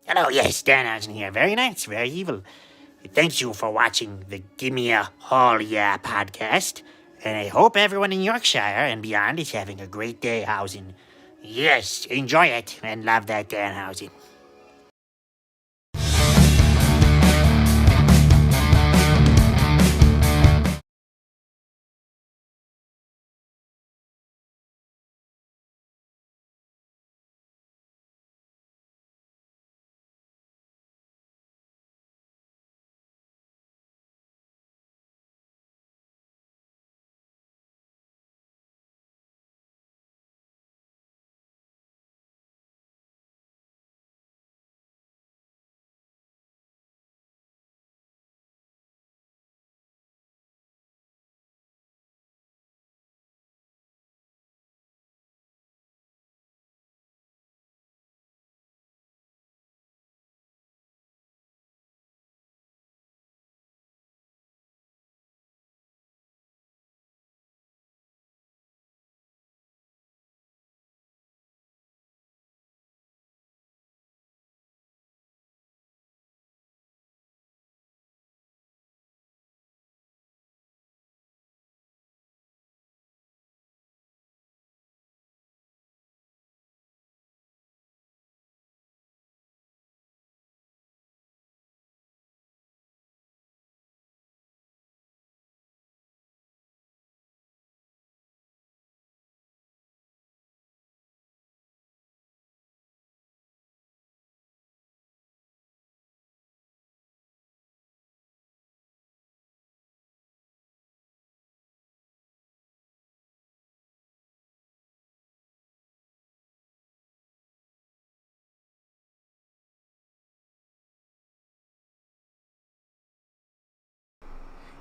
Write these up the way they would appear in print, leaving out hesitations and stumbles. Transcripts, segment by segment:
Hello, yes, Danhausen here. Very nice, very evil. Thank you for watching the Gimme a Haul Ya podcast. And I hope everyone in Yorkshire and beyond is having a great day, Hausen. Yes, enjoy it and love that Danhausen.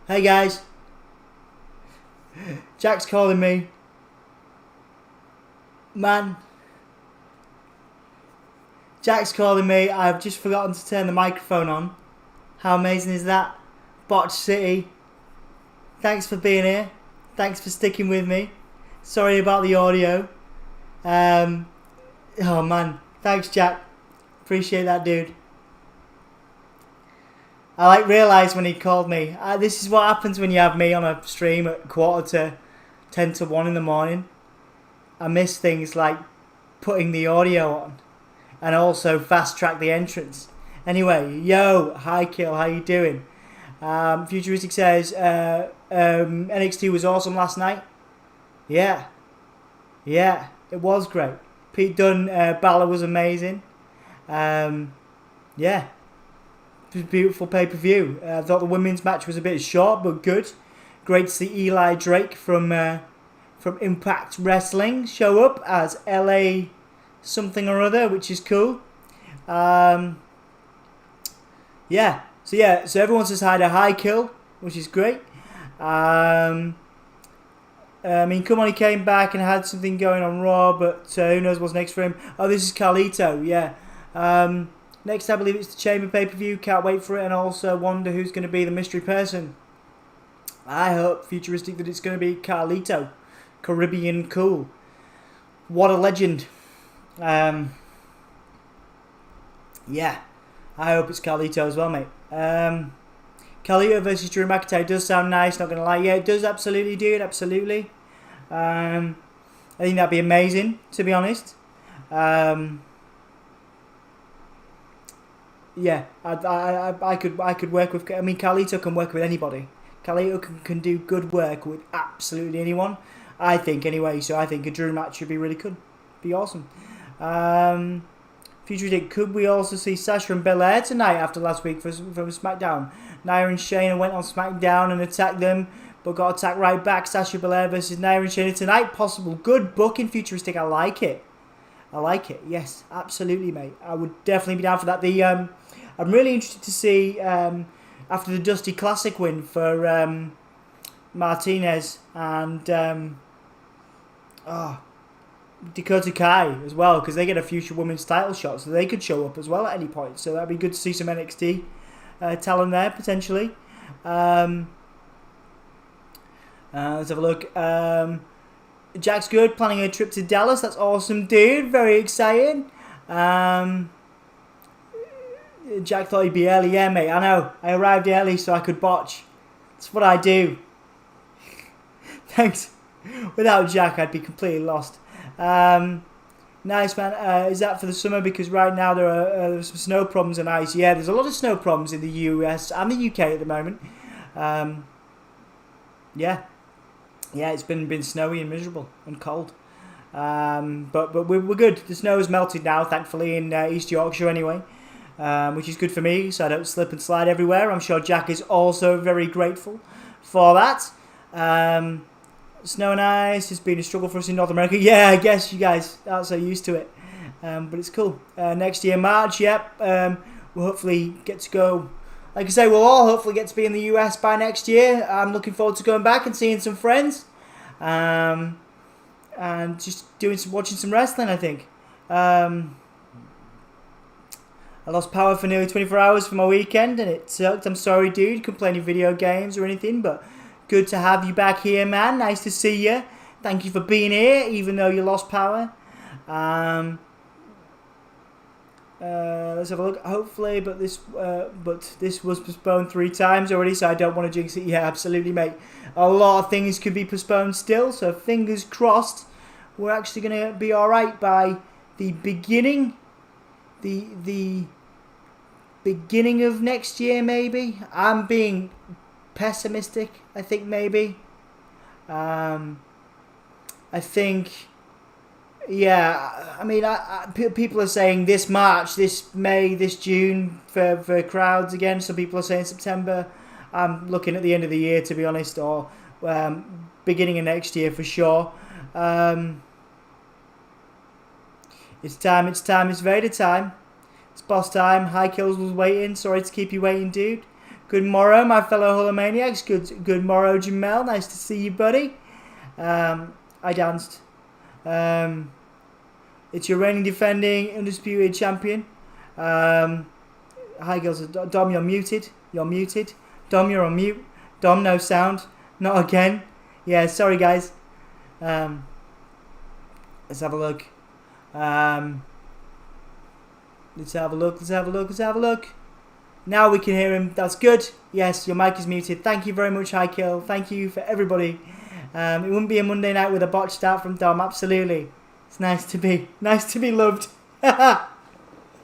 Hey guys, Jack's calling me. Man, Jack's calling me. I've just forgotten to turn the microphone on. How amazing is that? Botch City. Thanks for being here. Thanks for sticking with me. Sorry about the audio. Oh man, thanks Jack. Appreciate that, dude. I realised when he called me. This is what happens when you have me on a stream at 10 to 1 in the morning. I miss things like putting the audio on and also fast track the entrance. Anyway, yo, hi Kill, how you doing? Futuristic says NXT was awesome last night. Yeah, it was great. Pete Dunne, Balor was amazing. Yeah. Beautiful pay-per-view. I thought the women's match was a bit short but good. Great to see Eli Drake from Impact Wrestling show up as LA something or other, which is cool. So everyone says hi to High Kill, which is great. Come on, he came back and had something going on Raw, but who knows what's next for him. Oh, this is Carlito, yeah. Next, I believe it's the Chamber pay-per-view. Can't wait for it, and also wonder who's going to be the mystery person. I hope, Futuristic, that it's going to be Carlito. Caribbean cool. What a legend. Yeah. I hope it's Carlito as well, mate. Carlito versus Drew McIntyre does sound nice, not going to lie. Yeah, it does absolutely, dude. Absolutely. I think that'd be amazing, to be honest. Yeah, I could work with. I mean, Carlito can work with anybody. Carlito can do good work with absolutely anyone. I think anyway. So I think a Drew match should be really good. Be awesome. Futuristic, could we also see Sasha and Belair tonight after last week from SmackDown? Nia and Shayna went on SmackDown and attacked them, but got attacked right back. Sasha Belair versus Nia and Shayna tonight. Possible. Good booking, Futuristic. I like it. Yes, absolutely, mate. I would definitely be down for that. I'm really interested to see after the Dusty Classic win for Martinez and Dakota Kai as well, because they get a future women's title shot, so they could show up as well at any point. So that'd be good to see some NXT talent there potentially. Let's have a look. Jack's good, planning a trip to Dallas. That's awesome, dude. Very exciting. Jack thought he'd be early. Yeah, mate, I know. I arrived early so I could botch. That's what I do. Thanks. Without Jack, I'd be completely lost. Nice, man. Is that for the summer? Because right now there are some snow problems and ice. Yeah, there's a lot of snow problems in the US and the UK at the moment. Yeah, it's been snowy and miserable and cold. But we're good. The snow has melted now, thankfully, in East Yorkshire anyway, which is good for me, so I don't slip and slide everywhere. I'm sure Jack is also very grateful for that. Snow and ice has been a struggle for us in North America. Yeah, I guess you guys aren't so used to it. But it's cool. Next year, March, yep. We'll hopefully get to go. Like I say, we'll all hopefully get to be in the US by next year. I'm looking forward to going back and seeing some friends. And just watching some wrestling, I think. I lost power for nearly 24 hours for my weekend, and it sucked. I'm sorry, dude. Couldn't play any video games or anything, but good to have you back here, man. Nice to see you. Thank you for being here, even though you lost power. Let's have a look. Hopefully, but this was postponed 3 times already, so I don't want to jinx it. Yeah, absolutely, mate. A lot of things could be postponed still, so fingers crossed. We're actually going to be all right by the beginning of next year, maybe. I'm being pessimistic, I think, maybe. I think, yeah, I mean, people are saying this March, this May, this June for crowds again. Some people are saying September. I'm looking at the end of the year, to be honest, or beginning of next year for sure. It's time, it's Vader time. It's boss time. High Kills was waiting. Sorry to keep you waiting, dude. Good morrow, my fellow Hulomaniacs. Good morrow, Jamel. Nice to see you, buddy. I danced. It's your reigning, defending, undisputed champion. High Kills. Dom, you're muted. Dom, you're on mute. Dom, no sound. Not again. Yeah, sorry, guys. Let's have a look. Let's have a look. Now we can hear him. That's good. Yes, your mic is muted. Thank you very much, High Kill. Thank you for everybody. It wouldn't be a Monday night with a botched start from Dom. Absolutely. It's nice to be loved.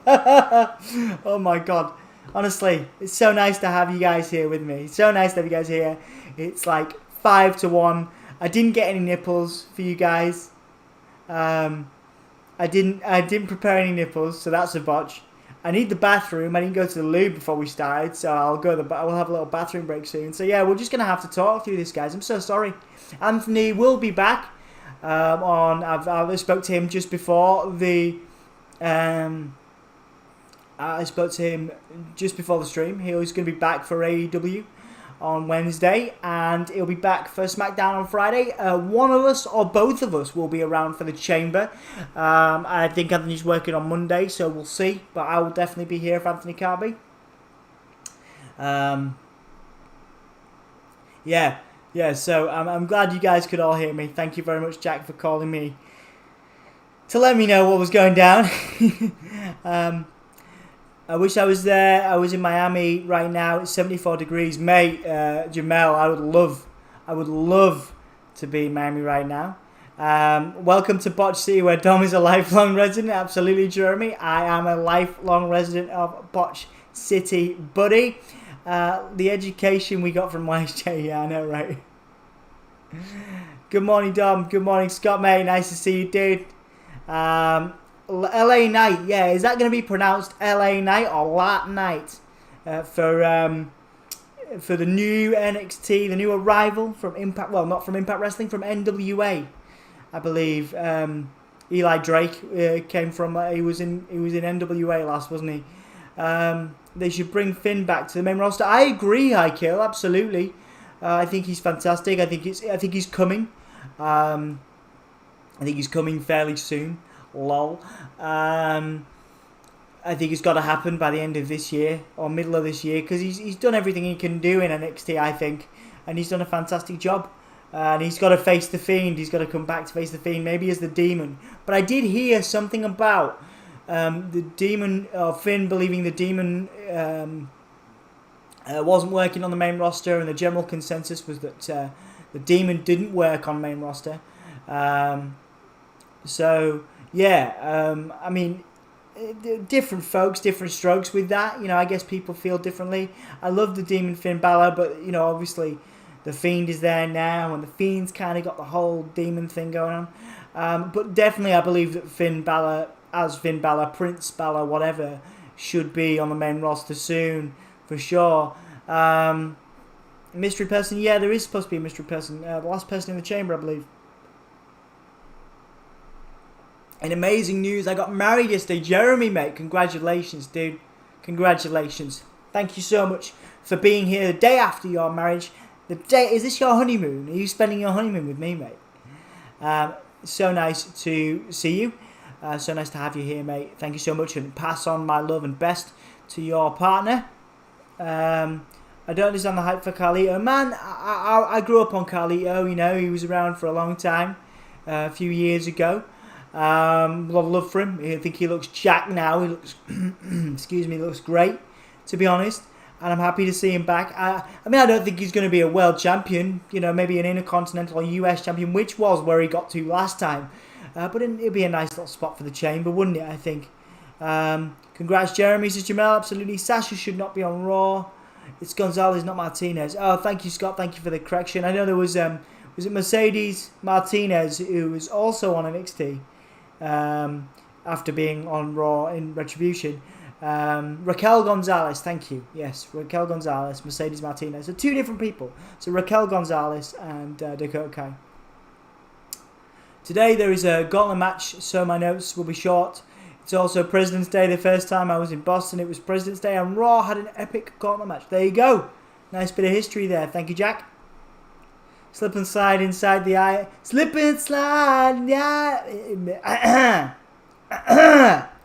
Oh my God. Honestly, it's so nice to have you guys here with me. It's so nice to have you guys here. It's like 5-1. I didn't get any nipples for you guys. I didn't prepare any nipples, so that's a botch. I need the bathroom. I didn't go to the loo before we started, so we'll have a little bathroom break soon. So yeah, we're just gonna have to talk through this, guys. I'm so sorry. Anthony will be back. I spoke to him just before the. I spoke to him just before the stream. He was going to be back for AEW on Wednesday, and he'll be back for SmackDown on Friday. One of us or both of us will be around for the Chamber. I think Anthony's working on Monday, so we'll see. But I will definitely be here if Anthony can't be. Yeah. So I'm glad you guys could all hear me. Thank you very much, Jack, for calling me to let me know what was going down. I wish I was there. I was in Miami right now. It's 74 degrees. Mate, Jamel, I would love to be in Miami right now. Welcome to Botch City, where Dom is a lifelong resident. Absolutely, Jeremy. I am a lifelong resident of Botch City, buddy. The education we got from YJ, yeah, I know, right? Good morning, Dom. Good morning, Scott, mate. Nice to see you, dude. LA Night, yeah, is that going to be pronounced LA Night or Lat Night for the new NXT, the new arrival from Impact? Well, not from Impact Wrestling, from NWA, I believe. Eli Drake came from. He was in NWA last, wasn't he? They should bring Finn back to the main roster. I agree, High Kill, absolutely. I think he's fantastic. I think he's coming. I think he's coming fairly soon. Lol. I think it's got to happen by the end of this year or middle of this year, because he's done everything he can do in NXT, I think, and he's done a fantastic job. And he's got to face the Fiend. He's got to come back to face the Fiend, maybe as the Demon. But I did hear something about The demon, or Finn believing the demon wasn't working on the main roster, and the general consensus was that the demon didn't work on main roster. So yeah, I mean, different folks, different strokes with that. You know, I guess people feel differently. I love the demon Finn Balor, but you know, obviously the Fiend is there now, and the Fiend's kind of got the whole demon thing going on. But definitely, I believe that Finn Balor, Prince Balor, whatever, should be on the main roster soon, for sure. Mystery person, yeah, there is supposed to be a mystery person. The last person in the chamber, I believe. And amazing news, I got married yesterday. Jeremy, mate, congratulations, dude. Congratulations. Thank you so much for being here the day after your marriage. Is this your honeymoon? Are you spending your honeymoon with me, mate? So nice to see you. So nice to have you here, mate. Thank you so much, and pass on my love and best to your partner. I don't understand the hype for Carlito. Man, I grew up on Carlito, you know. He was around for a long time, a few years ago. A lot of love for him. I think he looks jacked now. He looks, excuse me, looks great, to be honest. And I'm happy to see him back. I mean, I don't think he's going to be a world champion. You know, maybe an Intercontinental or US champion, which was where he got to last time. But it'd be a nice little spot for the chamber, wouldn't it, I think. Congrats, Jeremy, says Jamel. Absolutely. Sasha should not be on Raw. It's Gonzalez, not Martinez. Oh, thank you, Scott. Thank you for the correction. I know there was it Mercedes Martinez, who was also on NXT after being on Raw in Retribution. Raquel Gonzalez, thank you. Yes, Raquel Gonzalez, Mercedes Martinez. So two different people. So Raquel Gonzalez and Dakota Kai. Today there is a Gauntlet match, so my notes will be short. It's also President's Day. The first time I was in Boston, it was President's Day, and Raw had an epic Gauntlet match. There you go. Nice bit of history there. Thank you, Jack. Slip and slide inside the eye. Slip and slide. Yeah.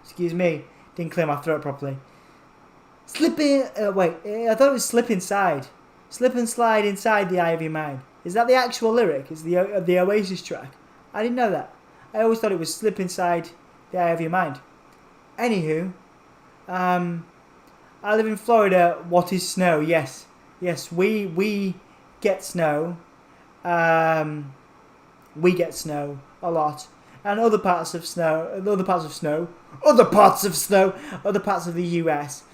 Excuse me. Didn't clear my throat properly. Slip in. Wait. I thought it was slip inside. Slip and slide inside the eye of your mind. Is that the actual lyric? Is the Oasis track? I didn't know that. I always thought it was slip inside the eye of your mind. Anywho, I live in Florida. What is snow? Yes, we get snow. We get snow a lot, and other parts of the US,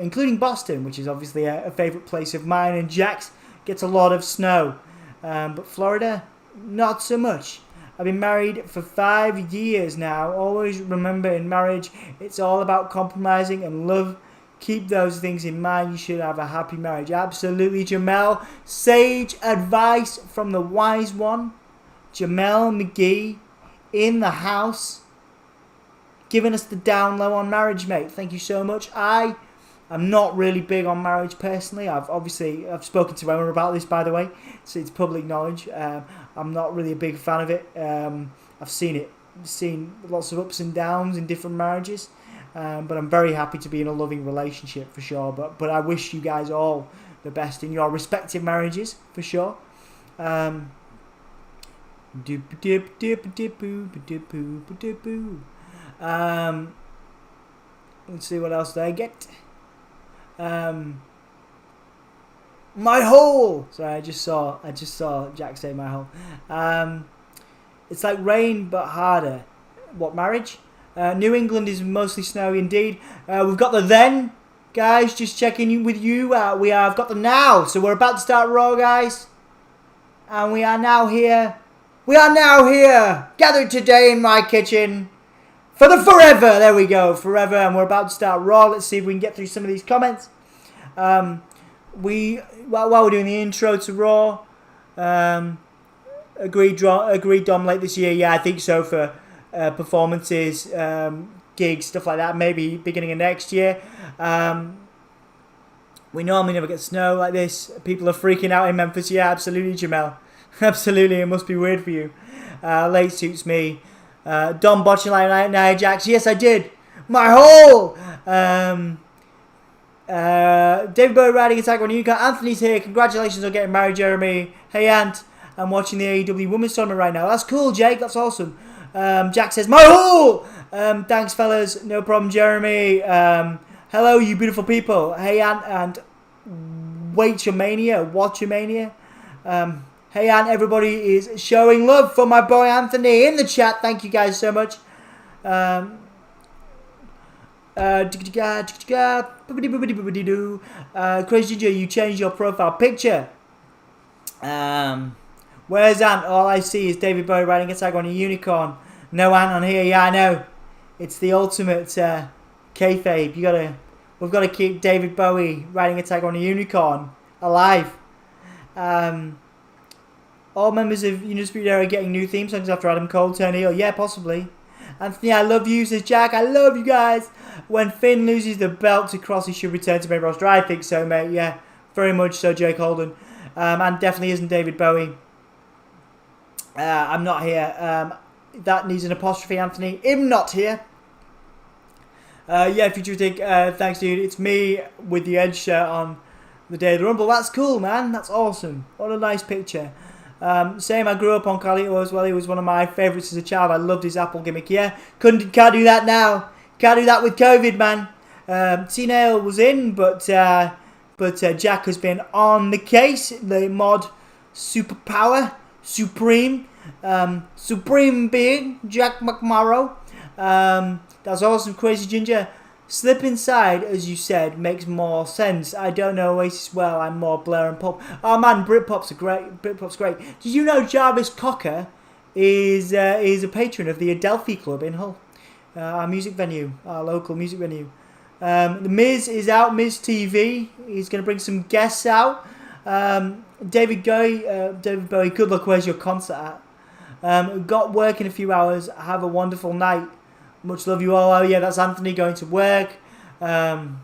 including Boston, which is obviously a favourite place of mine, and Jack's gets a lot of snow, but Florida, not so much. I've been married for 5 years now. Always remember, in marriage, it's all about compromising and love. Keep those things in mind. You should have a happy marriage. Absolutely, Jamel. Sage advice from the wise one. Jamel McGee in the house, giving us the down low on marriage, mate. Thank you so much. I'm not really big on marriage personally. I've spoken to Emma about this, by the way, so it's public knowledge. I'm not really a big fan of it. I've seen lots of ups and downs in different marriages, but I'm very happy to be in a loving relationship for sure. But I wish you guys all the best in your respective marriages for sure. Let's see what else I get. My hole. Sorry, I just saw Jack say my hole. It's like rain but harder. What, marriage? New England is mostly snowy indeed. We've got the then, guys. Just checking in with you. I've got the now. So we're about to start Raw, guys, and we are now here. Gathered today in my kitchen for the forever. There we go, forever. And we're about to start Raw. Let's see if we can get through some of these comments. While we're doing the intro to Raw, agreed Dom late this year. Yeah, I think so, for performances, gigs, stuff like that. Maybe beginning of next year. We normally never get snow like this. People are freaking out in Memphis. Yeah, absolutely, Jamel. Absolutely, it must be weird for you. Late suits me. Dom botching like Nia Jax. Yes, I did. My hole. David Bowie riding attack on Newcastle. Anthony's here. Congratulations on getting married, Jeremy. Hey, Ant. I'm watching the AEW Women's Tournament right now. That's cool, Jake. That's awesome. Jack says, my hole. Thanks, fellas. No problem, Jeremy. Hello, you beautiful people. Hey, Ant and Watch Your Mania. Hey, Ant, everybody is showing love for my boy Anthony in the chat. Thank you guys so much. Crazy Ginger, you changed your profile picture. Where's Ant? All I see is David Bowie riding a tag on a unicorn. No Ant on here. Yeah, I know. It's the ultimate kayfabe. We've got to keep David Bowie riding a tag on a unicorn alive. All members of Undisputed Era are getting new theme songs after Adam Cole turned heel. Yeah, possibly. Anthony, I love you, says Jack. I love you guys. When Finn loses the belt to Cross, he should return to main roster. I think so, mate. Yeah, very much so, Jake Holden. And definitely isn't David Bowie. I'm not here. That needs an apostrophe, Anthony. I'm not here. Yeah, Futuristic. Thanks, dude. It's me with the Edge shirt on the day of the Rumble. That's cool, man. That's awesome. What a nice picture. Same, I grew up on Carlito as well. He was one of my favourites as a child. I loved his Apple gimmick. Yeah, can't do that now. Can't do that with COVID, man. T-Nail was in, but Jack has been on the case. The mod superpower, supreme being Jack McMorrow. That's awesome, Crazy Ginger. Slip Inside, as you said, makes more sense. I don't know Oasis well. I'm more Blair and Pulp. Oh man, Britpop's great. Did you know Jarvis Cocker is a patron of the Adelphi Club in Hull, our music venue, our local music venue. The Miz is out. MizTV. He's going to bring some guests out. David Bowie. Good luck. Where's your concert at? Got work in a few hours. Have a wonderful night. Much love you all. Oh yeah, that's Anthony going to work. I'll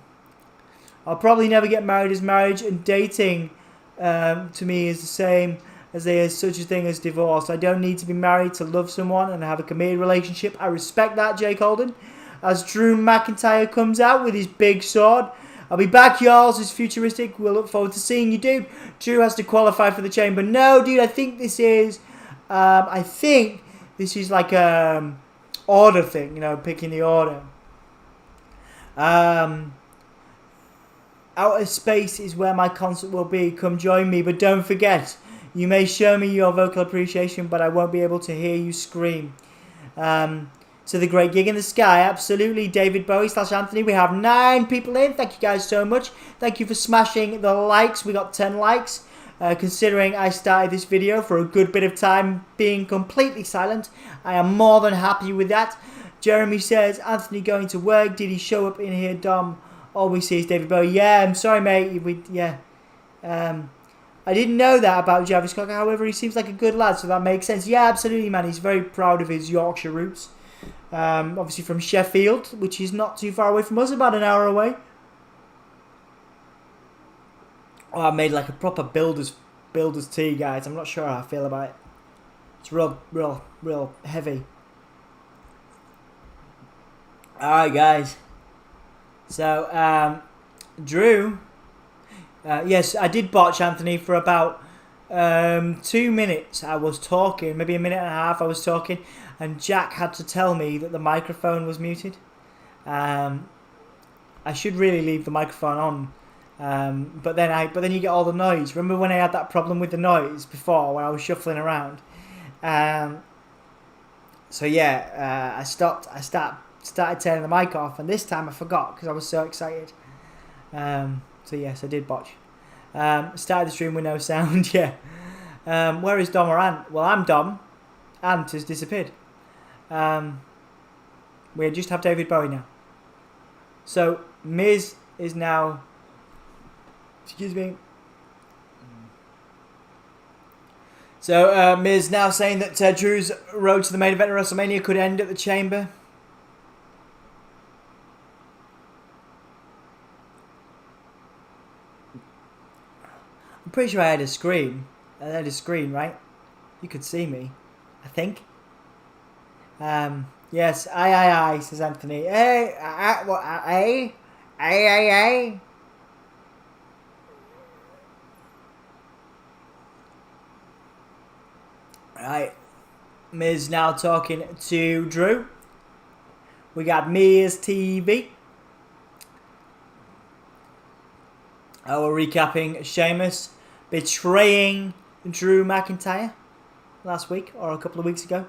probably never get married, as marriage and dating to me is the same as there is such a thing as divorce. I don't need to be married to love someone and have a committed relationship. I respect that, Jake Holden. As Drew McIntyre comes out with his big sword, I'll be back, y'all. This is Futuristic. We'll look forward to seeing you, dude. Drew has to qualify for the chamber. No, dude, I think this is like order thing, picking the order. Outer Space is where my concert will be. Come join me, but don't forget, you may show me your vocal appreciation, but I won't be able to hear you scream. So the Great Gig in the Sky, absolutely. David Bowie / Anthony. We have 9 people in. Thank you guys so much. Thank you for smashing the likes. We got 10 likes. Considering I started this video for a good bit of time being completely silent, I am more than happy with that. Jeremy says, Anthony going to work. Did he show up in here, Dom? All we see is David Bowie. Yeah, I'm sorry, mate. I didn't know that about Jarvis Cocker. However, he seems like a good lad, so that makes sense. Yeah, absolutely, man. He's very proud of his Yorkshire roots. Obviously from Sheffield, which is not too far away from us, about an hour away. Oh, I made like a proper builder's tea, guys. I'm not sure how I feel about it. It's real heavy. Alright, guys. So, Drew. Yes, I did botch Anthony for about 2 minutes. I was talking, maybe a minute and a half I was talking, and Jack had to tell me that the microphone was muted. I should really leave the microphone on. But then you get all the noise. Remember when I had that problem with the noise before when I was shuffling around? So yeah, I started turning the mic off, and this time I forgot because I was so excited. So yes, I did botch. Started the stream with no sound. Yeah. Where is Dom or Ant? Well, I'm Dom. Ant has disappeared. We just have David Bowie now. So Miz is now. Excuse me. So Miz now saying that Drew's road to the main event of WrestleMania could end at the Chamber. I'm pretty sure I had a screen. Right? You could see me, I think. Yes, aye, says Anthony. Hey, what? Aye. Right, Miz now talking to Drew. We got MizTV. We're recapping Sheamus betraying Drew McIntyre last week or a couple of weeks ago.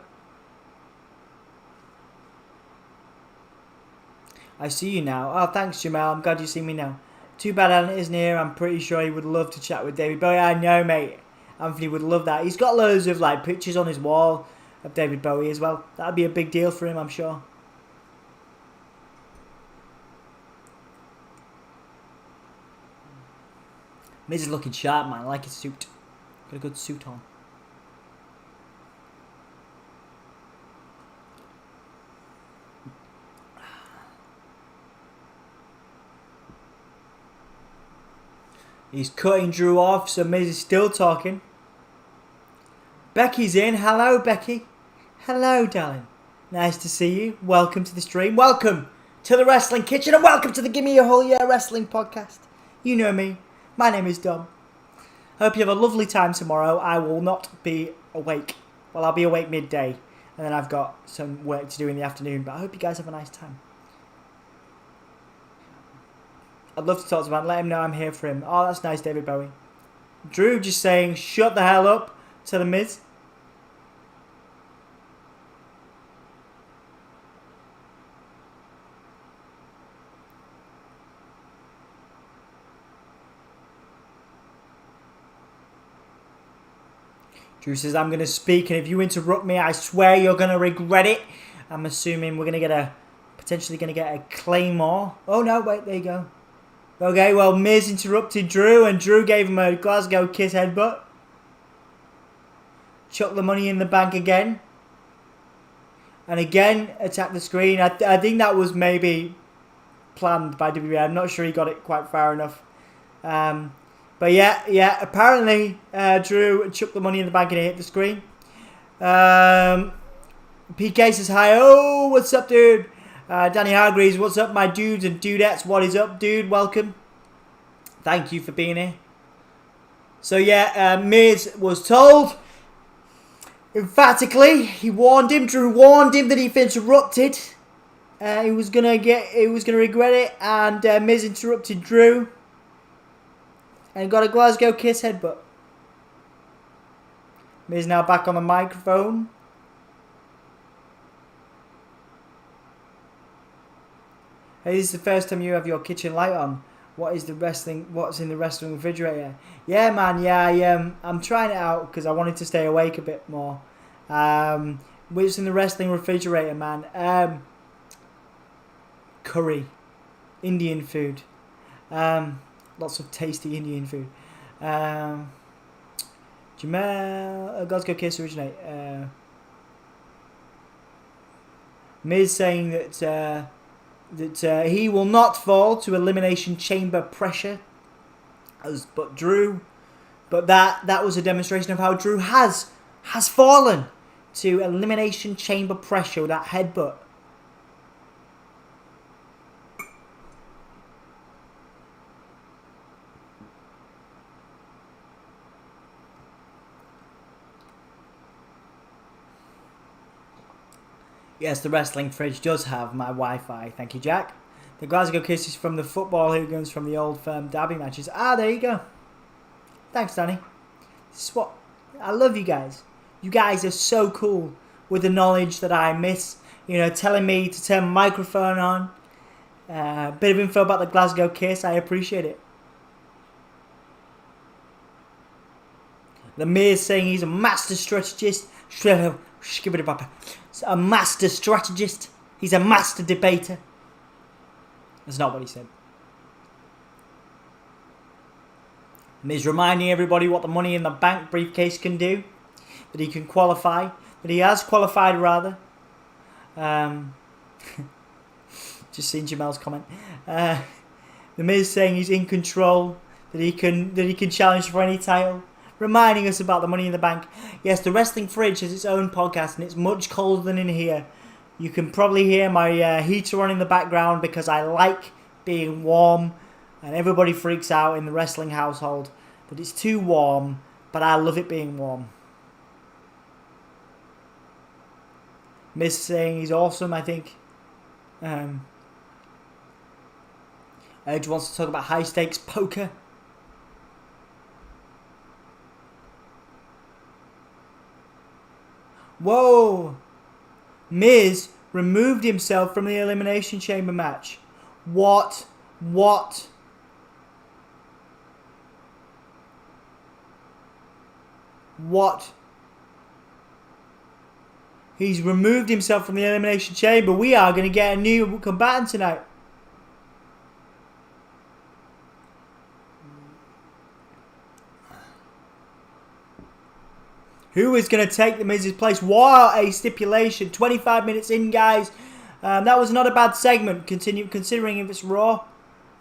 I see you now. Oh, thanks, Jamal. I'm glad you see me now. Too bad Alan isn't here. I'm pretty sure he would love to chat with David Bowie. I know, mate. Anthony would love that. He's got loads of like pictures on his wall of David Bowie as well. That'd be a big deal for him, I'm sure. Miz is looking sharp, man. I like his suit. Got a good suit on. He's cutting Drew off, so Miz is still talking. Becky's in. Hello, Becky. Hello, darling. Nice to see you. Welcome to the stream. Welcome to the Wrestling Kitchen, and welcome to the Gimme a Whole Year Wrestling podcast. You know me. My name is Dom. I hope you have a lovely time tomorrow. I will not be awake. Well, I'll be awake midday, and then I've got some work to do in the afternoon, but I hope you guys have a nice time. I'd love to talk to him. Let him know I'm here for him. Oh, that's nice, David Bowie. Drew just saying, shut the hell up to the Miz. Drew says, I'm going to speak, and if you interrupt me, I swear you're going to regret it. I'm assuming we're going to get potentially going to get a Claymore. Oh, no, wait, there you go. Okay, well, Miz interrupted Drew, and Drew gave him a Glasgow kiss headbutt. Chucked the money in the bank again. And again, attacked the screen. I think that was maybe planned by WWE. I'm not sure he got it quite far enough. But yeah, apparently Drew chucked the money in the bank and it hit the screen. PK says hi. Oh, what's up, dude? Danny Hargreaves, what's up, my dudes and dudettes? What is up, dude? Welcome. Thank you for being here. So yeah, Miz was told emphatically. He warned him. Drew warned him that if interrupted, he was gonna regret it. And Miz interrupted Drew and got a Glasgow kiss headbutt. Miz now back on the microphone. Hey, this is the first time you have your kitchen light on. What's in the wrestling refrigerator? Yeah, man, yeah, I'm trying it out because I wanted to stay awake a bit more. What's in the wrestling refrigerator, man? Curry. Indian food. Lots of tasty Indian food. Jamal, Glasgow Kiss originate. Miz saying that he will not fall to Elimination Chamber pressure, but that was a demonstration of how Drew has fallen to Elimination Chamber pressure with that headbutt. Yes, the wrestling fridge does have my Wi-Fi. Thank you, Jack. The Glasgow Kiss is from the football hooligans from the old firm derby matches. Ah, there you go. Thanks, Danny. This is what I love. You guys. You guys are so cool with the knowledge that I miss. You know, telling me to turn my microphone on. Bit of info about the Glasgow Kiss. I appreciate it. The Miz saying he's a master strategist. A master strategist. He's a master debater. That's not what he said. Miz reminding everybody what the Money in the Bank briefcase can do. That he can qualify. That he has qualified, rather. Just seen Jamel's comment. The Miz saying he's in control. That he can challenge for any title. Reminding us about the Money in the Bank. Yes, the Wrestling Fridge has its own podcast, and it's much colder than in here. You can probably hear my heater on in the background because I like being warm, and everybody freaks out in the wrestling household that it's too warm, but I love it being warm. Miz saying he's awesome, I think. Edge wants to talk about high stakes poker. Whoa! Miz removed himself from the Elimination Chamber match. What? What? What? He's removed himself from the Elimination Chamber. We are going to get a new combatant tonight. Who is going to take the Miz's place? What a stipulation. 25 minutes in, guys. That was not a bad segment, considering if it's Raw.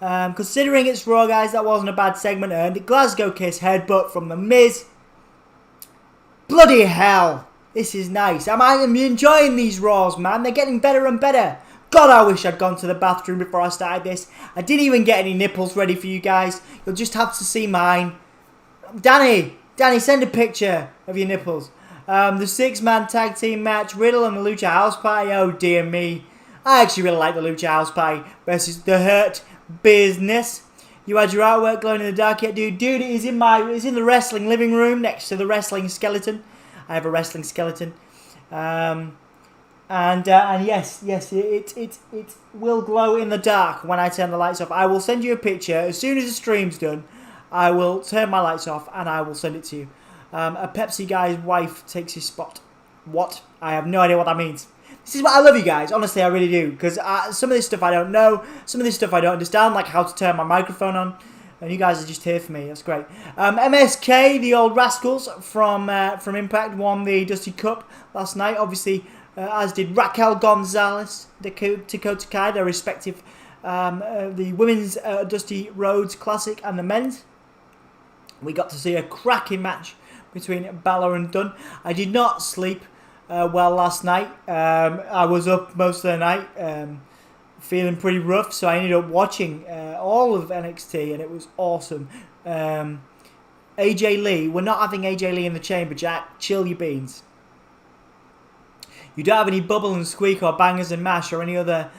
Considering it's Raw, guys, that wasn't a bad segment. And the Glasgow Kiss headbutt from the Miz. Bloody hell. This is nice. I'm enjoying these Raws, man. They're getting better and better. God, I wish I'd gone to the bathroom before I started this. I didn't even get any nipples ready for you guys. You'll just have to see mine. Danny, send a picture of your nipples. The six-man tag team match, Riddle and the Lucha House Party. Oh, dear me. I actually really like the Lucha House Party versus the Hurt Business. You had your artwork glowing in the dark yet, dude? Dude, it is in the wrestling living room next to the wrestling skeleton. I have a wrestling skeleton. And yes, it will glow in the dark when I turn the lights off. I will send you a picture as soon as the stream's done. I will turn my lights off and I will send it to you. A Pepsi guy's wife takes his spot. What? I have no idea what that means. This is why I love you guys. Honestly, I really do. Because some of this stuff I don't know. Some of this stuff I don't understand. Like how to turn my microphone on. And you guys are just here for me. That's great. MSK, the old rascals from Impact, won the Dusty Cup last night. Obviously, as did Raquel Gonzalez, Dakota Kai, their respective, the women's Dusty Rhodes Classic and the men's. We got to see a cracking match between Balor and Dunn. I did not sleep well last night. I was up most of the night, feeling pretty rough, so I ended up watching all of NXT, and it was awesome. AJ Lee, we're not having AJ Lee in the chamber, Jack. Chill your beans. You don't have any bubble and squeak or bangers and mash or any other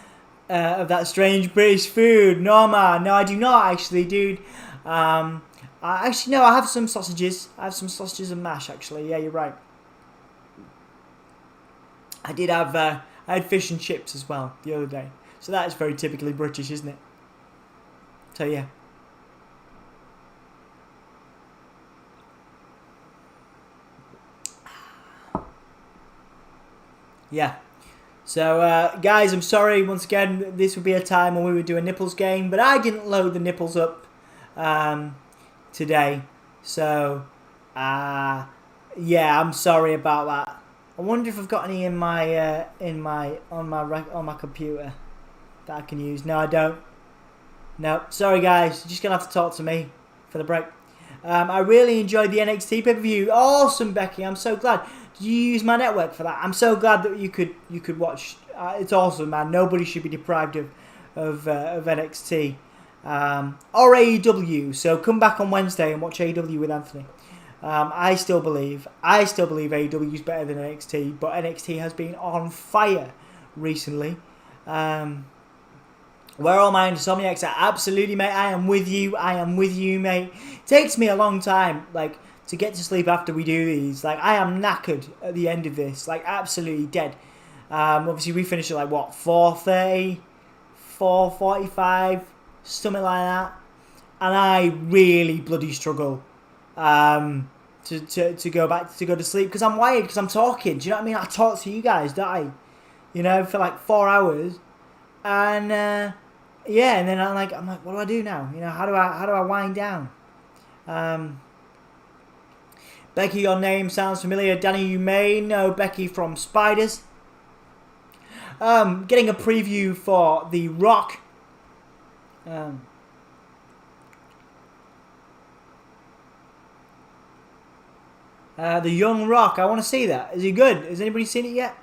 of that strange British food. No, man. No, I do not, actually, dude. Actually, no, I have some sausages. I have some sausages and mash, actually. Yeah, you're right. I did have, I had fish and chips as well the other day. So that is very typically British, isn't it? So, yeah. Yeah. So, guys, I'm sorry. Once again, this would be a time when we would do a nipples game. But I didn't load the nipples up today. So, yeah, I'm sorry about that. I wonder if I've got any on my computer that I can use. No, I don't. No, sorry guys, you're just gonna have to talk to me for the break. I really enjoyed the NXT pay-per-view. Awesome, Becky. I'm so glad. Did you use my network for that? I'm so glad that you could watch. It's awesome, man. Nobody should be deprived of NXT or AEW. So come back on Wednesday and watch AEW with Anthony. I still believe AEW is better than NXT, but NXT has been on fire recently. Where are all my insomniacs at? Absolutely, mate. I am with you, mate. It takes me a long time, like, to get to sleep after we do these. Like, I am knackered at the end of this. Like, absolutely dead. Obviously, we finish at, like, what, 4:30? 4:45? Something like that. And I really bloody struggle to go to sleep because I'm wired, because I'm talking. Do you know what I mean? I talk to you guys, don't I? You know, for like 4 hours, and yeah, and then I'm like, what do I do now? You know, how do I wind down? Becky, your name sounds familiar. Danny, you may know Becky from Spiders. Getting a preview for The Rock. The Young Rock. I want to see that. Is he good? Has anybody seen it yet?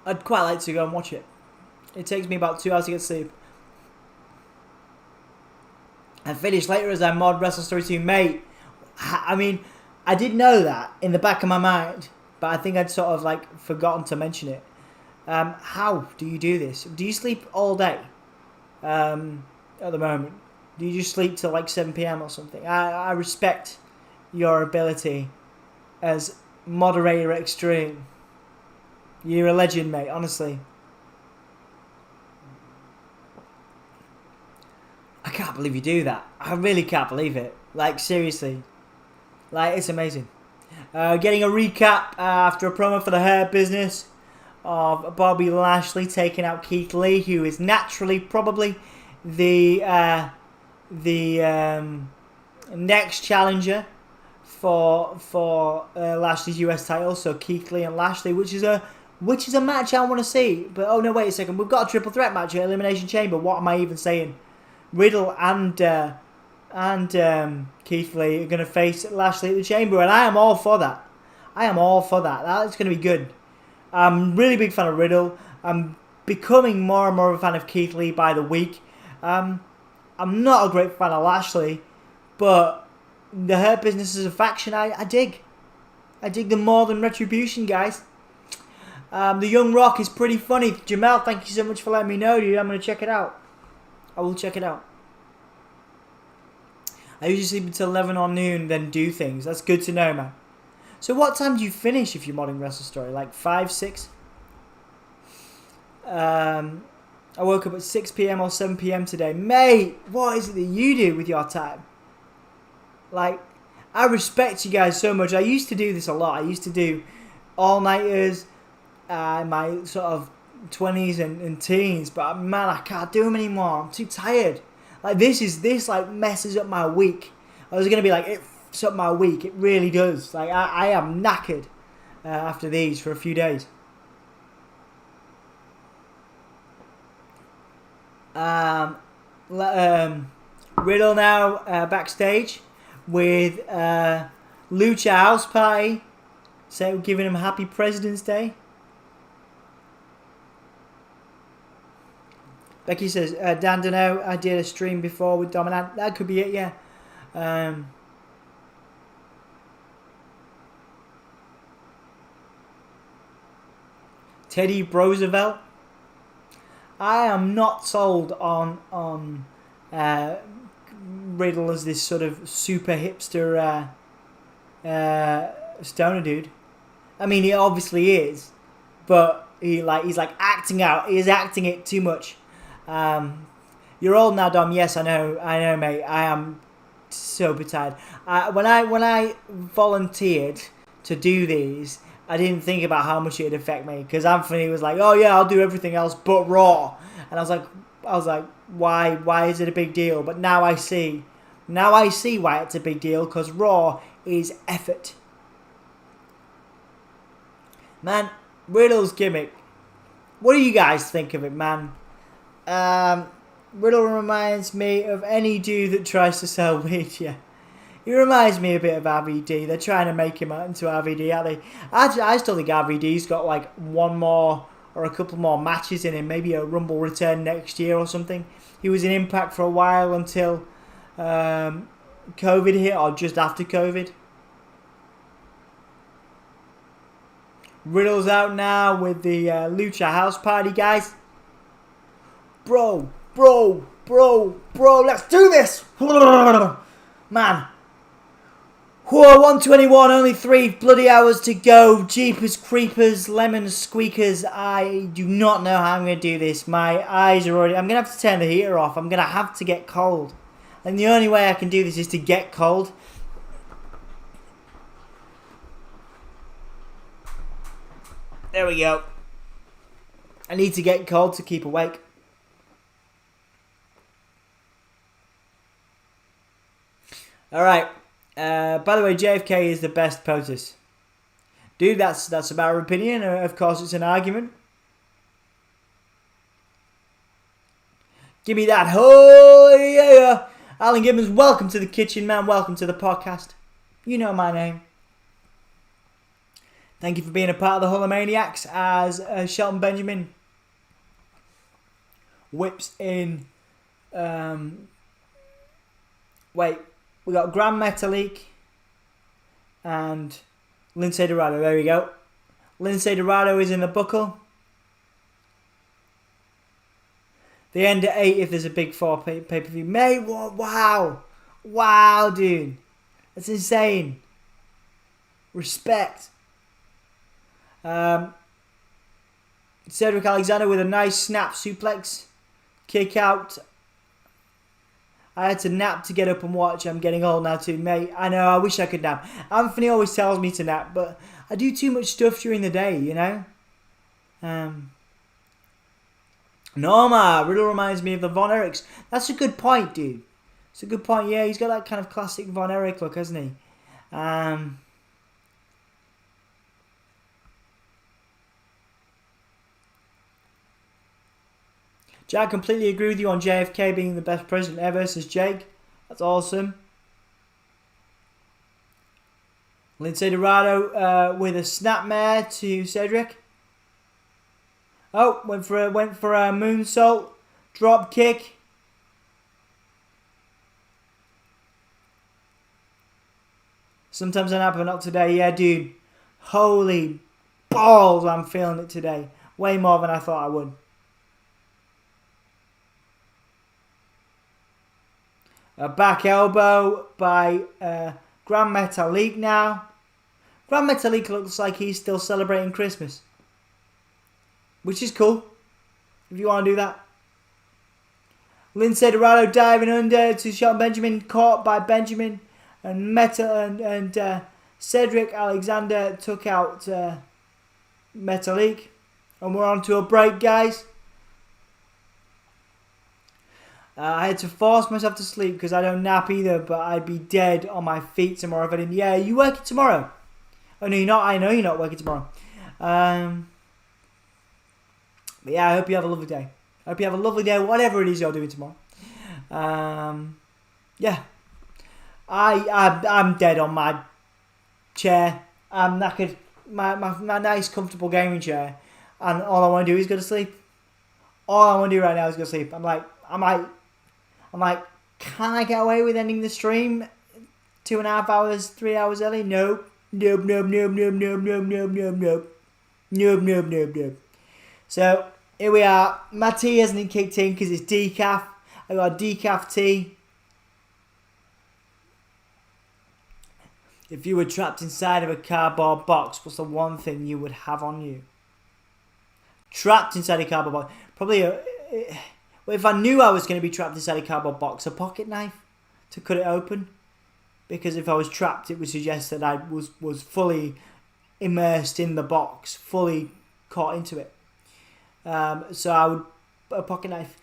I'd quite like to go and watch it. It takes me about 2 hours to get to sleep. And finish later as I mod Wrestle Story 2. Mate, I mean, I did know that in the back of my mind. but I think I'd sort of like forgotten to mention it. How do you do this? Do you sleep all day at the moment? Do you just sleep till like 7 p.m. or something? I respect your ability as moderator extreme. You're a legend, mate, honestly. I can't believe you do that. I really can't believe it. Like, seriously. Like, it's amazing. Getting a recap after a promo for the Hurt Business of Bobby Lashley taking out Keith Lee, who is naturally probably the next challenger for Lashley's US title. So Keith Lee and Lashley, which is a match I want to see. But oh no, wait a second, we've got a triple threat match at Elimination Chamber. What am I even saying? Riddle and Keith Lee are going to face Lashley at the Chamber, and I am all for that. That's going to be good. I'm really big fan of Riddle. I'm becoming more and more of a fan of Keith Lee by the week. I'm not a great fan of Lashley, but the Hurt Business as a faction, I dig. I dig them more than Retribution, guys. The Young Rock is pretty funny. Jamel, thank you so much for letting me know, dude. I'm going to check it out. I will check it out. I usually sleep until 11 or noon, then do things. That's good to know, man. So what time do you finish if you're modding Wrestle Story? Like 5, 6? I woke up at 6 p.m. or 7 p.m. today. Mate, what is it that you do with your time? Like, I respect you guys so much. I used to do this a lot. I used to do all-nighters in my sort of 20s and teens. But, man, I can't do them anymore. I'm too tired. Like, this like, messes up my week. I was going to be like, it f***s up my week. It really does. Like, I am knackered after these for a few days. Riddle now backstage with Lucha House Party, so giving him Happy President's Day. Becky says, Dan Dunno, I did a stream before with Dominant. That could be it, yeah. Teddy Roosevelt. I am not sold on Riddle as this sort of super hipster stoner dude. I mean, he obviously is, but he's like acting out. He's acting it too much. You're old now, Dom. Yes, I know, mate. I am so tired. When I volunteered to do these, I didn't think about how much it'd affect me, because Anthony was like, "Oh yeah, I'll do everything else but Raw," and I was like, why is it a big deal? But now I see why it's a big deal, because Raw is effort. Man, Riddle's gimmick. What do you guys think of it, man? Riddle reminds me of any dude that tries to sell weed, yeah. He reminds me a bit of RVD. They're trying to make him out into RVD, aren't they? I still think RVD's got like one more or a couple more matches in him. Maybe a Rumble return next year or something. He was in Impact for a while until COVID hit, or just after COVID. Riddle's out now with the Lucha House Party, guys. Bro, let's do this! Man. Whoa, 121, only 3 bloody hours to go. Jeepers, creepers, lemons, squeakers. I do not know how I'm going to do this. My eyes are already... I'm going to have to turn the heater off. I'm going to have to get cold. And the only way I can do this is to get cold. There we go. I need to get cold to keep awake. Alright. By the way, JFK is the best POTUS. Dude, that's a matter of opinion. Of course, it's an argument. Give me that. Oh, yeah. Alan Gibbons, welcome to the kitchen, man. Welcome to the podcast. You know my name. Thank you for being a part of the Hulkamaniacs as Shelton Benjamin whips in... Wait. We got Grand Metalik and Lindsay Dorado. There we go. Lindsay Dorado is in the buckle. They end at 8 if there's a big 4 pay-per-view. Mate, wow. Wow, dude. That's insane. Respect. Cedric Alexander with a nice snap suplex. Kick out. I had to nap to get up and watch. I'm getting old now too, mate. I know, I wish I could nap. Anthony always tells me to nap, but I do too much stuff during the day, you know? Norma, Riddle reminds me of the Von Erichs. That's a good point, dude. It's a good point. Yeah, he's got that kind of classic Von Erich look, hasn't he? Jack, completely agree with you on JFK being the best president ever, says Jake. That's awesome. Lindsay Dorado with a snapmare to Cedric. Oh, went for a moonsault, drop kick. Sometimes I nap, but not today. Yeah, dude. Holy balls, I'm feeling it today. Way more than I thought I would. A back elbow by Grand Metalik now. Grand Metalik looks like he's still celebrating Christmas. Which is cool. If you want to do that. Lindsay Dorado diving under to Shelton Benjamin. Caught by Benjamin. And Cedric Alexander took out Metalik. And we're on to a break, guys. I had to force myself to sleep because I don't nap either, but I'd be dead on my feet tomorrow if I didn't. Yeah, you working tomorrow? Oh, no, you're not. I know you're not working tomorrow. But yeah, I hope you have a lovely day. I hope you have a lovely day, whatever it is you're doing tomorrow. Yeah. I'm dead on my chair. I'm knackered. My nice, comfortable gaming chair. And all I want to do is go to sleep. All I want to do right now is go to sleep. I'm like, can I get away with ending the stream 2.5 hours, 3 hours early? Nope. Nope. So, here we are. My tea hasn't kicked in because it's decaf. I got a decaf tea. If you were trapped inside of a cardboard box, what's the one thing you would have on you? Trapped inside a cardboard box. Probably well, if I knew I was going to be trapped inside a cardboard box, a pocket knife to cut it open. Because if I was trapped, it would suggest that I was fully immersed in the box, fully caught into it. So I would, a pocket knife.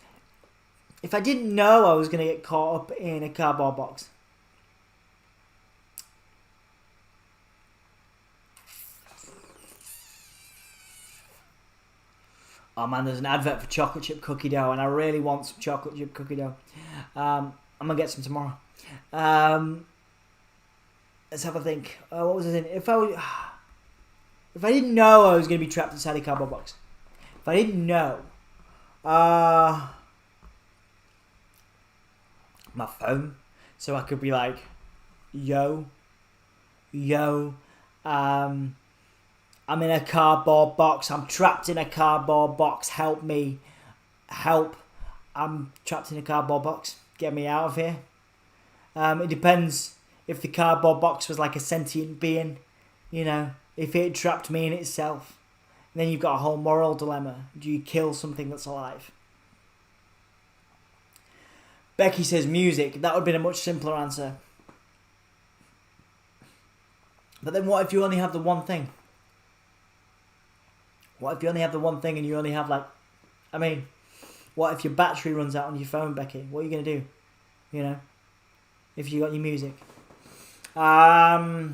If I didn't know I was going to get caught up in a cardboard box. Oh man, there's an advert for chocolate chip cookie dough, and I really want some chocolate chip cookie dough. I'm gonna get some tomorrow. Let's have a think. What was I saying? If I didn't know I was gonna be trapped inside a cardboard box, if I didn't know, my phone, so I could be like, yo. I'm in a cardboard box. I'm trapped in a cardboard box. Help me. Help. I'm trapped in a cardboard box. Get me out of here. It depends if the cardboard box was like a sentient being. You know, if it trapped me in itself. Then you've got a whole moral dilemma. Do you kill something that's alive? Becky says music. That would have been a much simpler answer. But then what if you only have the one thing? What if you only have the one thing and you only have like... I mean, what if your battery runs out on your phone, Becky? What are you going to do? You know? If you got your music. I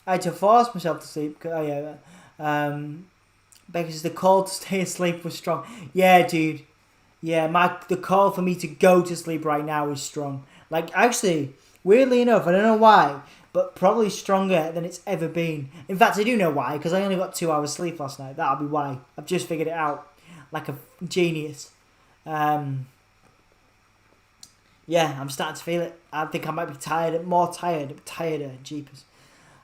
had to force myself to sleep. Oh, yeah. Becky says the call to stay asleep was strong. Yeah, dude. Yeah, the call for me to go to sleep right now is strong. Like, actually, weirdly enough, I don't know why, but probably stronger than it's ever been. In fact, I do know why, because I only got 2 hours sleep last night. That'll be why. I've just figured it out. Like a genius. Yeah, I'm starting to feel it. I think I might be tireder, jeepers.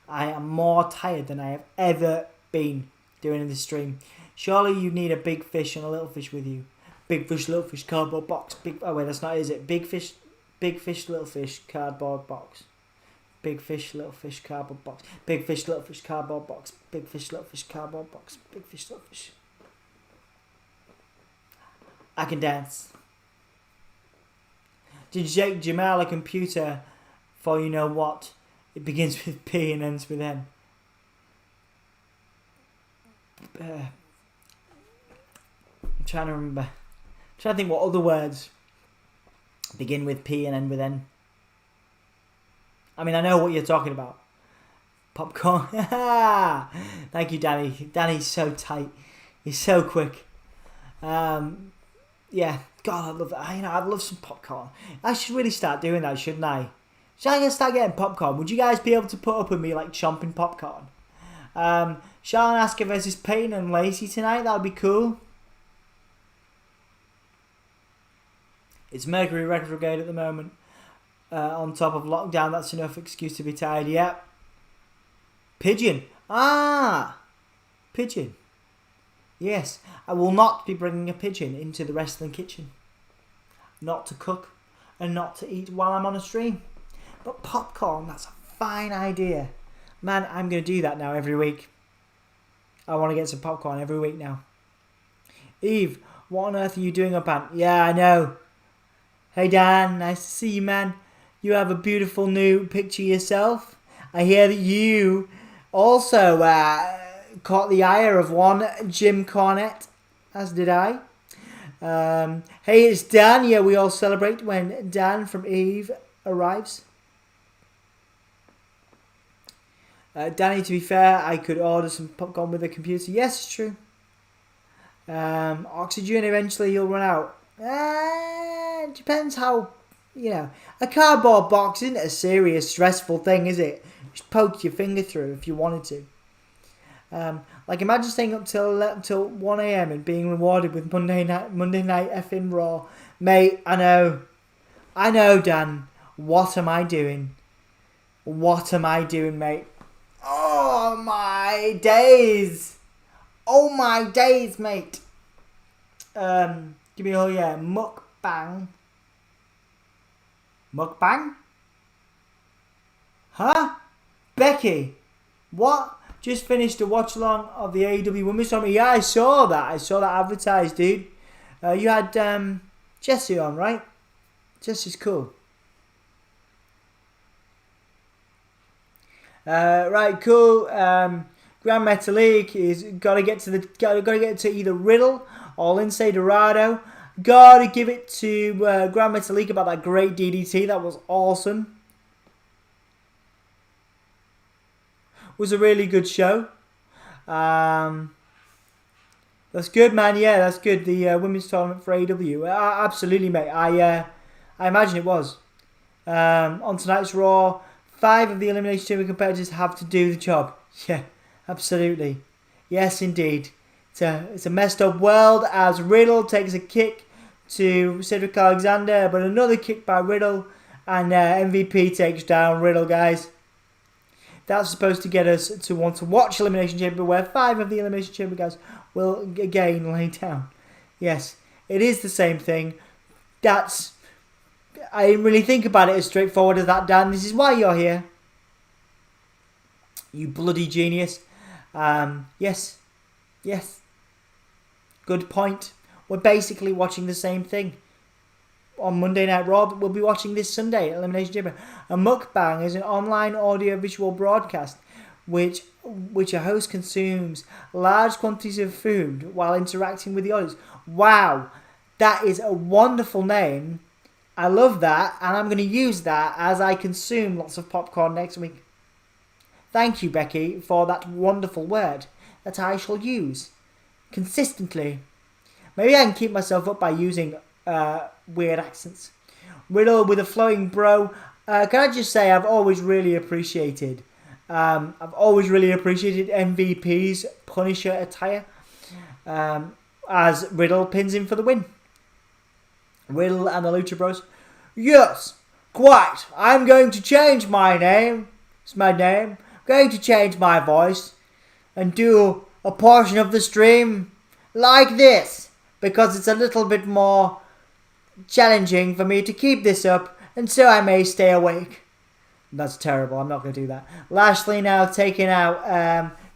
I am more tired than I have ever been. doing in this stream. Surely you need a big fish and a little fish with you. Big fish, little fish, cardboard box. Oh wait, that's not, is it? Big fish, little fish, cardboard box. Big fish, little fish, cardboard box. Big fish, little fish, cardboard box. Big fish, little fish, cardboard box. Big fish, little fish. I can dance. Did Jake Jamal a computer for you know what? It begins with P and ends with N. I'm trying to remember. I'm trying to think what other words begin with P and end with N. I mean, I know what you're talking about. Popcorn. Thank you, Danny. Danny's so tight. He's so quick. Yeah. God, I love that. I love some popcorn. I should really start doing that, shouldn't I? Should I start getting popcorn? Would you guys be able to put up with me like chomping popcorn? Charlotte Asuka versus Peyton and Lacey tonight. That would be cool. It's Mercury retrograde at the moment. On top of lockdown, that's enough excuse to be tired. Yep. Pigeon. Pigeon. Yes, I will not be bringing a pigeon into the wrestling kitchen. Not to cook and not to eat while I'm on a stream. But popcorn, that's a fine idea. Man, I'm going to do that now every week. I want to get some popcorn every week now. Eve, what on earth are you doing up, Ant? Yeah, I know. Hey Dan, nice to see you, man. You have a beautiful new picture yourself. I hear that you also caught the ire of one Jim Cornette, as did I. Hey, it's Dan. Yeah, we all celebrate when Dan from Eve arrives. Danny, to be fair, I could order some popcorn with a computer. Yes, it's true. Oxygen, eventually you'll run out. It depends how, a cardboard box isn't a serious, stressful thing, is it? Just poke your finger through if you wanted to. Imagine staying up till 1 a.m. and being rewarded with Monday night effing Raw. Mate, I know, Dan. What am I doing? What am I doing, mate? Oh, my days. Oh, my days, mate. Give me a mukbang. Mukbang? Huh? Becky, what? Just finished a watch along of the AEW Women's Tournament. Yeah, I saw that. Advertised, dude. You had Jessie on, right? Jessie's cool. Right, cool. Grand Metalik is gotta get to either Riddle or Lindsay Dorado. Gotta give it to Grand Metalik about that great DDT. That was awesome. Was a really good show. That's good, man. Yeah, that's good. The women's tournament for AEW. Absolutely, mate. I imagine it was. On tonight's Raw, 5 of the Elimination Chamber competitors have to do the job. Yeah, absolutely. Yes, indeed. It's a messed up world as Riddle takes a kick to Cedric Alexander, but another kick by Riddle, and MVP takes down Riddle, guys. That's supposed to get us to want to watch Elimination Chamber, where 5 of the Elimination Chamber guys will again lay down. Yes, it is the same thing. I didn't really think about it as straightforward as that, Dan. This is why you're here. You bloody genius. Yes. Good point. We're basically watching the same thing. On Monday Night Raw, but we'll be watching this Sunday at Elimination Chamber. A mukbang is an online audio-visual broadcast which a host consumes large quantities of food while interacting with the audience. Wow, that is a wonderful name. I love that, and I'm going to use that as I consume lots of popcorn next week. Thank you, Becky, for that wonderful word that I shall use consistently. Maybe I can keep myself up by using weird accents. Riddle with a flowing bro. Can I just say I've always really appreciated MVP's Punisher attire as Riddle pins him for the win. Riddle and the Lucha Bros. Yes, quite. I'm going to change my name. It's my name. I'm going to change my voice and do a portion of the stream like this, because it's a little bit more challenging for me to keep this up, and so I may stay awake. That's terrible. I'm not going to do that. Lashley now taking out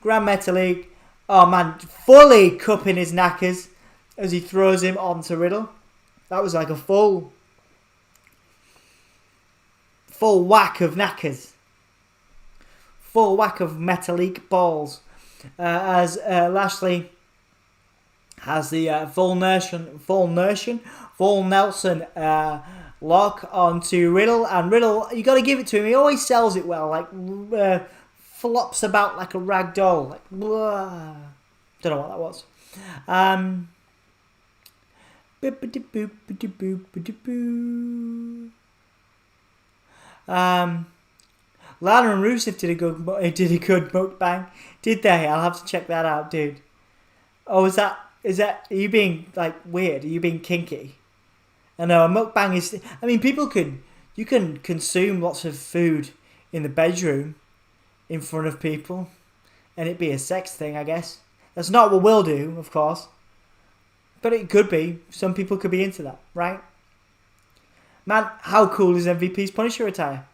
Grand Metalik. Oh man, fully cupping his knackers as he throws him onto Riddle. That was like a full whack of knackers. Full whack of Metalik balls. As Lashley has the full Nelson lock onto Riddle, and Riddle, you got to give it to him. He always sells it well, like flops about like a rag doll. Like, blah. Don't know what that was. Lana and Rusev did a good mukbang, did they? I'll have to check that out, dude. Oh, is that? Are you being like weird? Are you being kinky? I know a mukbang is. I mean, you can consume lots of food in the bedroom, in front of people, and it'd be a sex thing, I guess. That's not what we'll do, of course, but it could be. Some people could be into that, right? Man, how cool is MVP's Punisher attire?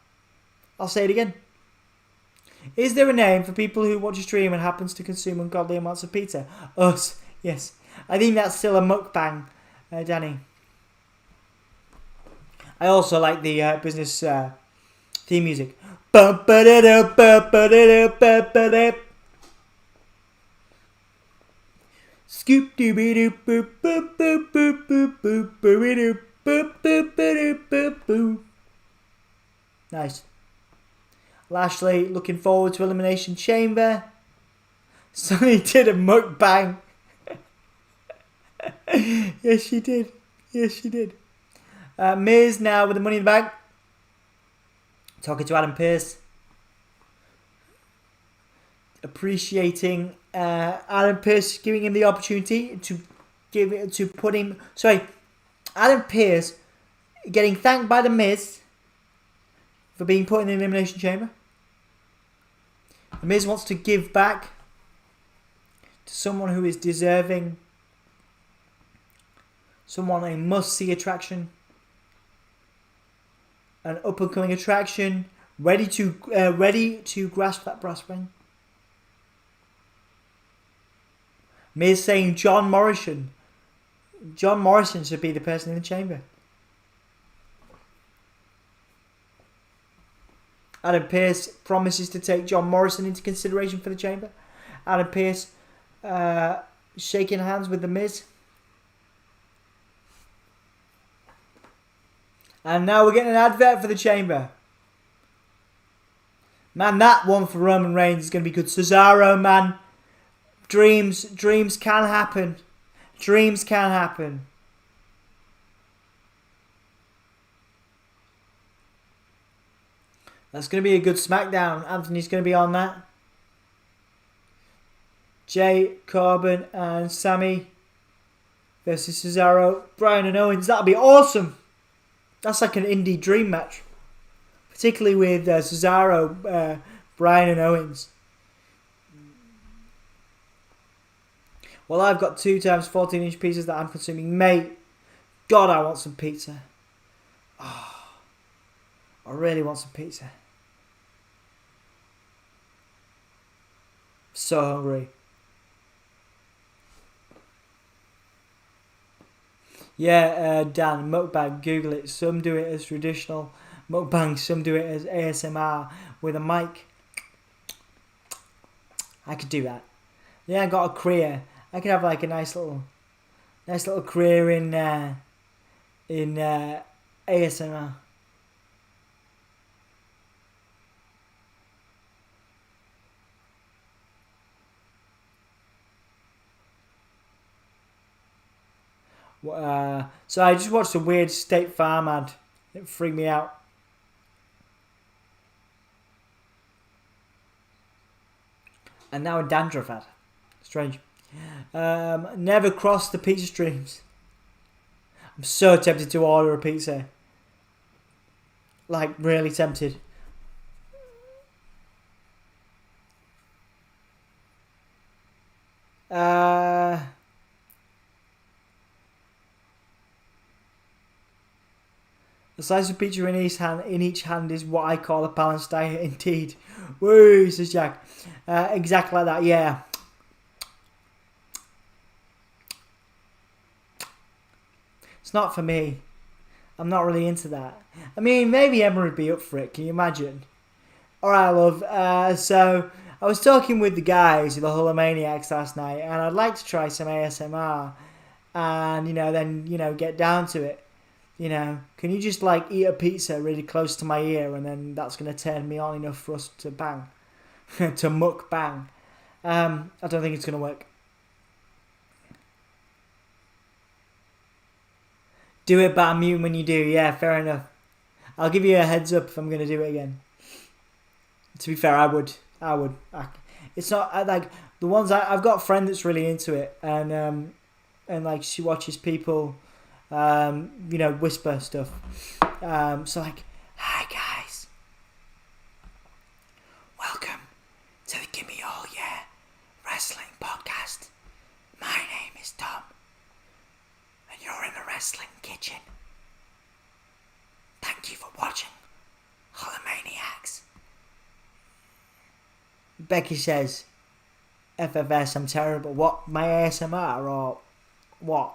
I'll say it again. Is there a name for people who watch a stream and happens to consume ungodly amounts of pizza? Us, yes. I think that's still a mukbang, Danny. I also like the business theme music. Scoop doo be doo boop boop boop boop boop boop boop doo boop boop boop boop boop. Nice. Lashley looking forward to Elimination Chamber. So he did a mukbang. Yes, she did. Yes, she did. Miz now with the Money in the Bank. Talking to Adam Pearce. Appreciating Adam Pearce giving him the opportunity Adam Pearce getting thanked by the Miz for being put in the Elimination Chamber. The Miz wants to give back to someone who is deserving, someone a must-see attraction, an up-and-coming attraction, ready to grasp that brass ring. Miz saying John Morrison should be the person in the chamber. Adam Pearce promises to take John Morrison into consideration for the chamber. Adam Pearce shaking hands with the Miz. And now we're getting an advert for the chamber. Man, that one for Roman Reigns is going to be good. Cesaro, man. Dreams can happen. Dreams can happen. That's going to be a good SmackDown. Anthony's going to be on that. Jay, Corbin and Sammy versus Cesaro, Bryan and Owens. That'll be awesome. That's like an indie dream match. Particularly with Cesaro, Bryan and Owens. Well, I've got 2 times 14-inch pizzas that I'm consuming. Mate, God, I want some pizza. Oh, I really want some pizza. So hungry. Yeah, Dan, mukbang, Google it. Some do it as traditional mukbang, some do it as ASMR with a mic. I could do that. Yeah, I got a career. I could have like a nice little career in ASMR. So I just watched a weird State Farm ad. It freaked me out. And now a dandruff ad. Strange. Never crossed the pizza streams. I'm so tempted to order a pizza. Like, really tempted. The slice of pizza in each hand is what I call a balanced diet, indeed. Woo, says Jack. Exactly like that, yeah. It's not for me. I'm not really into that. I mean, maybe Emma would be up for it. Can you imagine? Alright, love. So, I was talking with the guys, the Hulkamaniacs last night, and I'd like to try some ASMR. And, then, get down to it. Can you just, eat a pizza really close to my ear, and then that's going to turn me on enough for us to bang. To muck bang. I don't think it's going to work. Do it, but I'm mute when you do. Yeah, fair enough. I'll give you a heads up if I'm going to do it again. To be fair, I would. It's not like the ones I've got a friend that's really into it, and she watches people, whisper stuff. Hi guys, welcome to the Gimme All Yeah Wrestling Podcast. My name is Tom, and you're in the wrestling kitchen. Thank you for watching Hulkamaniacs. Becky says, FFS, I'm terrible. What, my ASMR or what?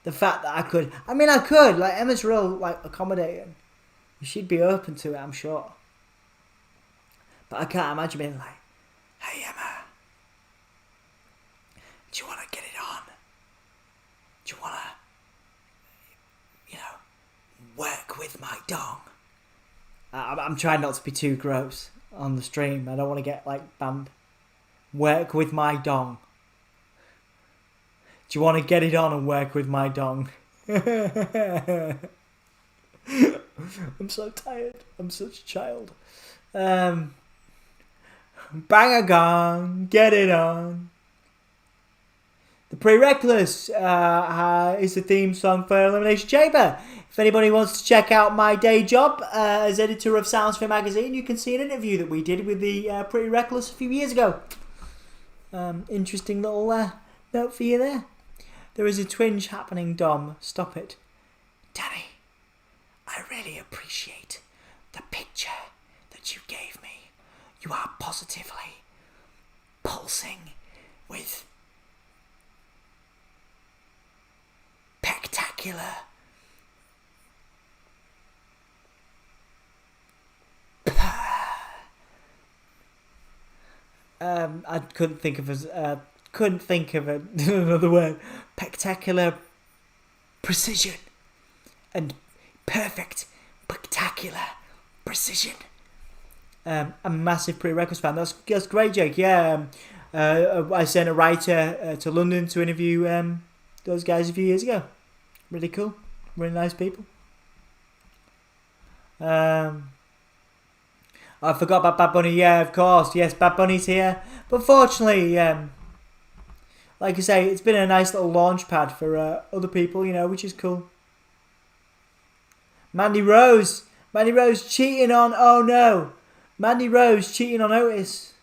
The fact that I could. Emma's real, accommodating. She'd be open to it, I'm sure. But I can't imagine being like, hey Emma, do you want to get it on? Do you want to, work with my dong? I'm trying not to be too gross on the stream. I don't want to get banned. Work with my dong. Do you want to get it on and work with my dong? I'm so tired. I'm such a child. Bang a gong, get it on. The Pre-Reckless is the theme song for Elimination Chamber. If anybody wants to check out my day job as editor of Sounds for Magazine, you can see an interview that we did with the Pre-Reckless a few years ago. Interesting little note for you there. There is a twinge happening, Dom. Stop it. Danny, I really appreciate the picture that you gave me. You are positively pulsing with spectacular I couldn't think of another word. Spectacular precision and perfect spectacular precision. I'm a massive Pre-Records fan. That's great, Jake. Yeah, I sent a writer to London to interview those guys a few years ago. Really cool, really nice people. I forgot about Bad Bunny. Yeah, of course. Yes, Bad Bunny's here. But fortunately, like I say, it's been a nice little launch pad for other people, which is cool. Mandy Rose cheating on. Oh no, Mandy Rose cheating on Otis.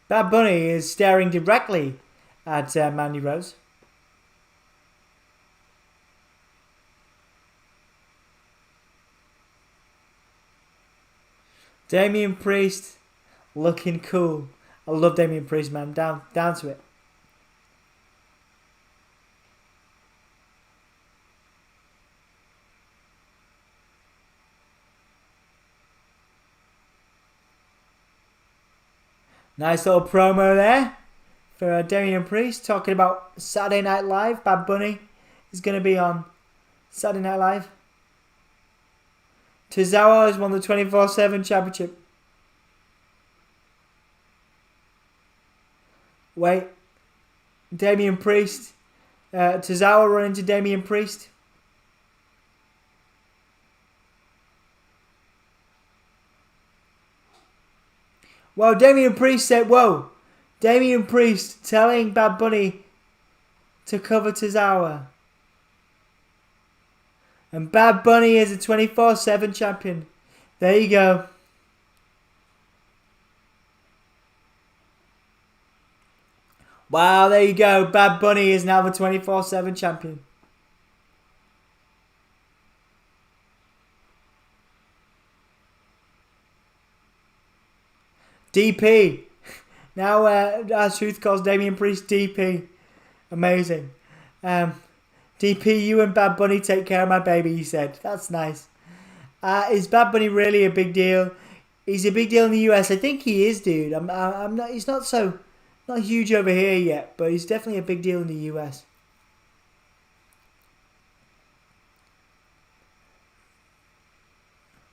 Bad Bunny is staring directly at Mandy Rose. Damian Priest looking cool. I love Damian Priest, man. Down to it. Nice little promo there for Damian Priest talking about Saturday Night Live. Bad Bunny is going to be on Saturday Night Live. Tozawa has won the 24/7 championship. Wait. Damian Priest. Tozawa run into Damian Priest. Well, Damian Priest said, whoa. Damian Priest telling Bad Bunny to cover Tozawa. And Bad Bunny is a 24/7 champion. There you go. Wow, there you go. Bad Bunny is now the 24/7 champion. DP. Now, as Truth calls Damian Priest DP. Amazing. DP, you and Bad Bunny take care of my baby, he said. That's nice. Is Bad Bunny really a big deal? He's a big deal in the US. I think he is, dude. I'm not. He's not huge over here yet, but he's definitely a big deal in the US.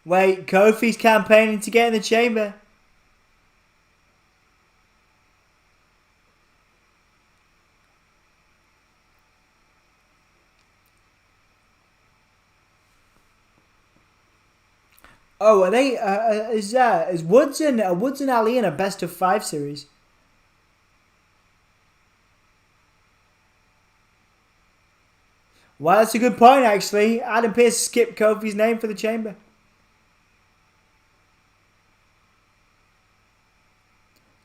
Wait, Kofi's campaigning to get in the chamber. Oh, are they? Is Woods and Ali in a best of 5 series? Well, that's a good point, actually. Adam Pearce skipped Kofi's name for the chamber.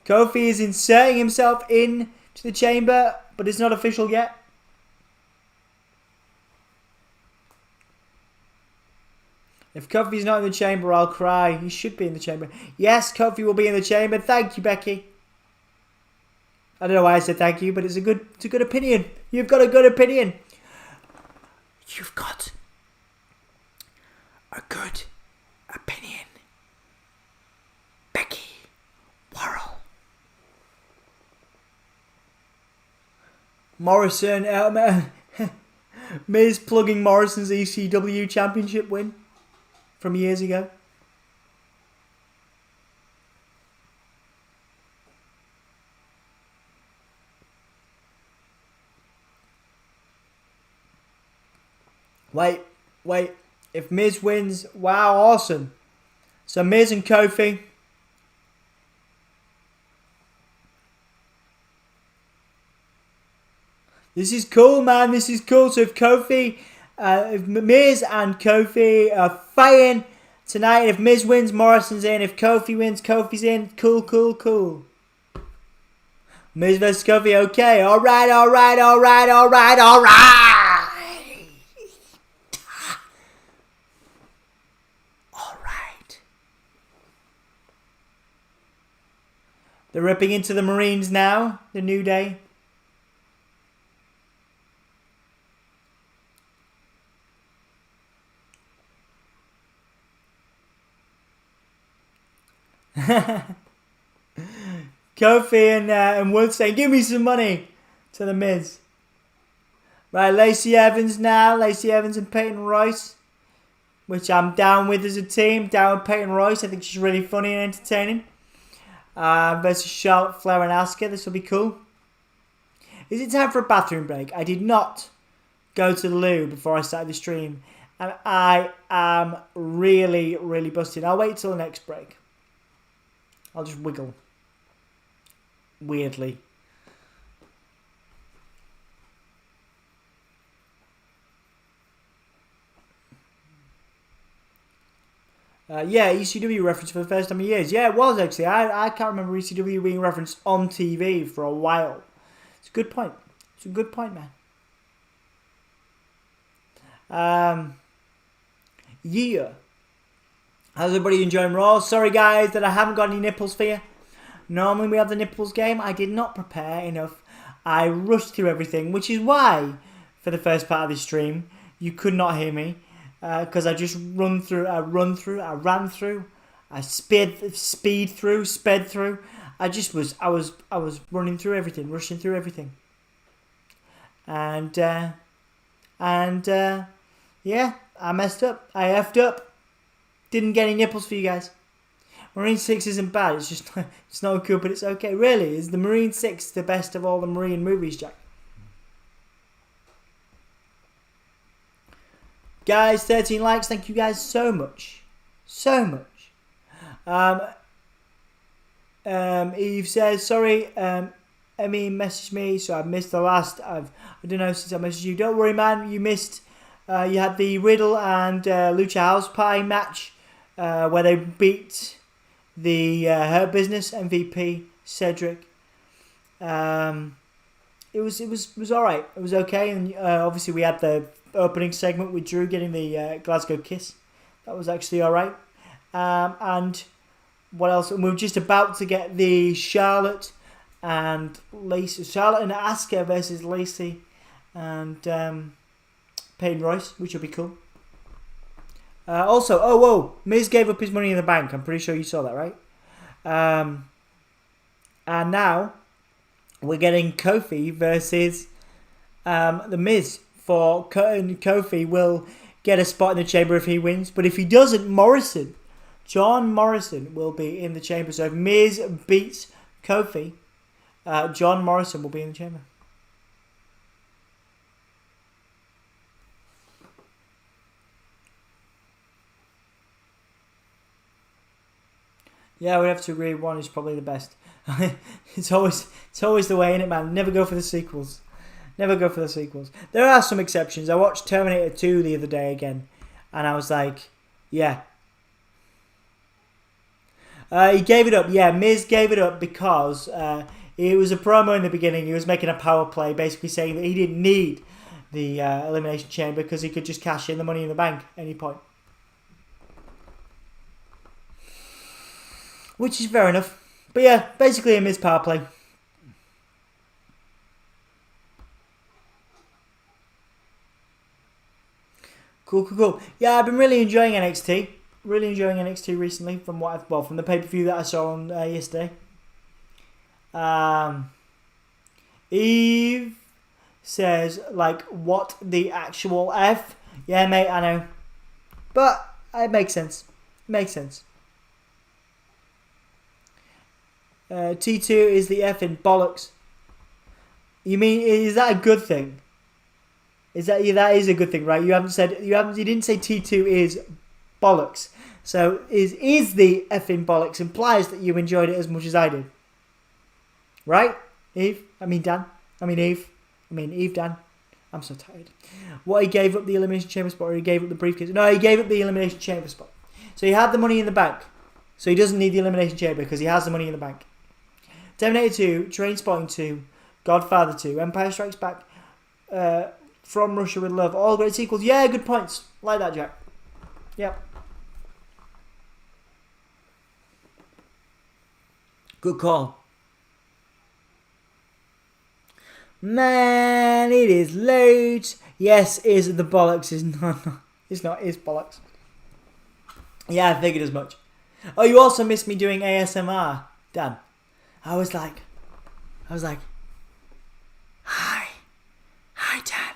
Kofi is inserting himself into the chamber, but it's not official yet. If Kofi's not in the chamber, I'll cry. He should be in the chamber. Yes, Kofi will be in the chamber. Thank you, Becky. I don't know why I said thank you, but it's a good opinion. You've got a good opinion. You've got a good opinion. Becky Worrell. Morrison, Miz plugging Morrison's ECW championship win from years ago. Wait. If Miz wins, wow, awesome. So Miz and Kofi. This is cool, man. This is cool. So if Miz and Kofi are fighting tonight, if Miz wins, Morrison's in. If Kofi wins, Kofi's in. Cool. Miz vs. Kofi, okay. All right. They're ripping into the Marines now. The New Day. Kofi and Woods saying, give me some money to the Miz. Right, Lacey Evans now. Lacey Evans and Peyton Royce, which I'm down with as a team. Down with Peyton Royce. I think she's really funny and entertaining. Versus Charlotte Flair and Asuka. This will be cool. Is it time for a bathroom break? I did not go to the loo before I started the stream. And I am really, really busted. I'll wait till the next break. I'll just wiggle. Weirdly. Yeah, ECW reference for the first time in years. Yeah, it was actually. I can't remember ECW being referenced on TV for a while. It's a good point. Man. Yeah. How's everybody enjoying Raw? Sorry guys that I haven't got any nipples for you. Normally we have the nipples game. I did not prepare enough. I rushed through everything, which is why for the first part of this stream you could not hear me. Because I just ran through, I sped through. I was running through everything, rushing through everything. And yeah, I messed up. I effed up. Didn't get any nipples for you guys. Marine 6 isn't bad. It's just, it's not good, but it's okay. Really, is the Marine 6 the best of all the Marine movies, Jack? Guys, 13 likes. Thank you guys so much. Eve says, sorry, Emmy messaged me, so I missed the last. I don't know since I messaged you. Don't worry, man. You missed. You had the Riddle and Lucha House Party match where they beat the Hurt Business MVP Cedric. was all right. It was okay, and obviously we had the opening segment with Drew getting the Glasgow kiss. That was actually all right. And what else? And we were just about to get the Charlotte and Asuka versus Lacey and Peyton Royce, which will be cool. Also, Miz gave up his Money in the Bank. I'm pretty sure you saw that, right? And now we're getting Kofi versus The Miz. Kofi will get a spot in the chamber if he wins, but if he doesn't, John Morrison will be in the chamber. So if Miz beats Kofi, John Morrison will be in the chamber. Yeah, I would have to agree. One is probably the best. It's always the way, innit, man? Never go for the sequels. Never go for the sequels. There are some exceptions. I watched Terminator 2 the other day again, and I was like, yeah. He gave it up. Yeah, Miz gave it up because it was a promo in the beginning. He was making a power play, basically saying that he didn't need the Elimination Chamber because he could just cash in the Money in the Bank at any point. Which is fair enough. But yeah, basically a Miz power play. Cool. Yeah, I've been really enjoying NXT. Really enjoying NXT recently from from the pay-per-view that I saw on yesterday. Eve says, like, what the actual F? Yeah, mate, I know. But it makes sense. T2 is the effing bollocks. You mean, is that a good thing? That is a good thing, right? You didn't say T2 is bollocks. So is the effing bollocks implies that you enjoyed it as much as I did. Right? Eve? Dan? Eve, Dan? I'm so tired. What, he gave up the Elimination Chamber spot or he gave up the briefcase? No, he gave up the Elimination Chamber spot. So he had the Money in the Bank. So he doesn't need the Elimination Chamber because he has the Money in the Bank. Terminator 2, Trainspotting 2, Godfather 2, Empire Strikes Back, From Russia with Love, all great sequels. Yeah, good points. Like that, Jack. Yep. Good call. Man, it is late. Yes, is the bollocks. Is not. It's not. It's bollocks. Yeah, I figured as much. Oh, you also missed me doing ASMR, Dan. I was like, hi, Dan.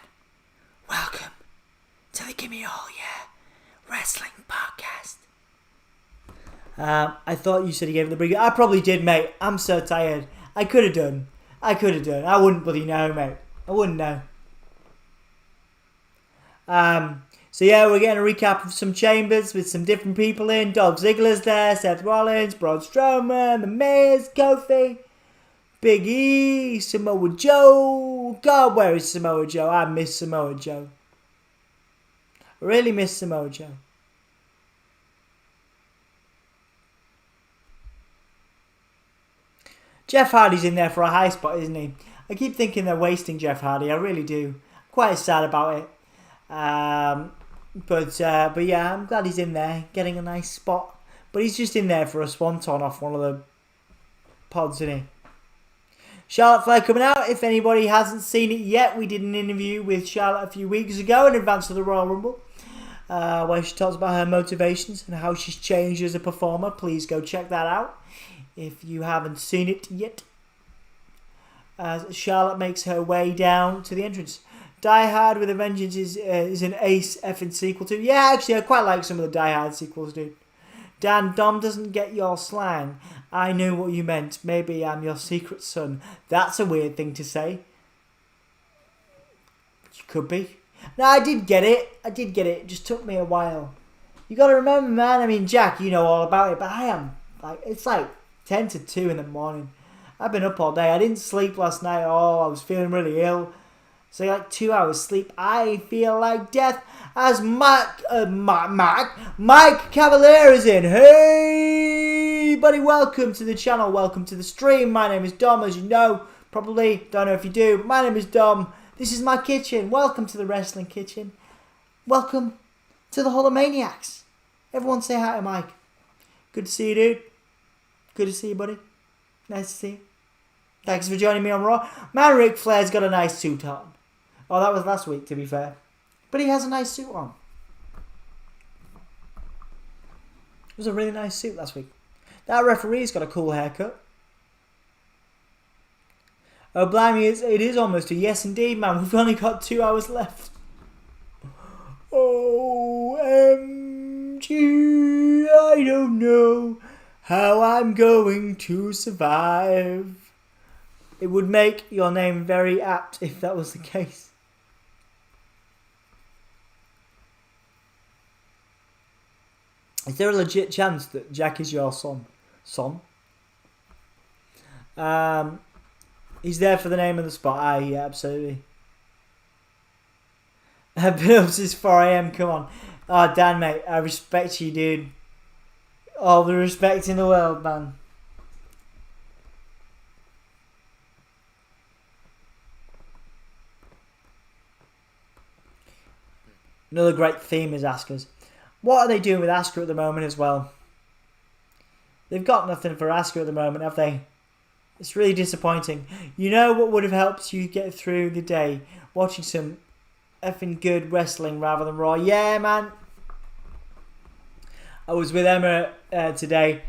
Welcome to the Gimme All Yeah Wrestling Podcast. I thought you said you gave it the briefcase. I probably did, mate. I'm so tired. I could have done. I wouldn't bloody know, mate. I wouldn't know. So yeah, we're getting a recap of some chambers with some different people in. Dolph Ziggler's there, Seth Rollins, Braun Strowman, The Miz, Kofi, Big E, Samoa Joe. God, where is Samoa Joe? I miss Samoa Joe. I really miss Samoa Joe. Jeff Hardy's in there for a high spot, isn't he? I keep thinking they're wasting Jeff Hardy. I really do. Quite sad about it. But yeah, I'm glad he's in there, getting a nice spot. But he's just in there for a swanton off one of the pods, isn't he? Charlotte Flair coming out. If anybody hasn't seen it yet, we did an interview with Charlotte a few weeks ago in advance of the Royal Rumble, where she talks about her motivations and how she's changed as a performer. Please go check that out if you haven't seen it yet. As Charlotte makes her way down to the entrance. Die Hard with a Vengeance is an ace effing sequel to. Yeah, actually, I quite like some of the Die Hard sequels, dude. Dan, Dom doesn't get your slang. I knew what you meant. Maybe I'm your secret son. That's a weird thing to say. You could be. No, I did get it. It just took me a while. You got to remember, man. Jack, you know all about it, but I am. It's like 10 to 2 in the morning. I've been up all day. I didn't sleep last night at all. I was feeling really ill. So like 2 hours sleep. I feel like death. As Mike Cavalier is in. Hey, buddy, welcome to the channel. Welcome to the stream. My name is Dom, as you know. Probably, don't know if you do. My name is Dom. This is my kitchen. Welcome to the Wrestling Kitchen. Welcome to the Holomaniacs. Everyone say hi to Mike. Good to see you, dude. Good to see you, buddy. Nice to see you. Thanks for joining me on Raw. Man, Ric Flair's got a nice suit on. Oh, that was last week, to be fair. But he has a nice suit on. It was a really nice suit last week. That referee's got a cool haircut. Oh, blimey, it is almost a yes indeed, man. We've only got 2 hours left. OMG, I don't know how I'm going to survive. It would make your name very apt if that was the case. Is there a legit chance that Jack is your son? He's there for the name of the spot. Yeah, absolutely. I've been up since 4 a.m. Come on. Oh, Dan, mate. I respect you, dude. All the respect in the world, man. Another great theme is Asuka's. What are they doing with Asuka at the moment as well? They've got nothing for Asuka at the moment, have they? It's really disappointing. You know what would have helped you get through the day? Watching some effing good wrestling rather than Raw. Yeah, man. I was with Emma today.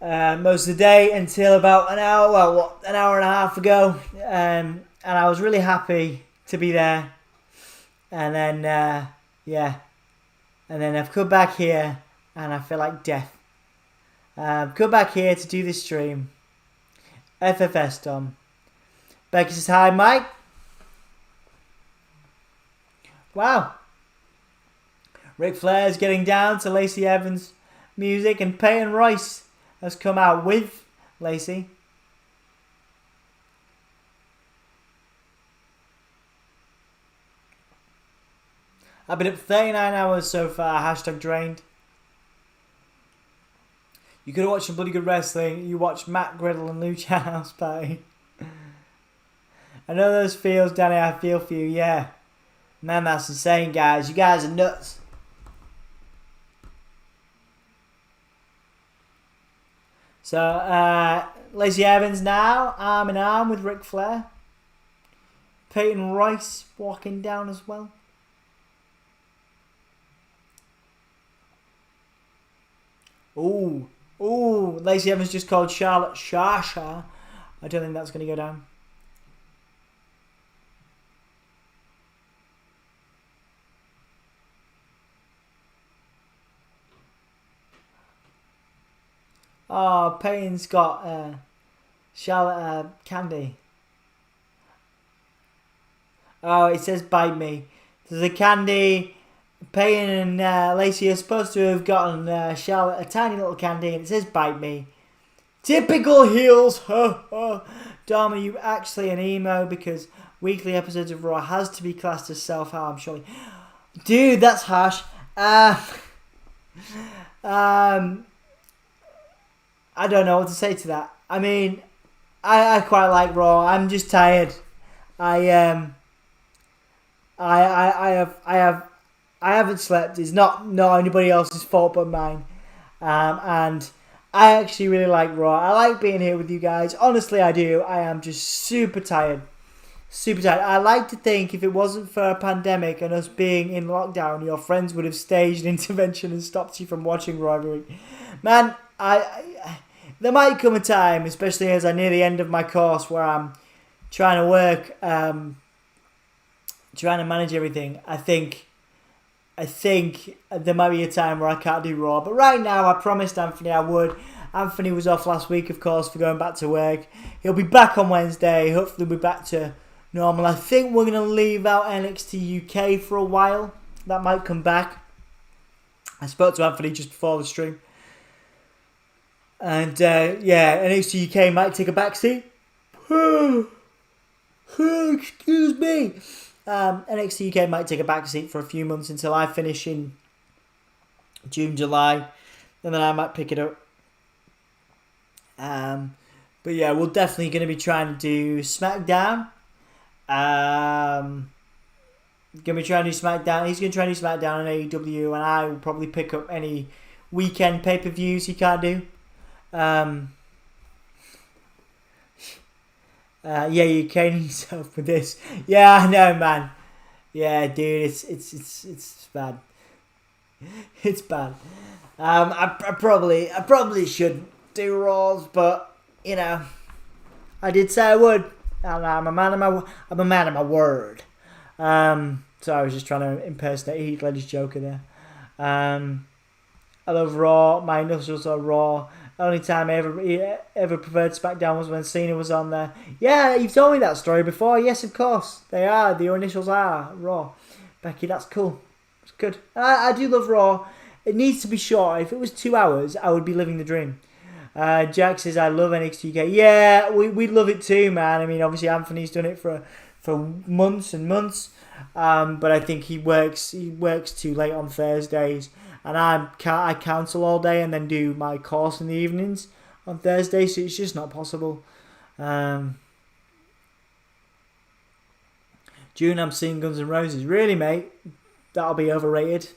Most of the day until about an hour and a half ago. And I was really happy to be there. And then, yeah. And then I've come back here and I feel like death. I've come back here to do this stream. FFS, Dom. Becky says, hi, Mike. Wow. Ric Flair's getting down to Lacey Evans' music, and Peyton Royce has come out with Lacey. I've been up 39 hours so far, hashtag drained. You could have watched some bloody good wrestling. You watched Matt Griddle and Lucha House Party. I know those feels, Danny. I feel for you, yeah. Man, that's insane, guys. You guys are nuts. So, Lacey Evans now, arm in arm with Ric Flair. Peyton Royce walking down as well. Ooh, Lacey Evans just called Charlotte Shasha. I don't think that's going to go down. Oh, Payne's got Charlotte candy. Oh, it says bite me. There's a candy. Payne and Lacey are supposed to have gotten Charlotte a tiny little candy, and it says bite me. Typical heels. Dom, are you actually an emo? Because weekly episodes of Raw has to be classed as self-harm, surely. Dude, that's harsh. I don't know what to say to that. I mean, I quite like Raw. I'm just tired. I haven't slept. It's not anybody else's fault but mine. And I actually really like Raw. I like being here with you guys. Honestly, I do. I am just super tired. Super tired. I like to think if it wasn't for a pandemic and us being in lockdown, your friends would have staged an intervention and stopped you from watching Raw every week. Man, there might come a time, especially as I near the end of my course, where I'm trying to work, trying to manage everything. I think there might be a time where I can't do Raw. But right now, I promised Anthony I would. Anthony was off last week, of course, for going back to work. He'll be back on Wednesday. Hopefully we'll be back to normal. I think we're going to leave out NXT UK for a while. That might come back. I spoke to Anthony just before the stream. And, yeah, NXT UK might take a back seat. Excuse me. NXT UK might take a back seat for a few months until I finish in June, July. And then I might pick it up. But yeah, we're definitely going to be trying to do SmackDown. Going to be trying to do SmackDown. He's going to try to do SmackDown on AEW, and I will probably pick up any weekend pay-per-views he can't do. Yeah, you're caning yourself with this. Yeah, I know, man. Yeah, dude, it's bad. It's bad. I probably should do Raws, but you know, I did say I would. And I'm a man of my word. So I was just trying to impersonate Heath Ledger's Joker there. I love Raw. My initials are Raw. The only time I ever preferred SmackDown was when Cena was on there. Yeah, you've told me that story before. Yes, of course. They are. Your initials are Raw. Becky, that's cool. It's good. I do love Raw. It needs to be short. If it was 2 hours, I would be living the dream. Jack says, I love NXT UK. Yeah, we love it too, man. I mean, obviously Anthony's done it for months and months. But I think he works too late on Thursdays. And I counsel all day and then do my course in the evenings on Thursday, so it's just not possible. June, I'm seeing Guns N' Roses. Really, mate? That'll be overrated.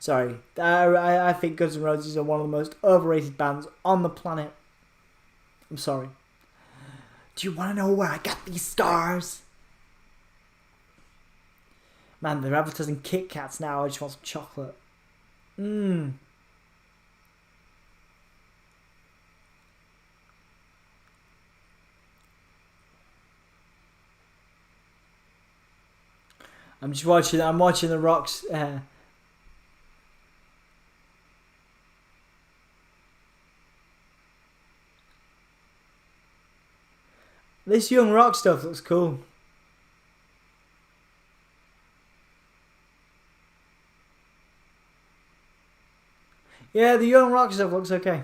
Sorry. I think Guns N' Roses are one of the most overrated bands on the planet. I'm sorry. Do you want to know where I got these scars? Man, they're advertising Kit Kats now. I just want some chocolate. I'm watching The Rock's. This Young Rock stuff looks cool. Yeah, the Young Rock stuff looks okay.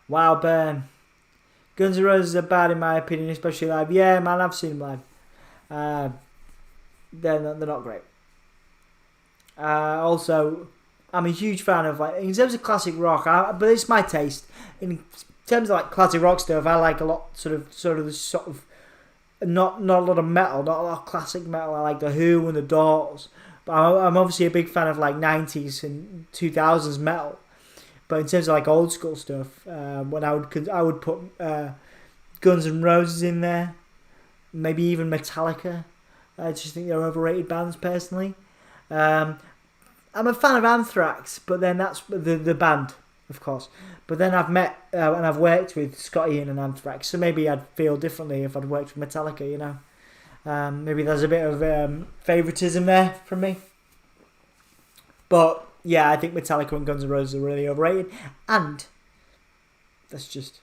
Wow, Burn. Guns N' Roses are bad in my opinion, especially live. Yeah, man, I've seen them live. They're not great. Also, I'm a huge fan of, like, in terms of classic rock, but it's my taste. In terms of like classic rock stuff, I like a lot sort of not a lot of metal, not a lot of classic metal. I like the Who and the Doors. But I'm obviously a big fan of like 90s and 2000s metal. But in terms of like old school stuff, when I would put Guns N' Roses in there, maybe even Metallica. I just think they're overrated bands personally. I'm a fan of Anthrax, but then that's the band, of course. But then I've met and I've worked with Scott Ian and Anthrax, so maybe I'd feel differently if I'd worked with Metallica, you know. Maybe there's a bit of favouritism there from me. But yeah, I think Metallica and Guns N' Roses are really overrated. And that's just...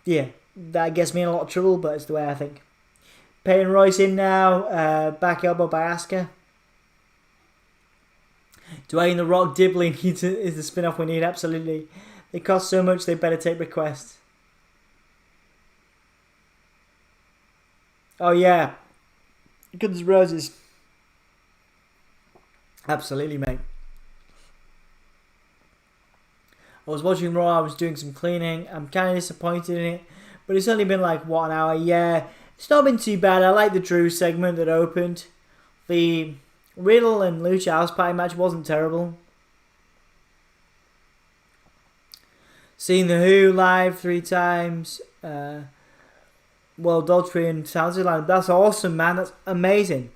yeah, that gets me in a lot of trouble, but it's the way I think. Peyton Royce in now. Back elbow by Asuka. Dwayne The Rock Dibbling is the spin-off we need, absolutely. They cost so much, they better take requests. Oh yeah, Guns N' Roses. Absolutely, mate. I was watching Raw, I was doing some cleaning. I'm kind of disappointed in it, but it's only been like, what, an hour? Yeah, it's not been too bad. I like the Drew segment that opened. The Riddle and Lucha House Party match wasn't terrible. Seeing the Who live 3 times. Well, Daltrey and Townsend live. That's awesome, man. That's amazing.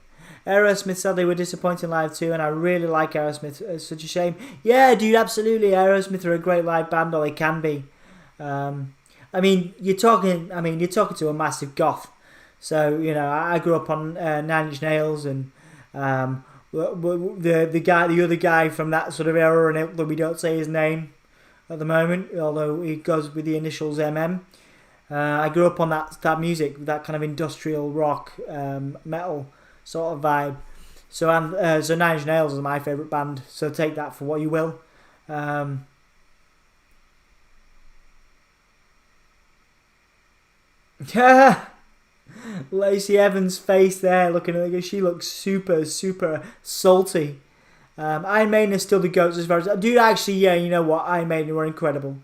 Aerosmith sadly were disappointing live too, and I really like Aerosmith. It's such a shame. Yeah, dude, absolutely. Aerosmith are a great live band, or they can be. I mean, you're talking to a massive goth. So, you know, I grew up on 9 Inch Nails and the other guy from that sort of era, and we don't say his name at the moment, although he goes with the initials MM. I grew up on that music, that kind of industrial rock, metal sort of vibe. So 9 Inch Nails is my favourite band. So take that for what you will. Lacey Evans' face there, looking at her, she looks super, super salty. Iron Maiden are still the GOATs as far as... Dude, actually, yeah, you know what? Iron Maiden were incredible.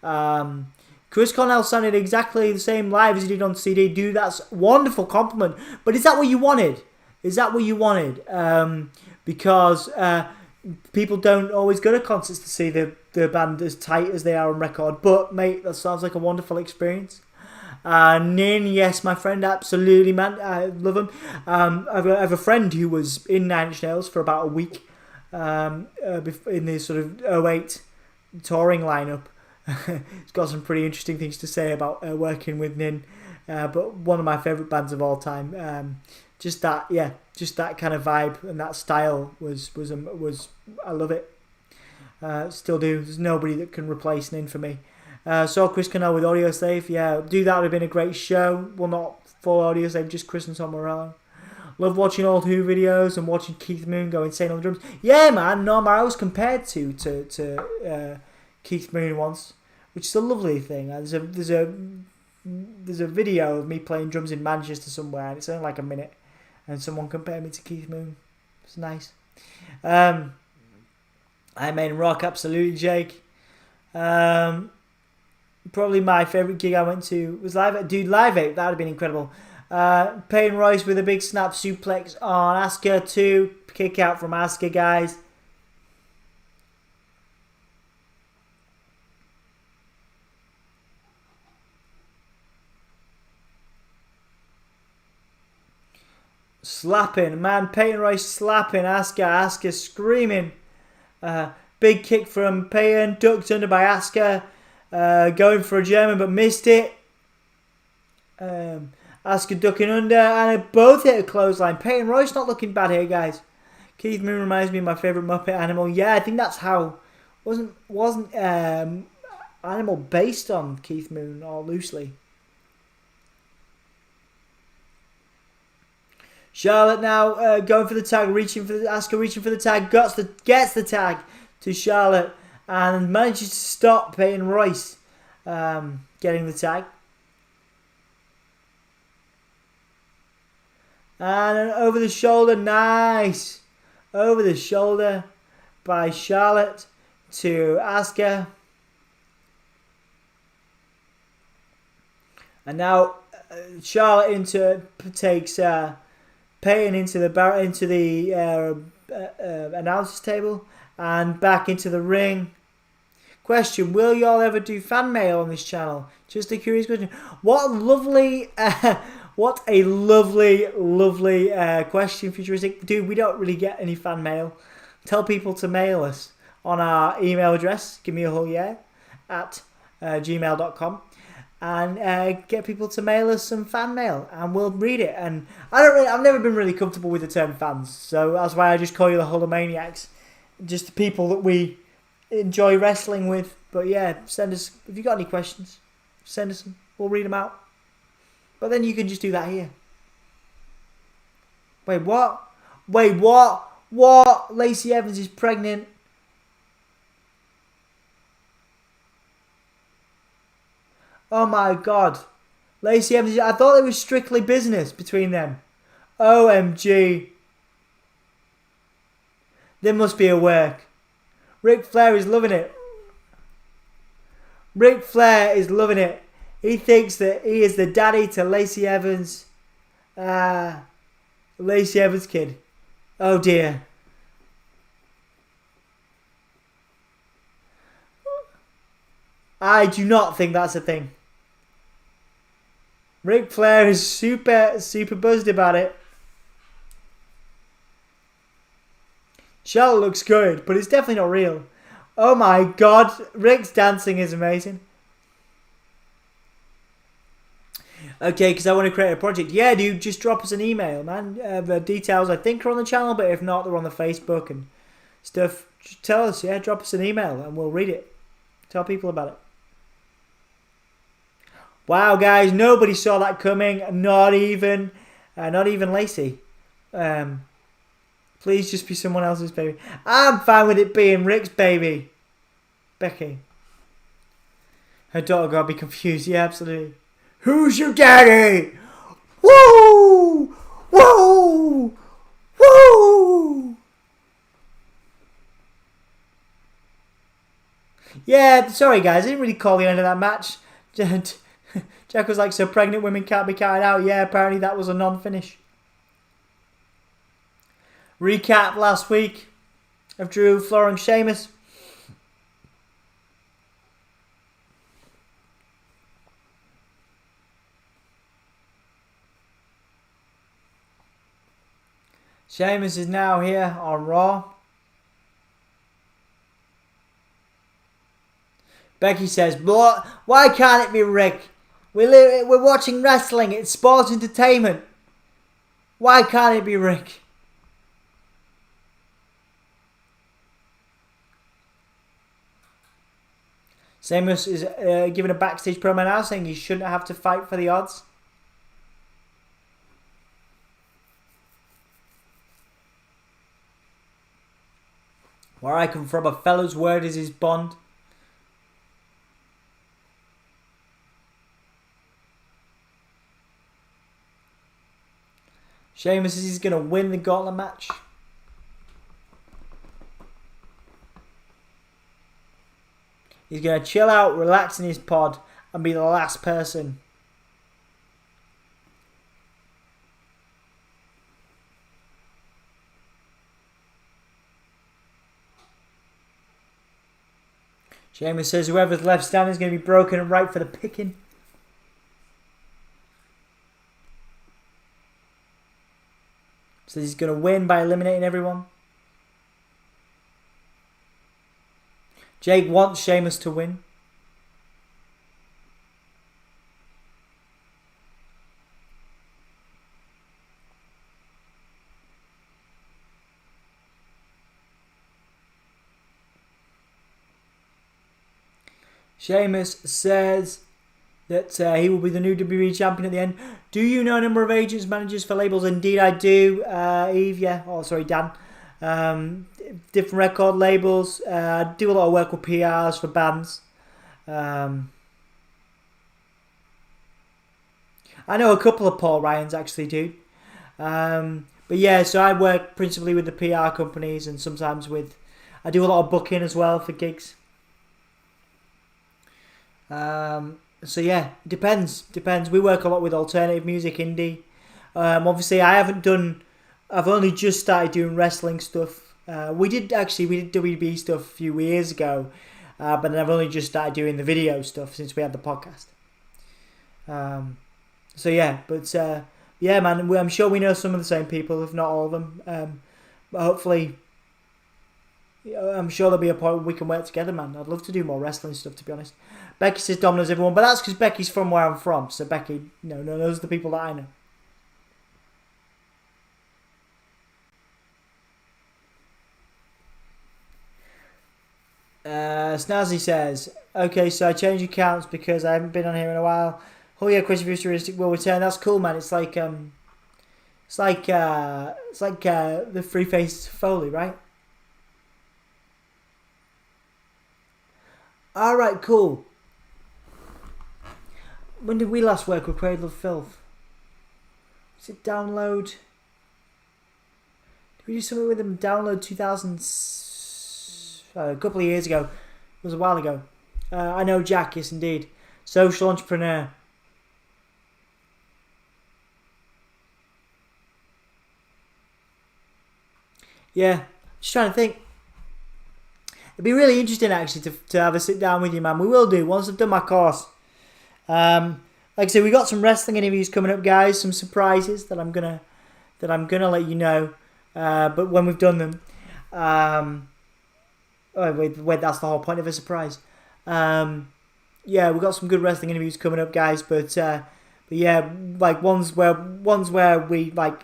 Chris Cornell sounded exactly the same live as he did on CD. Dude, that's a wonderful compliment. But is that what you wanted? Is that what you wanted? Because people don't always go to concerts to see the band as tight as they are on record. But, mate, that sounds like a wonderful experience. Nin, yes, my friend, absolutely, man. I love him. I have a friend who was in Nine Inch Nails for about a week in the sort of '08 touring lineup. He's got some pretty interesting things to say about working with Nin. But one of my favourite bands of all time. Just that kind of vibe and that style was I love it. Still do. There's nobody that can replace Nin for me. Saw Chris Cornell with Audio Slave. Yeah, dude, that would have been a great show. Well, not full Audio Slave, just Chris and Tom Morello. Love watching old Who videos and watching Keith Moon go insane on the drums. Yeah, man, no, I was compared to Keith Moon once, which is a lovely thing. There's a video of me playing drums in Manchester somewhere, and it's only like a minute, and someone compared me to Keith Moon. It's nice. I made rock, absolutely, Jake. Probably my favourite gig I went to was Live Aid. Dude, Live Aid, that would have been incredible. Peyton Royce with a big snap suplex on Asuka 2. Kick out from Asuka, guys. Slapping, man. Peyton Royce slapping Asuka. Asuka screaming. Big kick from Peyton. Ducked under by Asuka. Going for a German but missed it. Asuka ducking under and both hit a clothesline. Peyton Royce not looking bad here, guys. Keith Moon reminds me of my favourite Muppet animal. Yeah, I think that's how... Wasn't Animal based on Keith Moon or loosely? Charlotte now going for the tag, Asuka reaching for the tag, gets the tag to Charlotte and manages to stop Peyton Royce getting the tag. And an over the shoulder, nice. Over the shoulder by Charlotte to Asuka. And now Charlotte takes Peyton into the announcers table and back into the ring. Question: will y'all ever do fan mail on this channel? Just a curious question. What a lovely question, Futuristic. Dude, we don't really get any fan mail. Tell people to mail us on our email address, at gmail.com, and get people to mail us some fan mail, and we'll read it. And I've never been really comfortable with the term fans, so that's why I just call you the Hulkamaniacs. Just the people that we enjoy wrestling with. But yeah, send us, if you got any questions, send us them. We'll read them out. But then you can just do that here. Wait, what? What? Lacey Evans is pregnant. Oh my god. Lacey Evans, I thought it was strictly business between them. OMG. There must be a work. Ric Flair is loving it. Ric Flair is loving it. He thinks that he is the daddy to Lacey Evans. Lacey Evans' kid. Oh dear. I do not think that's a thing. Ric Flair is super buzzed about it. Charlotte looks good, but it's definitely not real. Oh my god, Ric's dancing is amazing. Okay, because I want to create a project. Yeah, dude, just drop us an email, man. The details, I think, are on the channel, but if not, they're on the Facebook and stuff. Just tell us, yeah, drop us an email and we'll read it. Tell people about it. Wow, guys, nobody saw that coming. Not even Lacey. Please just be someone else's baby. I'm fine with it being Rick's baby. Becky. Her daughter gotta be confused. Yeah, absolutely. Who's your daddy? Woo! Woo! Woo! Yeah, sorry guys, I didn't really call the end of that match. Jack was like, so pregnant women can't be counted out. Yeah, apparently that was a non-finish. Recap last week of Drew flooring Sheamus. Sheamus is now here on Raw. Becky says, "But why can't it be Rick? We're watching wrestling. It's sports entertainment. Why can't it be Rick?" Sheamus is giving a backstage promo now saying he shouldn't have to fight for the odds. Where I come from, a fellow's word is his bond. Sheamus says he's going to win the Gauntlet Match. He's going to chill out, relax in his pod, and be the last person. Sheamus says whoever's left standing is going to be broken and ripe for the picking. Says he's going to win by eliminating everyone. Jake wants Sheamus to win. Sheamus says that he will be the new WWE Champion at the end. Do you know a number of agents, managers for labels? Indeed I do, Eve, yeah. Oh, sorry, Dan. Different record labels. Do a lot of work with PRs for bands. I know a couple of Paul Ryans actually do. But yeah, so I work principally with the PR companies and sometimes I do a lot of booking as well for gigs. So yeah, depends. We work a lot with alternative music, indie. Obviously I've only just started doing wrestling stuff. We did WB stuff a few years ago, but then I've only just started doing the video stuff since we had the podcast. So yeah, but yeah, man, I'm sure we know some of the same people, if not all of them. But hopefully, I'm sure there'll be a point where we can work together, man. I'd love to do more wrestling stuff, to be honest. Becky says Dom knows everyone, but that's because Becky's from where I'm from. So Becky, knows the people that I know. Snazzy says, okay, so I changed accounts because I haven't been on here in a while. Oh yeah, Chris Futuristic will return. That's cool, man. It's like the three-faced Foley, right? All right, cool. When did we last work with Cradle of Filth? Was it Download? Did we do something with them? Download 2000. A couple of years ago. It was a while ago. I know Jack, yes indeed. Social entrepreneur. Yeah, just trying to think. It'd be really interesting actually to have a sit down with you, man. We will do once I've done my course. Like I said, we got some wrestling interviews coming up, guys. Some surprises that I'm gonna let you know. But when we've done them, wait, that's the whole point of a surprise. Yeah, we've got some good wrestling interviews coming up, guys. But yeah, like ones where we like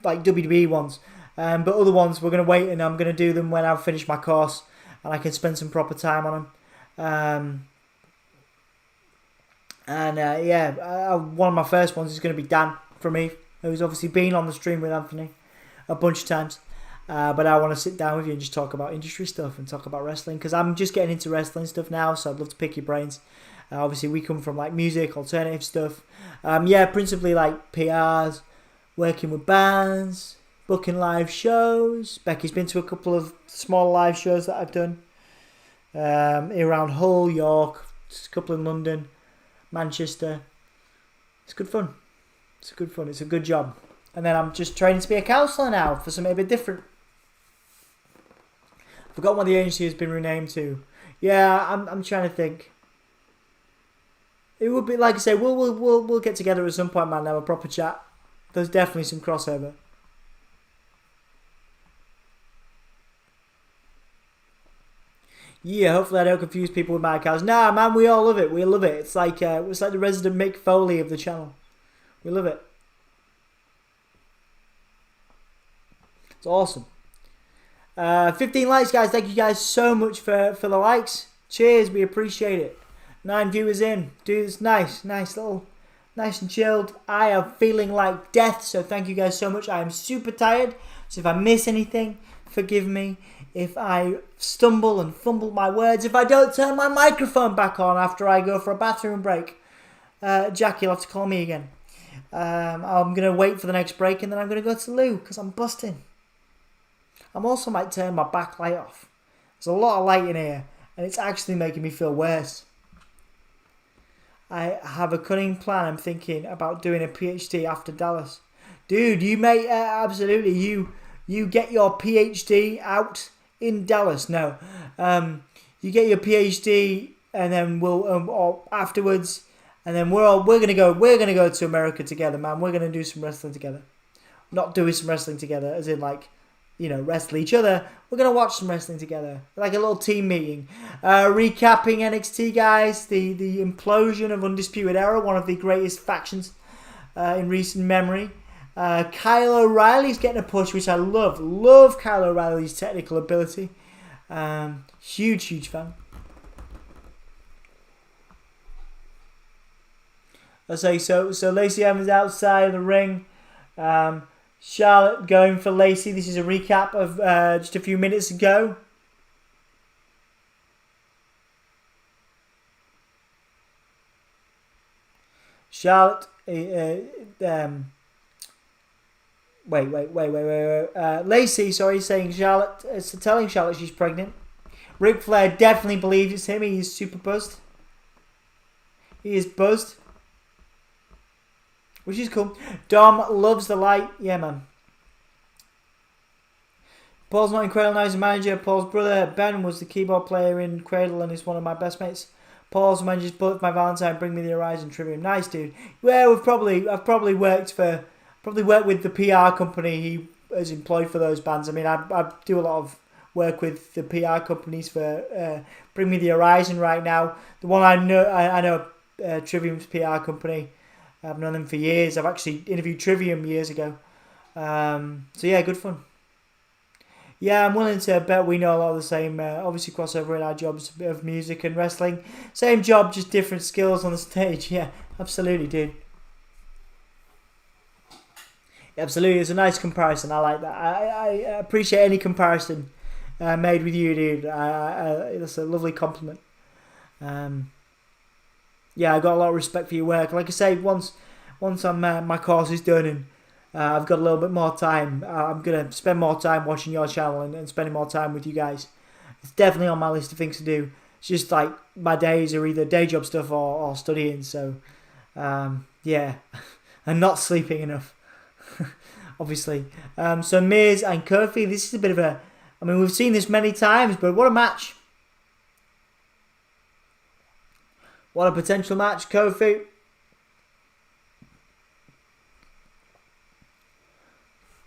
WWE ones. But other ones we're gonna wait, and I'm gonna do them when I've finished my course and I can spend some proper time on them. One of my first ones is going to be Dan from Eve, who's obviously been on the stream with Anthony a bunch of times. But I want to sit down with you and just talk about industry stuff and talk about wrestling, because I'm just getting into wrestling stuff now, so I'd love to pick your brains. Obviously, we come from like music, alternative stuff. Principally like PRs, working with bands, booking live shows. Becky's been to a couple of small live shows that I've done. around Hull, York, a couple in London, Manchester. It's good fun. It's good fun. It's a good job. And then I'm just training to be a counsellor now for something a bit different. Forgot what the agency has been renamed to. Yeah, I'm trying to think. It would be, like I say, we'll get together at some point, man, and have a proper chat. There's definitely some crossover. Yeah, hopefully I don't confuse people with my cows. Nah, man, we all love it. We love it. It's like the resident Mick Foley of the channel. We love it. It's awesome. 15 likes, guys. Thank you guys so much for the likes. Cheers, we appreciate it. 9 viewers in. Dude, it's nice and chilled. I am feeling like death, so thank you guys so much. I am super tired, so if I miss anything, forgive me. If I stumble and fumble my words, if I don't turn my microphone back on after I go for a bathroom break, Jack, you'll have to call me again. I'm going to wait for the next break, and then I'm going to go to Lou, because I'm busting. I'm also might turn my backlight off. There's a lot of light in here, and it's actually making me feel worse. I have a cunning plan. I'm thinking about doing a PhD after Dallas. Dude, you may absolutely, you get your PhD out in Dallas. No, you get your PhD, and then we'll or afterwards, and then we're gonna go to America together, man. We're gonna do some wrestling together. Not doing some wrestling together, as in like, you know, wrestle each other. We're going to watch some wrestling together. Like a little team meeting. Recapping NXT, guys. The implosion of Undisputed Era. One of the greatest factions in recent memory. Kyle O'Reilly's getting a push, which I love. Love Kyle O'Reilly's technical ability. Huge fan. I say so Lacey Evans outside of the ring. Charlotte going for Lacey. This is a recap of just a few minutes ago. Charlotte. Lacey, saying Charlotte. Telling Charlotte she's pregnant. Ric Flair definitely believes it's him. He's super buzzed. He is buzzed. Which is cool. Dom loves the light. Yeah, man. Paul's not in Cradle now, he's a manager. Paul's brother, Ben, was the keyboard player in Cradle and is one of my best mates. Paul's manager's Bullet My Valentine, Bring Me the Horizon Trivium. Nice, dude. Well, I've probably worked with the PR company he is employed for those bands. I mean, I do a lot of work with the PR companies for Bring Me the Horizon right now. The one I know Trivium's PR company. I've known them for years. I've actually interviewed Trivium years ago. So yeah, good fun. Yeah, I'm willing to bet we know a lot of the same, obviously crossover in our jobs of music and wrestling. Same job, just different skills on the stage. Yeah, absolutely, dude. Absolutely, it's a nice comparison. I like that. I appreciate any comparison made with you, dude. That's a lovely compliment. Yeah, I got a lot of respect for your work. Like I say, once my course is done and I've got a little bit more time, I'm going to spend more time watching your channel and spending more time with you guys. It's definitely on my list of things to do. It's just like my days are either day job stuff or studying. So, yeah, and not sleeping enough, obviously. So Miz and Kofi, this is a bit of a... I mean, we've seen this many times, but what a match. What a potential match, Kofi.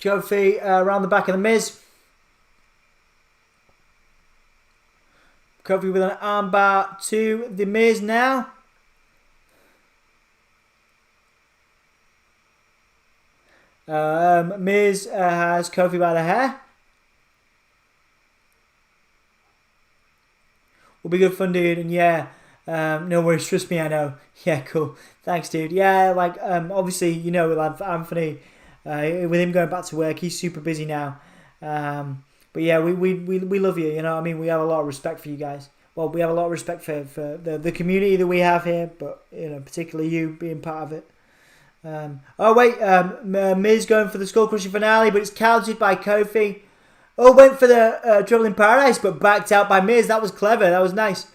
Around the back of the Miz. Kofi with an armbar to the Miz now. Miz has Kofi by the hair. Will be good fun, dude, and yeah. No worries, trust me, I know. Yeah, cool. Thanks, dude. Yeah, like, obviously, you know, with Anthony, with him going back to work, he's super busy now. But yeah, we love you, you know what I mean? We have a lot of respect for you guys. Well, we have a lot of respect for the community that we have here, but, you know, particularly you being part of it. Miz going for the Skull Crusher finale, but it's countered by Kofi. Oh, went for the Trouble in Paradise, but backed out by Miz. That was clever. That was nice.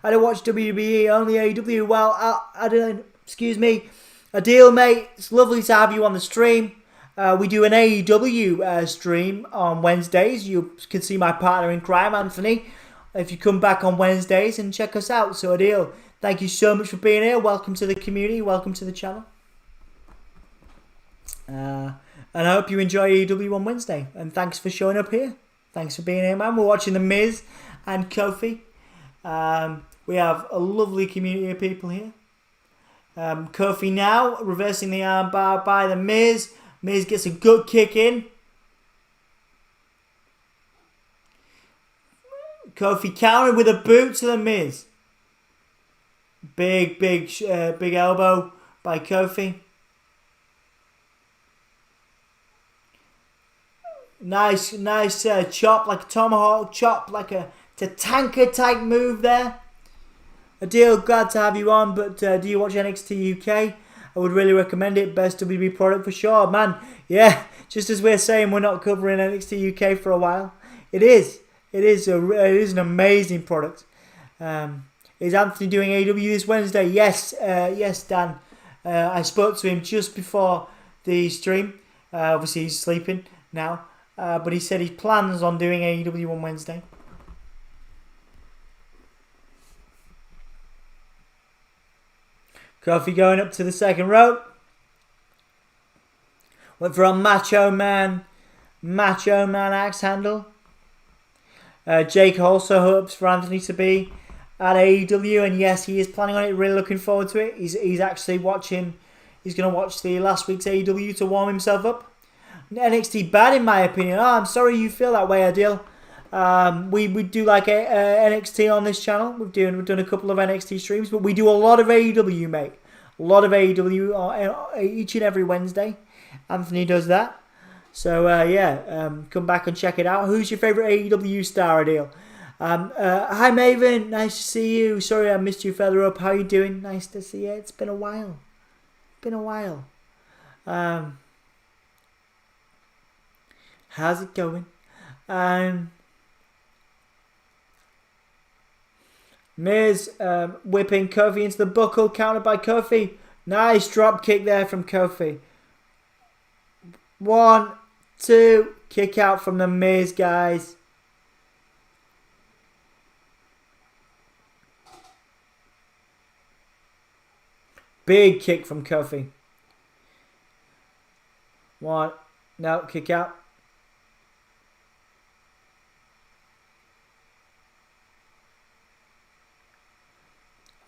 I don't watch WWE, only AEW. Well, I don't. Excuse me. Adil, mate. It's lovely to have you on the stream. We do an AEW stream on Wednesdays. You can see my partner in crime, Anthony, if you come back on Wednesdays and check us out. So, Adil, thank you so much for being here. Welcome to the community. Welcome to the channel. And I hope you enjoy AEW on Wednesday. And thanks for showing up here. Thanks for being here, man. We're watching The Miz and Kofi. We have a lovely community of people here. Kofi now reversing the armbar by The Miz. Miz gets a good kick in. Kofi countered with a boot to The Miz. Big elbow by Kofi. Nice chop, like a tomahawk chop, like a Tatanka type move there. Adil, glad to have you on, but do you watch NXT UK? I would really recommend it. Best WB product for sure, man. Yeah, just as we're saying we're not covering NXT UK for a while. It is an amazing product. Is Anthony doing AEW this Wednesday? Yes, Dan. I spoke to him just before the stream. Obviously he's sleeping now. But he said he plans on doing AEW on Wednesday. Kofi going up to the second rope. Went for a Macho Man axe handle. Jake also hopes for Anthony to be at AEW, and yes, he is planning on it. Really looking forward to it. He's actually watching. He's going to watch the last week's AEW to warm himself up. NXT bad in my opinion. I'm sorry you feel that way, Adil. We do like NXT on this channel. We've done a couple of NXT streams, but we do a lot of AEW, mate. A lot of AEW each and every Wednesday. Anthony does that. So come back and check it out. Who's your favourite AEW star, Adil? Hi Maven, nice to see you. Sorry I missed you further up. How are you doing? Nice to see you. It's been a while. How's it going? Miz whipping Kofi into the buckle, countered by Kofi. Nice drop kick there from Kofi. 1, 2, kick out from the Miz, guys. Big kick from Kofi. 1, no, kick out.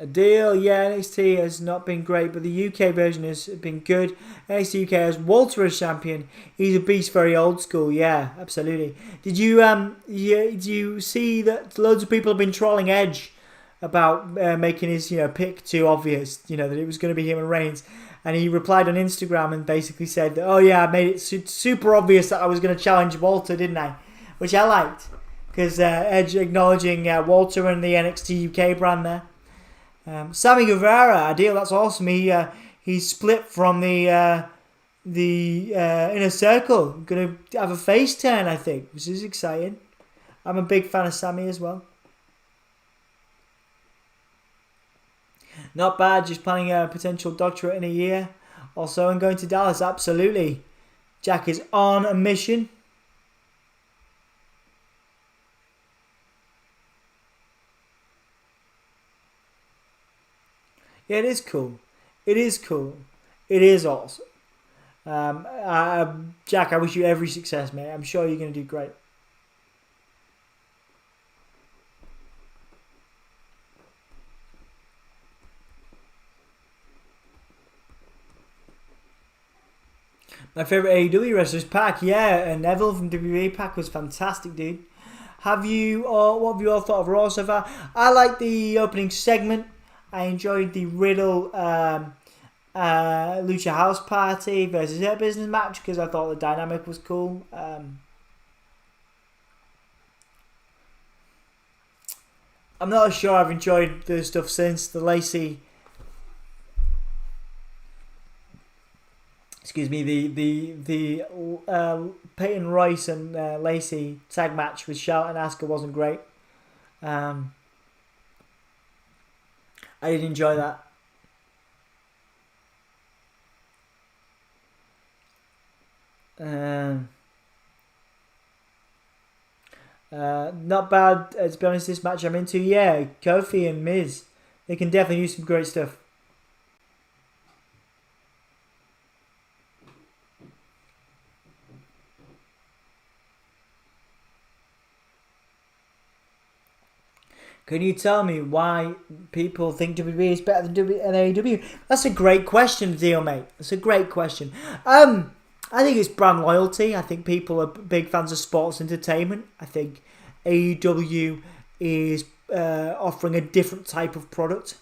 Adil, yeah, NXT has not been great, but the UK version has been good. NXT UK has Walter as champion. He's a beast, very old school. Yeah, absolutely. Did you see that loads of people have been trolling Edge about making his pick too obvious? That it was going to be him and Reigns, and he replied on Instagram and basically said that, oh yeah, I made it super obvious that I was going to challenge Walter, didn't I? Which I liked, because Edge acknowledging Walter and the NXT UK brand there. Sammy Guevara, Adil, that's awesome. He split from the Inner Circle. Going to have a face turn, I think, which is exciting. I'm a big fan of Sammy as well. Not bad, just planning a potential doctorate in a year or so and going to Dallas, absolutely. Jack is on a mission. Yeah, it is cool. It is awesome. Jack, I wish you every success, mate. I'm sure you're going to do great. My favourite AEW wrestler is Pac, yeah, and Neville from WWE. Pac was fantastic, dude. What have you all thought of Raw so far? I like the opening segment. I enjoyed the Riddle Lucha House Party versus Her Business match because I thought the dynamic was cool. I'm not sure I've enjoyed the stuff since the Lacey excuse me, the Peyton Royce and Lacey tag match with Charlotte and Asuka wasn't great. I didn't enjoy that. Not bad, to be honest, this match I'm into. Yeah, Kofi and Miz. They can definitely do some great stuff. Can you tell me why people think WWE is better than AEW? That's a great question, Deal, mate. That's a great question. I think it's brand loyalty. I think people are big fans of sports entertainment. I think AEW is offering a different type of product,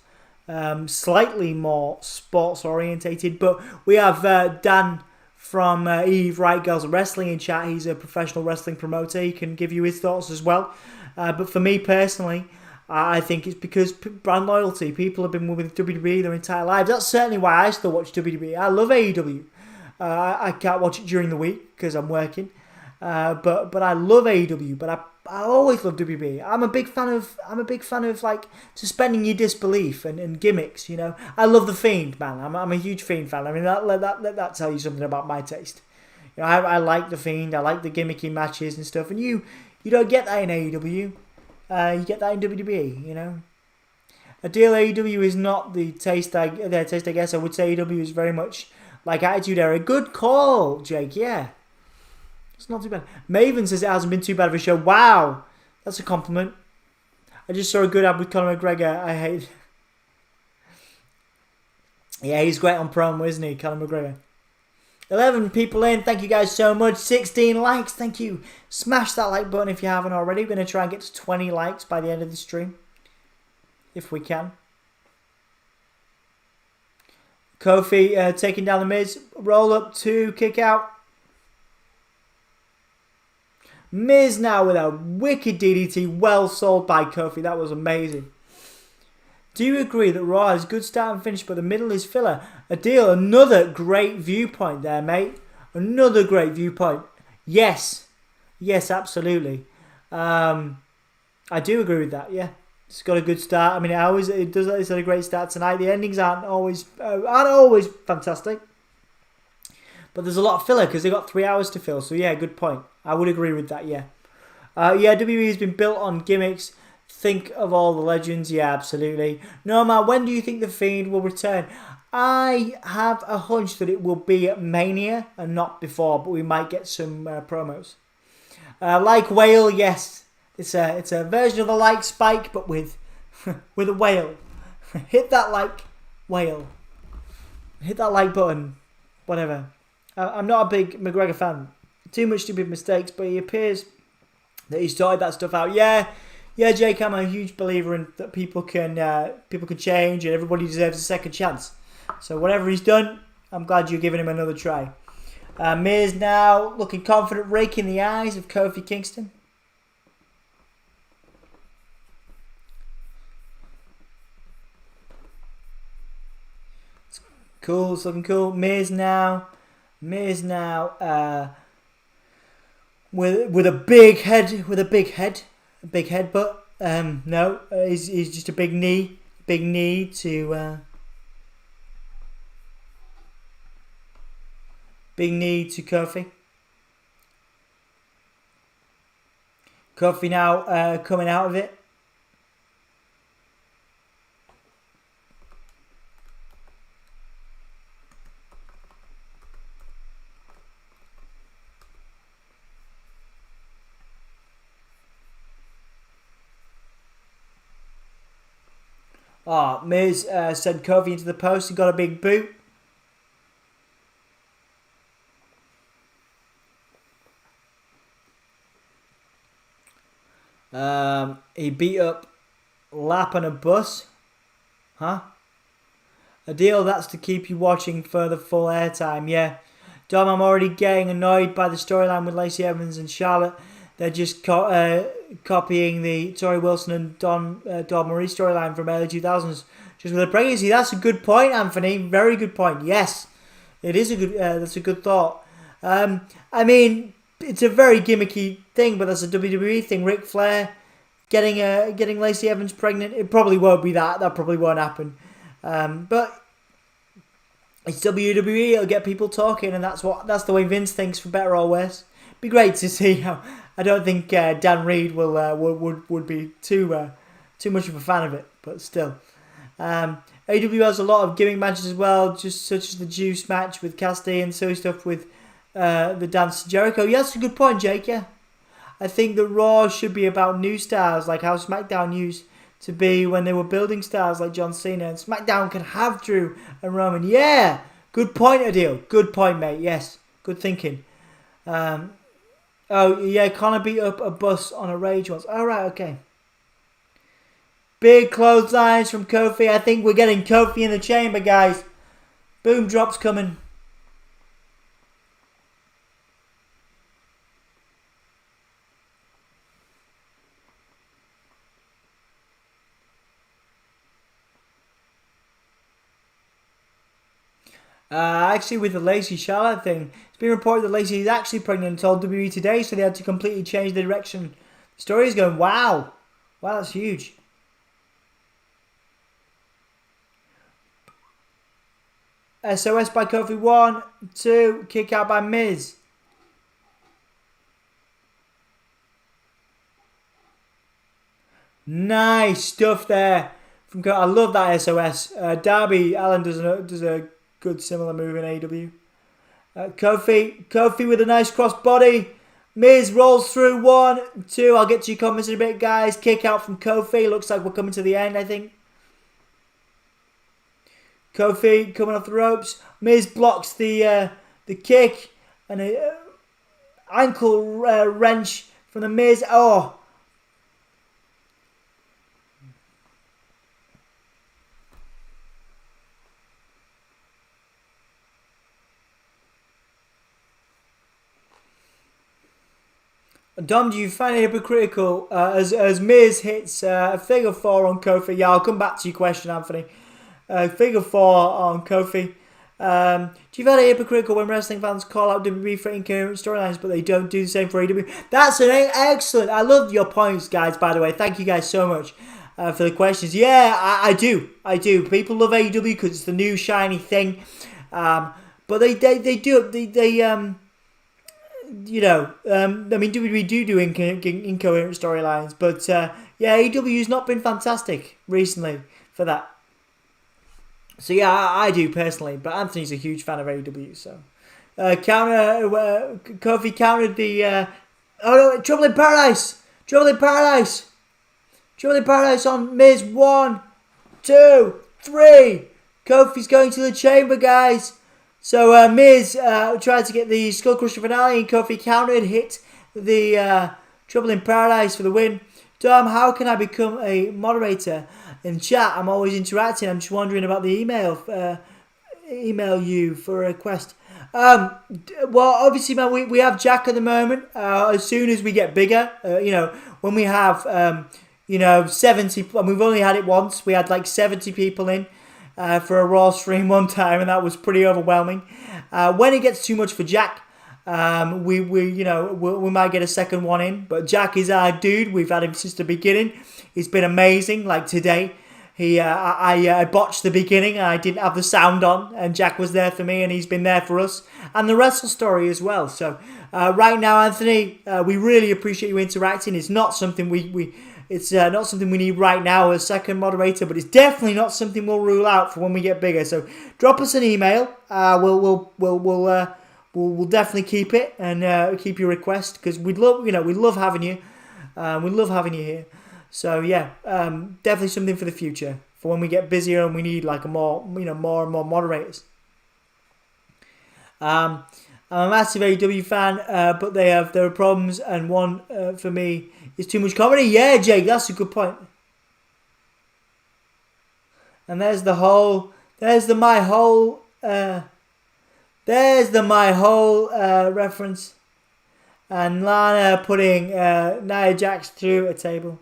slightly more sports orientated. But we have Dan from Eve Right Girls Wrestling in chat. He's a professional wrestling promoter. He can give you his thoughts as well. But for me personally, I think it's because brand loyalty. People have been with WWE their entire lives. That's certainly why I still watch WWE. I love AEW. I can't watch it during the week because I'm working. But I love AEW. But I always love WWE. I'm a big fan of like suspending your disbelief and gimmicks. You know, I love the Fiend, man. I'm a huge Fiend fan. I mean, let that tell you something about my taste. You know, I like the Fiend. I like the gimmicky matches and stuff. And you don't get that in AEW. You get that in WWE, you know. A deal AEW is not their taste, I guess. I would say AEW is very much like Attitude Era. Good call, Jake, yeah. It's not too bad. Maven says it hasn't been too bad of a show. Wow, that's a compliment. I just saw a good ad with Conor McGregor. I hate... Yeah, he's great on promo, isn't he, Conor McGregor? 11 people in, thank you guys so much. 16 likes, thank you. Smash that like button if you haven't already. We're going to try and get to 20 likes by the end of the stream, if we can. Kofi taking down the Miz. Roll up 2, kick out. Miz now with a wicked DDT, well sold by Kofi. That was amazing. Do you agree that Raw has good start and finish, but the middle is filler? A deal. Another great viewpoint there, mate. Another great viewpoint. Yes. Yes, absolutely. I do agree with that, yeah. It's got a good start. I mean, it's had a great start tonight. The endings aren't always fantastic. But there's a lot of filler because they've got 3 hours to fill. So, yeah, good point. I would agree with that, yeah. WWE has been built on gimmicks. Think of all the legends. Yeah, absolutely. Norma, when do you think The Fiend will return? I have a hunch that it will be at Mania and not before, but we might get some promos. Like Whale, yes. It's a version of the like Spike, but with a whale. Hit that like whale. Hit that like button. Whatever. I'm not a big McGregor fan. Too much stupid mistakes, but he appears that he's sorted that stuff out. Yeah, Jake, I'm a huge believer in that people can change and everybody deserves a second chance. So whatever he's done, I'm glad you're giving him another try. Miz now looking confident, raking the eyes of Kofi Kingston. It's cool, it's looking cool. Miz now with a big head. A big headbutt. No, he's just a big knee to Kofi. Kofi now coming out of it. Miz sent Kofi into the post and got a big boot. He beat up Lap on a bus. Huh? A deal that's to keep you watching for the full airtime, yeah. Dom, I'm already getting annoyed by the storyline with Lacey Evans and Charlotte. They're just copying the Tori Wilson and Dawn Marie storyline from early 2000s. Just with a pregnancy. That's a good point, Anthony. Very good point. Yes. It is a good. That's a good thought. I mean, it's a very gimmicky thing, but that's a WWE thing. Ric Flair getting Lacey Evans pregnant. It probably won't be that. That probably won't happen. But it's WWE. It'll get people talking, and that's the way Vince thinks, for better or worse. Be great to see how. I don't think Dan Reed would be too much of a fan of it, but still. AEW has a lot of gimmick matches as well, just such as the Juice match with Cassidy and silly stuff with the Dance to Jericho. Yeah, that's a good point, Jake. Yeah, I think the Raw should be about new stars, like how SmackDown used to be when they were building stars like John Cena. And SmackDown can have Drew and Roman. Yeah, good point, Adil. Good point, mate. Yes, good thinking. Oh yeah, Connor beat up a bus on a rage once. All right, okay. Big clotheslines from Kofi. I think we're getting Kofi in the chamber, guys. Boom drops coming. Actually, with the Lacey Charlotte thing, it's been reported that Lacey is actually pregnant and told WWE today, so they had to completely change the direction. The story is going, wow. Wow, that's huge. SOS by Kofi 1, 2, kick out by Miz. Nice stuff there. I love that SOS. Darby Allin does a good similar move in AEW. Kofi with a nice cross body. Miz rolls through 1, 2. I'll get to your comments in a bit, guys. Kick out from Kofi. Looks like we're coming to the end, I think. Kofi coming off the ropes. Miz blocks the kick and an ankle wrench from the Miz. Oh. Dom, do you find it hypocritical as Miz hits a figure 4 on Kofi? Yeah, I'll come back to your question, Anthony. Figure 4 on Kofi. Do you find it hypocritical when wrestling fans call out WWE for incoherent storylines, but they don't do the same for AEW? That's an excellent. I love your points, guys. By the way, thank you guys so much for the questions. Yeah, I do. People love AEW because it's the new shiny thing, but they do. You know, I mean, WWE do incoherent storylines, but yeah, AEW's not been fantastic recently for that. So yeah, I do personally, but Anthony's a huge fan of AEW. So Kofi countered the Trouble in Paradise on Miz. 1, 2, 3. Kofi's going to the chamber, guys. So Miz tried to get the Skull Crusher finale, and Kofi countered, hit the Trouble in Paradise for the win. Dom, how can I become a moderator in chat? I'm always interacting. I'm just wondering about the email you for a request. Well, obviously, man, we have Jack at the moment. As soon as we get bigger, when we have 70, and we've only had it once. We had like 70 people in for a Raw stream one time, and that was pretty overwhelming. When it gets too much for Jack, we might get a second one in, but Jack is our dude. We've had him since the beginning. He's been amazing. Like today, I botched the beginning and I didn't have the sound on, and Jack was there for me, and he's been there for us and the Wrestle Story as well. So right now, Anthony, we really appreciate you interacting. It's not something it's not something we need right now as second moderator, but it's definitely not something we'll rule out for when we get bigger. So drop us an email. We'll definitely keep it and keep your request, because we love having you. We love having you here. So yeah, definitely something for the future for when we get busier and we need like more and more moderators. I'm a massive AEW fan, but there are problems, and one for me is too much comedy. Yeah, Jake, that's a good point. And there's the my whole reference, and Lana putting Nia Jax through a table.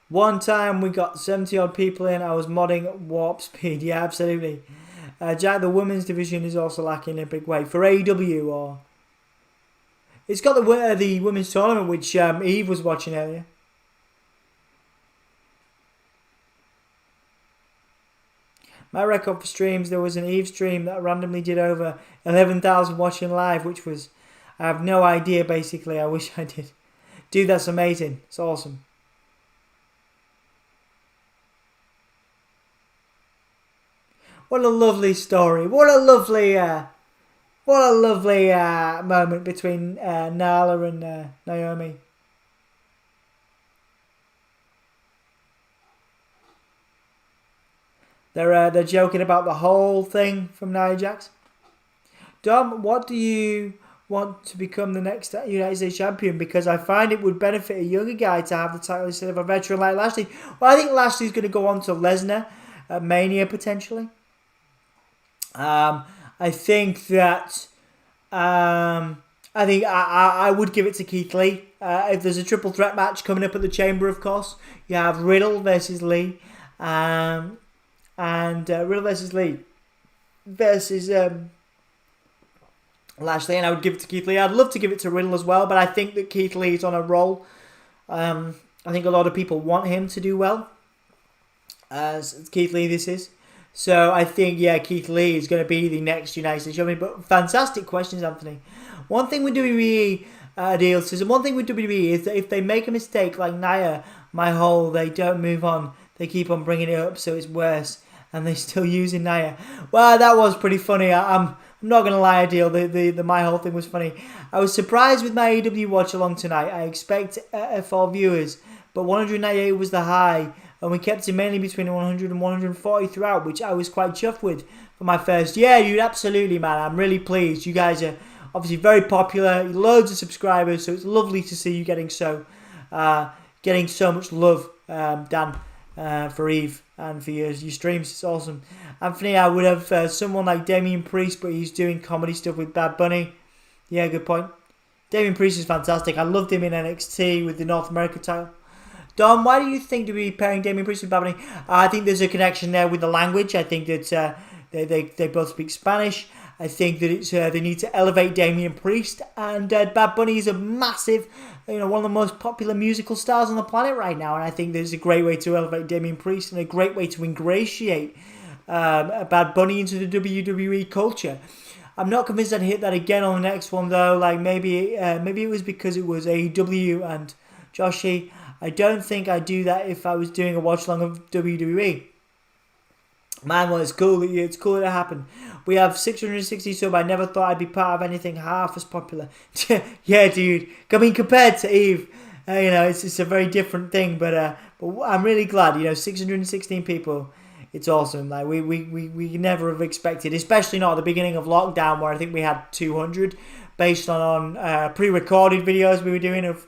One time we got 70 odd people in. I was modding warp speed. Yeah, absolutely. Jack, the women's division is also lacking in a big way for AEW. Or it's got the women's tournament, which Eve was watching earlier. My record for streams, there was an Eve stream that randomly did over 11,000 watching live, which was, I have no idea basically. I wish I did. Dude, that's amazing. It's awesome. What a lovely story. What a lovely moment between Nyla and Naomi. They're joking about the whole thing from Nia Jax. Dom, what do you want to become the next United States champion? Because I find it would benefit a younger guy to have the title instead of a veteran like Lashley. Well, I think Lashley's going to go on to Lesnar at Mania potentially. I think that I would give it to Keith Lee. If there's a triple threat match coming up at the Chamber, of course, you have Riddle versus Lee. And Riddle versus Lee versus Lashley, and I would give it to Keith Lee. I'd love to give it to Riddle as well, but I think that Keith Lee is on a roll. I think a lot of people want him to do well, as Keith Lee this is. So I think, Keith Lee is going to be the next United States champion. But fantastic questions, Anthony. One thing with WWE deals is, and one thing with WWE is that if they make a mistake like Nia, they don't move on. They keep on bringing it up, so it's worse. And they're still using Nia. Well, that was pretty funny. I'm not going to lie, Adil. The my whole thing was funny. I was surprised with my AEW watch along tonight. I expect 4 viewers, but 198 was the high. And we kept it mainly between 100 and 140 throughout, which I was quite chuffed with for my first. Yeah, dude, absolutely, man. I'm really pleased. You guys are obviously very popular. Loads of subscribers, so it's lovely to see you getting so much love, Dan, for Eve and for your streams. It's awesome. Anthony, I would have someone like Damian Priest, but he's doing comedy stuff with Bad Bunny. Yeah, good point. Damian Priest is fantastic. I loved him in NXT with the North America title. Dom, why do you think to be pairing Damian Priest with Bad Bunny? I think there's a connection there with the language. I think that they both speak Spanish. I think that it's they need to elevate Damian Priest, and Bad Bunny is a massive, one of the most popular musical stars on the planet right now. And I think there's a great way to elevate Damian Priest and a great way to ingratiate Bad Bunny into the WWE culture. I'm not convinced I'd hit that again on the next one though. Like maybe it was because it was AEW and Joshi. I don't think I'd do that if I was doing a watch along of WWE. Man, well, it's cool that it happened. We have 660 sub. I never thought I'd be part of anything half as popular. Yeah, dude. I mean, compared to Eve, it's a very different thing. But I'm really glad. 616 people. It's awesome. Like we never have expected, especially not at the beginning of lockdown, where I think we had 200, based on pre-recorded videos we were doing of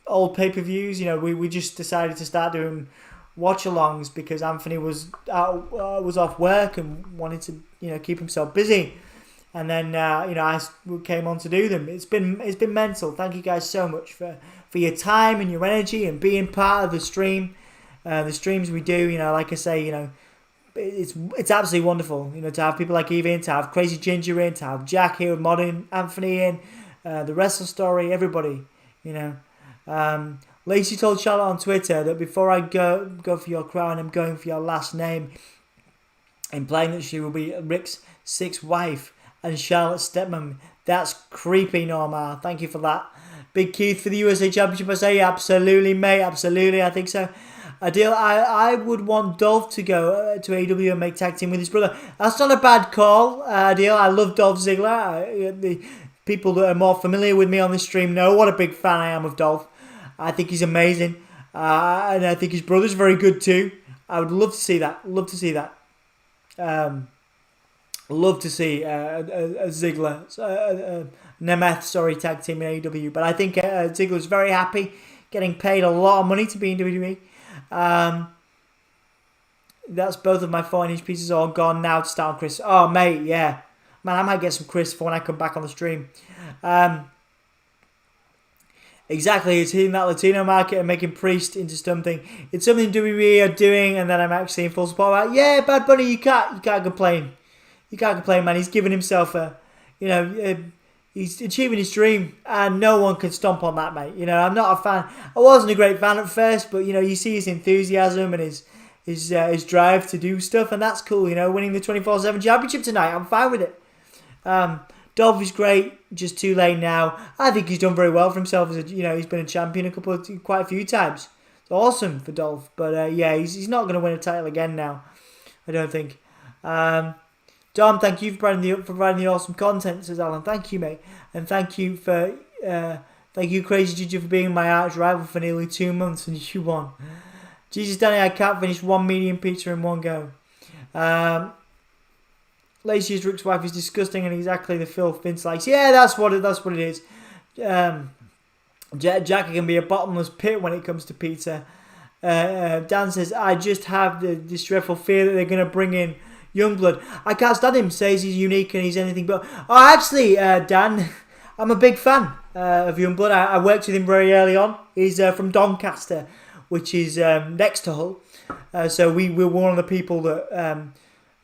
old pay-per-views. We just decided to start doing watch-alongs because Anthony was off work and wanted to keep himself busy, and then I came on to do them. It's been mental. Thank you guys so much for your time and your energy and being part of the stream. The streams we do, like I say, it's absolutely wonderful. To have people like Eve in, to have Crazy Ginger in, to have Jack here, Modern Anthony in, the Wrestle Story, everybody. Lacey told Charlotte on Twitter that before I go for your crown, I'm going for your last name, implying that she will be Rick's sixth wife and Charlotte's stepmom. That's creepy, Norma. Thank you for that. Big Keith for the USA Championship. I say absolutely, mate. Absolutely, I think so. I would want Dolph to go to AEW and make tag team with his brother. That's not a bad call, Adil. I love Dolph Ziggler. The people that are more familiar with me on this stream know what a big fan I am of Dolph. I think he's amazing. And I think his brother's very good too. I would love to see that. Love to see that. Love to see a Ziggler, Nemeth, tag team in AEW. But I think Ziggler's very happy, getting paid a lot of money to be in WWE. That's both of my 4-inch pieces all gone now to start on Chris. Oh, mate, yeah. Man, I might get some Chris for when I come back on the stream. Exactly, it's hitting that Latino market and making Priest into something. It's something WWE are doing, and then I'm actually in full support. Like, yeah, Bad Bunny, you can't complain. You can't complain, man. He's given himself he's achieving his dream, and no one can stomp on that, mate. I'm not a fan. I wasn't a great fan at first, but you see his enthusiasm and his drive to do stuff, and that's cool. Winning the 24/7 championship tonight, I'm fine with it. Dolph is great, just too late now. I think he's done very well for himself. He's been a champion quite a few times. It's awesome for Dolph, but he's not going to win a title again now. I don't think. Dom, thank you for providing the awesome content, says Alan. Thank you, mate, and thank you Crazy Ginger, for being my arch rival for nearly 2 months, and you won. Jesus, Danny, I can't finish one medium pizza in one go. Lacey's Rick's wife is disgusting and exactly the filth Vince likes. Yeah, that's what it is. Jackie can be a bottomless pit when it comes to pizza. Dan says, I just have this dreadful fear that they're going to bring in Youngblood. I can't stand him. Says he's unique and he's anything but. Oh, actually, Dan, I'm a big fan of Youngblood. I worked with him very early on. He's from Doncaster, which is next to Hull. So we were one of the people that.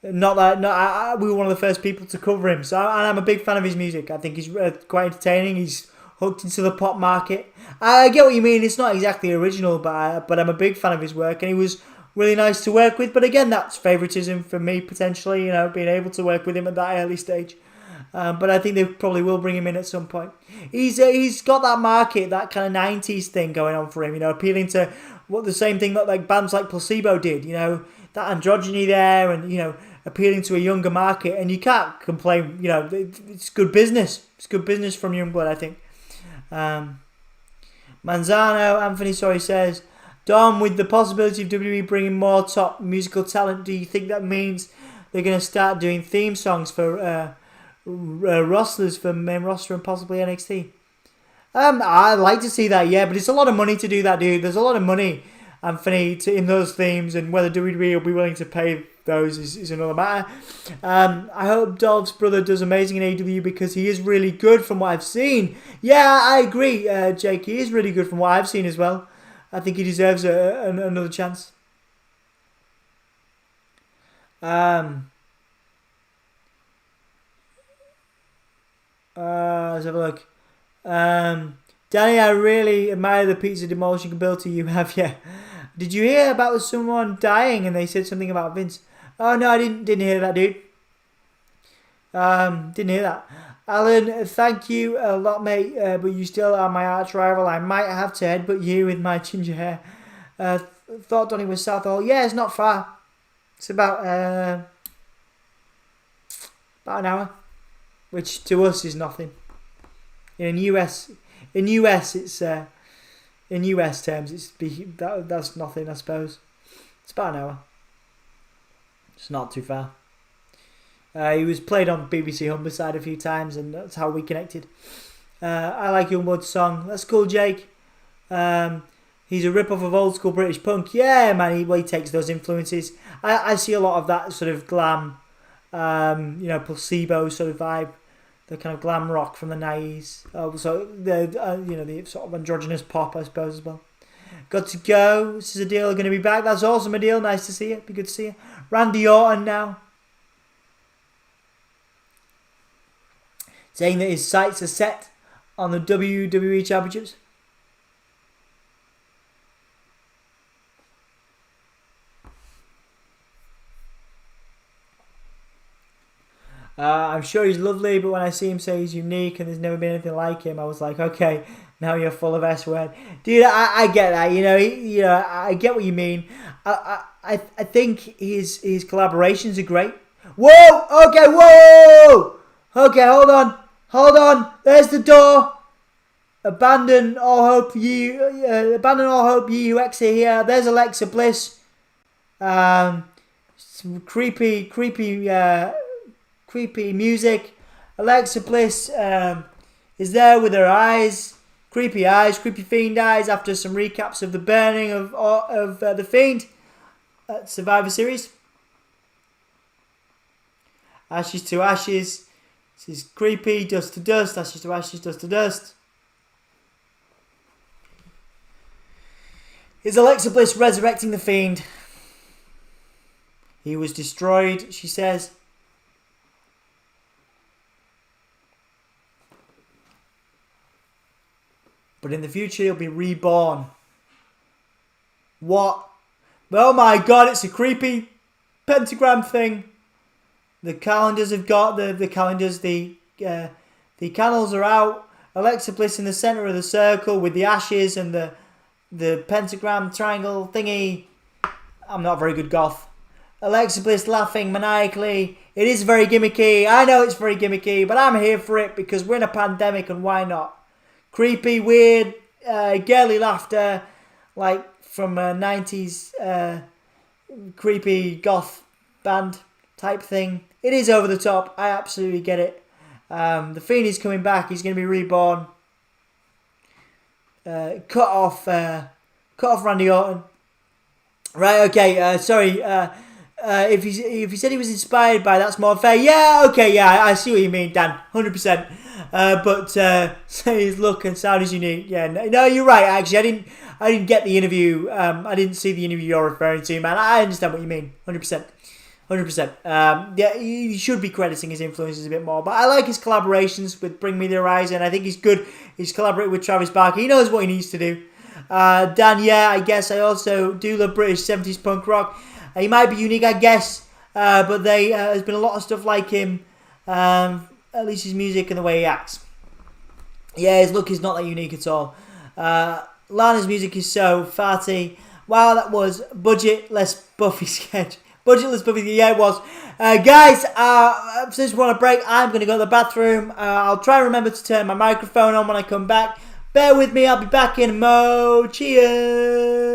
We were one of the first people to cover him. So I'm a big fan of his music. I think he's quite entertaining. He's hooked into the pop market. I get what you mean. It's not exactly original, but I'm a big fan of his work, and he was really nice to work with. But again, that's favoritism for me potentially. Being able to work with him at that early stage. But I think they probably will bring him in at some point. He's got that market, that kind of 90s thing going on for him. Appealing to the same thing that like bands like Placebo did. That androgyny there, and appealing to a younger market, and you can't complain. It's good business. It's good business from Youngblood, I think. Manzano, Anthony, says, Dom, with the possibility of WWE bringing more top musical talent, do you think that means they're going to start doing theme songs for wrestlers for main roster and possibly NXT? I'd like to see that, yeah, but it's a lot of money to do that, dude. There's a lot of money, Anthony, in those themes, and whether WWE will be willing to pay those is another matter. I hope Dolph's brother does amazing in AEW because he is really good from what I've seen. Yeah, I agree, Jake. He is really good from what I've seen as well. I think he deserves another chance. Let's have a look. Danny, I really admire the pizza demolishing ability you have. Yeah. Did you hear about someone dying and they said something about Vince? Oh no, I didn't hear that, dude. Didn't hear that. Alan, thank you a lot, mate. But you still are my arch rival. I might have to headbutt you with my ginger hair. Thought Donny was South Hall. Yeah, it's not far. It's about an hour, which to us is nothing. In US it's in US terms that's nothing, I suppose. It's about an hour. It's not too far. He was played on BBC Humberside a few times, and that's how we connected. I like Youngblood's song. That's cool, Jake. He's a rip-off of old school British punk. Yeah, man, he takes those influences. I see a lot of that sort of glam, placebo sort of vibe. The kind of glam rock from the 90s. So the sort of androgynous pop, I suppose, as well. Got to go. This is Adil going to be back. That's awesome, Adil. Nice to see you. Be good to see you. Randy Orton now, saying that his sights are set on the WWE Championships. I'm sure he's lovely, but when I see him say he's unique and there's never been anything like him, I was like, okay, now you're full of S-word. Dude, I get that, I get what you mean. I think his collaborations are great. Whoa! Okay, whoa! Okay, hold on. There's the door. Abandon all hope, ye who exit here. There's Alexa Bliss. Some creepy music. Alexa Bliss is there with her eyes, creepy fiend eyes, after some recaps of the burning of the Fiend at Survivor Series. Ashes to ashes. This is creepy. Dust to dust. Ashes to ashes. Dust to dust. Is Alexa Bliss resurrecting The Fiend? He was destroyed, she says. But in the future, he'll be reborn. What? Oh my god, it's a creepy pentagram thing. The calendars have got the calendars. The candles are out. Alexa Bliss in the center of the circle with the ashes and the pentagram triangle thingy. I'm not very good goth. Alexa Bliss laughing maniacally. It is very gimmicky. I know it's very gimmicky, but I'm here for it because we're in a pandemic and why not? Creepy, weird, girly laughter, like from a 90s creepy goth band type thing. It is over the top. I absolutely get it. The Fiend is coming back. He's going to be reborn. Cut off Randy Orton. Right, okay, sorry. If he said he was inspired by That's More Fair, yeah, okay, yeah, I see what you mean, Dan, 100%. But say his look and sound is unique. Yeah, no, you're right. Actually, I didn't get the interview. I didn't see the interview you're referring to, man. I understand what you mean, 100%. 100%. Yeah, he should be crediting his influences a bit more. But I like his collaborations with Bring Me the Horizon. I think he's good. He's collaborated with Travis Barker. He knows what he needs to do. Dan, yeah, I guess I also do love British 70s punk rock. He might be unique, I guess. But there's been a lot of stuff like him. At least his music and the way he acts. Yeah, his look is not that unique at all. Lana's music is so farty. Wow, that was budgetless Buffy sketch. Budgetless Buffy, yeah, it was. Guys, since we're on a break, I'm going to go to the bathroom. I'll try and remember to turn my microphone on when I come back. Bear with me, I'll be back in a mo. Cheers.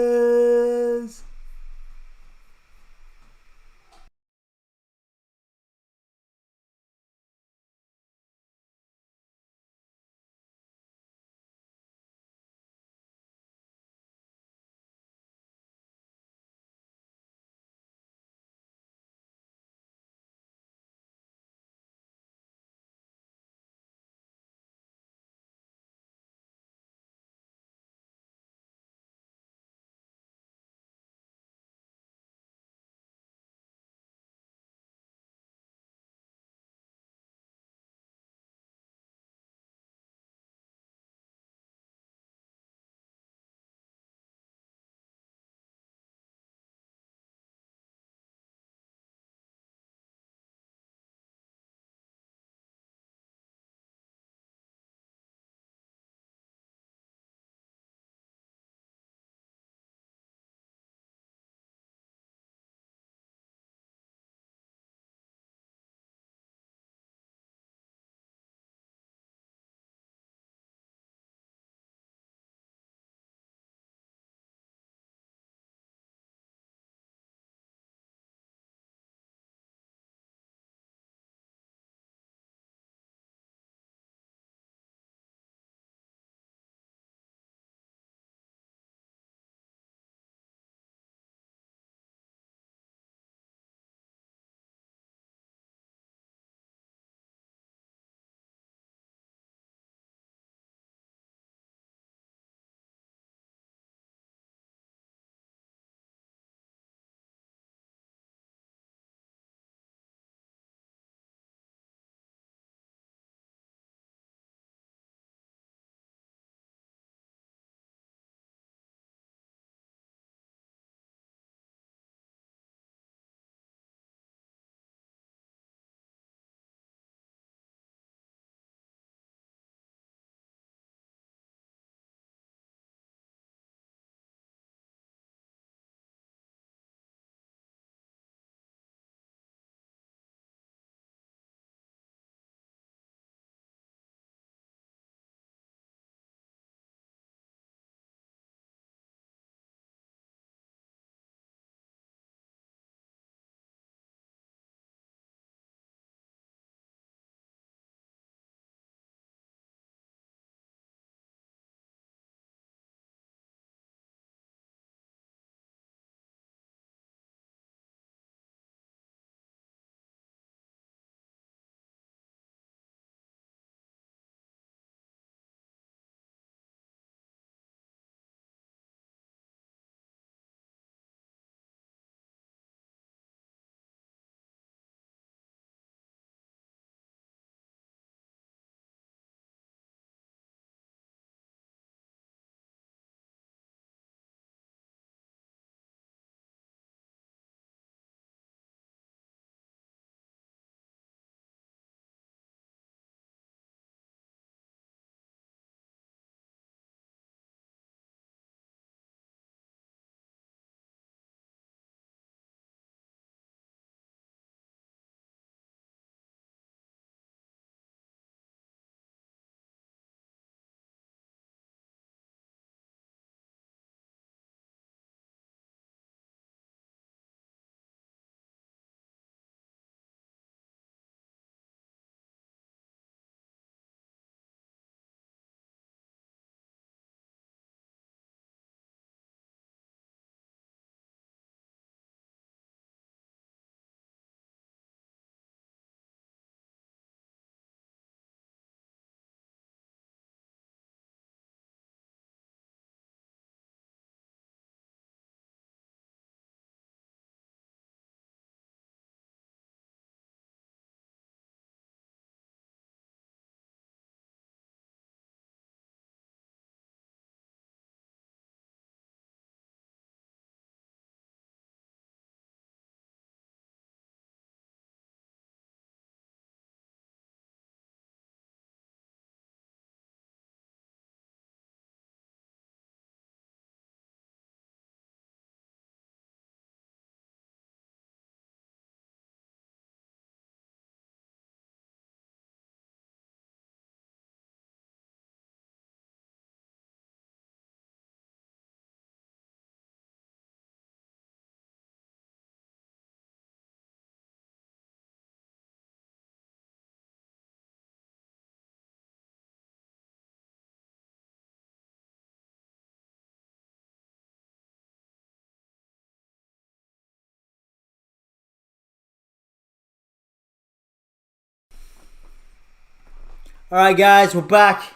Alright guys, we're back.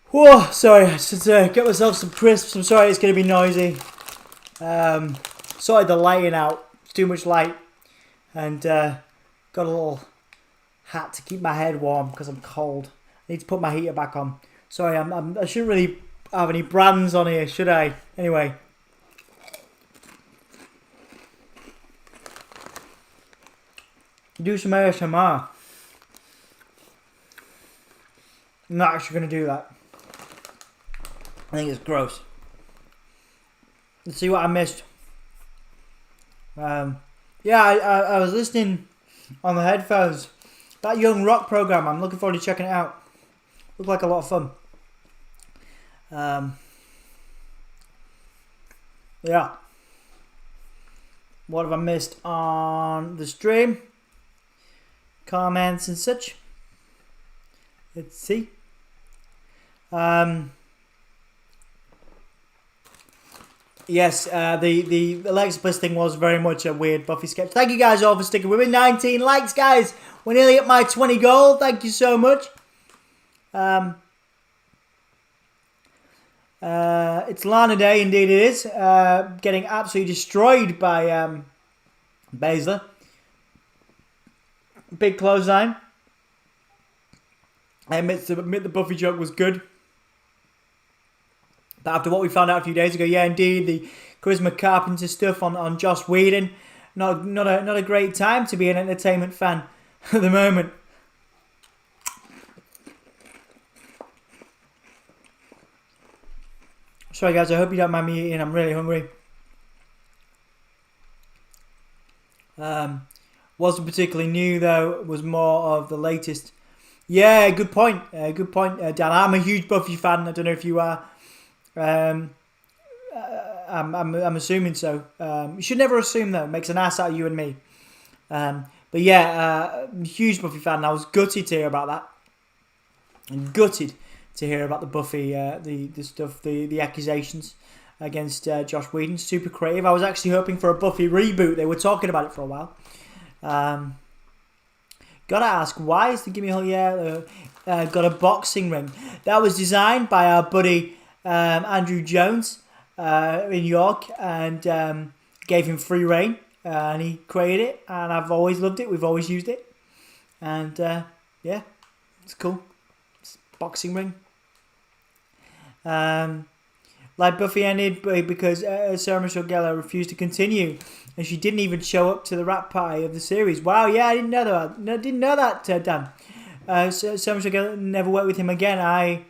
Whoa, sorry, I just get myself some crisps. I'm sorry it's going to be noisy. Sorted the lighting out. It's too much light. And got a little hat to keep my head warm because I'm cold. I need to put my heater back on. Sorry, I shouldn't really have any brands on here, should I? Anyway. Do some ASMR. I'm not actually going to do that. I think it's gross. Let's see what I missed. Yeah, I was listening on the headphones. That Young Rock program, I'm looking forward to checking it out. Looked like a lot of fun. Yeah. What have I missed on the stream? Comments and such. Let's see. Yes, the Alexa Bliss thing was very much a weird Buffy sketch. Thank you guys all for sticking with me. 19 likes, guys. We're nearly at my 20 goal. Thank you so much. It's Lana Day, indeed it is. Getting absolutely destroyed by Baszler. Big clothesline. I admit the Buffy joke was good. But after what we found out a few days ago, yeah, indeed, the Charisma Carpenter stuff on Joss Whedon, not a great time to be an entertainment fan at the moment. Sorry guys, I hope you don't mind me eating. I'm really hungry. Wasn't particularly new though. It was more of the latest. Yeah, good point. Good point, Dan. I'm a huge Buffy fan. I don't know if you are. I'm assuming so. You should never assume though. It makes an ass out of you and me. But yeah, huge Buffy fan. I was gutted to hear about that. And gutted to hear about the Buffy, the stuff, the accusations against Joss Whedon. Super creative. I was actually hoping for a Buffy reboot. They were talking about it for a while. Gotta ask, why is the Gimme Hole got a boxing ring? That was designed by our buddy Andrew Jones in York, and gave him free reign, and he created it, and I've always loved it. We've always used it, and yeah, it's cool. It's a boxing ring. Like Buffy ended because Sarah Michelle Gellar refused to continue, and she didn't even show up to the rap party of the series. Wow, yeah, I didn't know that. No, didn't know that, Dan. Sarah Michelle Gellar never worked with him again. I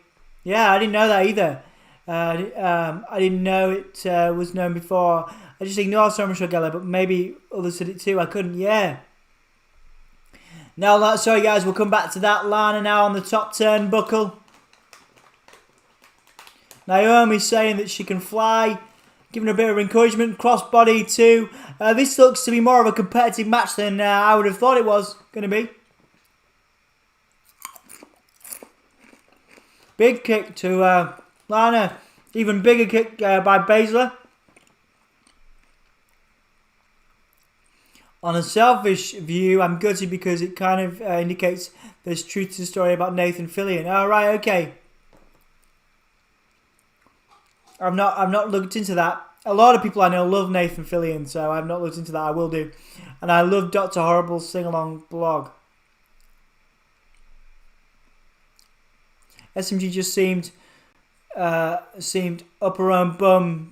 didn't know that either. I didn't know it was known before. I just ignored Sarah Michelle Gellar, but maybe others did it too. I couldn't. Yeah. Now, sorry guys, we'll come back to that. Lana now on the top turnbuckle. Naomi's saying that she can fly, giving her a bit of encouragement. Crossbody too. This looks to be more of a competitive match than I would have thought it was going to be. Big kick to Lana. Even bigger kick by Baszler. On a selfish view, I'm gutted because it kind of indicates there's truth to the story about Nathan Fillion. Oh, right, okay. I've not looked into that. A lot of people I know love Nathan Fillion, so I've not looked into that. I will do. And I love Dr. Horrible's sing-along blog. SMG just seemed up her own bum.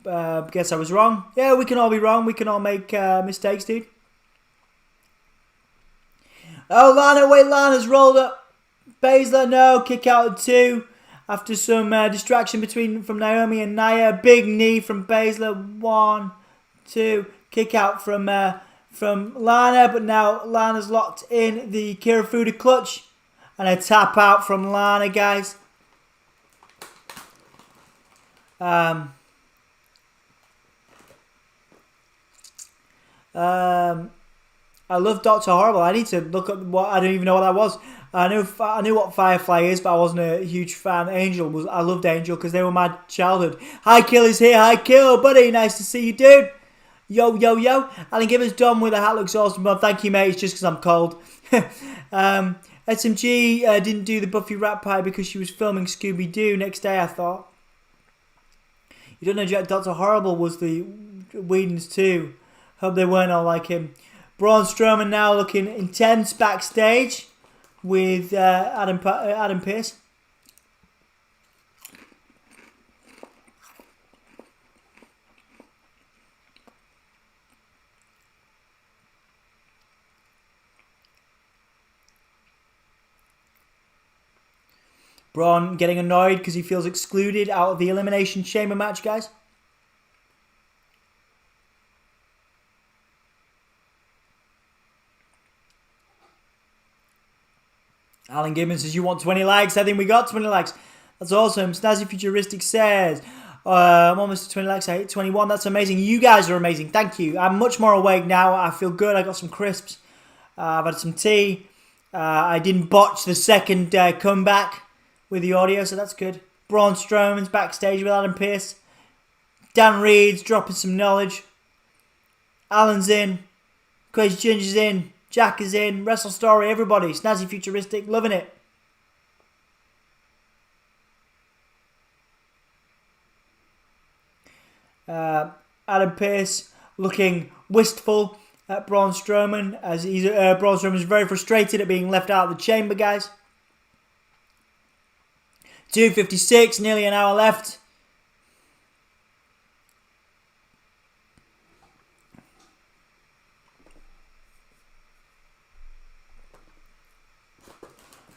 Guess I was wrong. Yeah, we can all be wrong. We can all make mistakes, dude. Oh, Lana's rolled up. Baszler, no, kick out at 2. After some distraction from Naomi and Nia. Big knee from Baszler. 1, 2. Kick out from Lana. But now Lana's locked in the Kirifuda clutch. And a tap out from Lana, guys. I love Dr. Horrible. I need to look up what. I don't even know what that was. I knew what Firefly is, but I wasn't a huge fan. I loved Angel because they were my childhood. High Kill is here. High Kill, buddy. Nice to see you, dude. Yo, yo, yo. Alan Gibbons done with the hat looks awesome, but thank you, mate. It's just because I'm cold. SMG didn't do the Buffy rat pie because she was filming Scooby-Doo. Next day, I thought. You don't know Dr. Horrible was the Whedon's too. Hope they weren't all like him. Braun Strowman now looking intense backstage with Adam Pearce. Braun getting annoyed because he feels excluded out of the Elimination Chamber match, guys. Alan Gibbons says, you want 20 likes? I think we got 20 likes. That's awesome. Snazzy Futuristic says, I'm almost at 20 likes. I hit 21. That's amazing. You guys are amazing. Thank you. I'm much more awake now. I feel good. I got some crisps. I've had some tea. I didn't botch the second comeback with the audio, so that's good. Braun Strowman's backstage with Adam Pearce. Dan Reed's dropping some knowledge. Alan's in. Crazy Ginger's in. Jack is in. Wrestle Story, everybody. Snazzy Futuristic, loving it. Adam Pearce looking wistful at Braun Strowman as Braun Strowman is very frustrated at being left out of the chamber, guys. 2:56, nearly an hour left.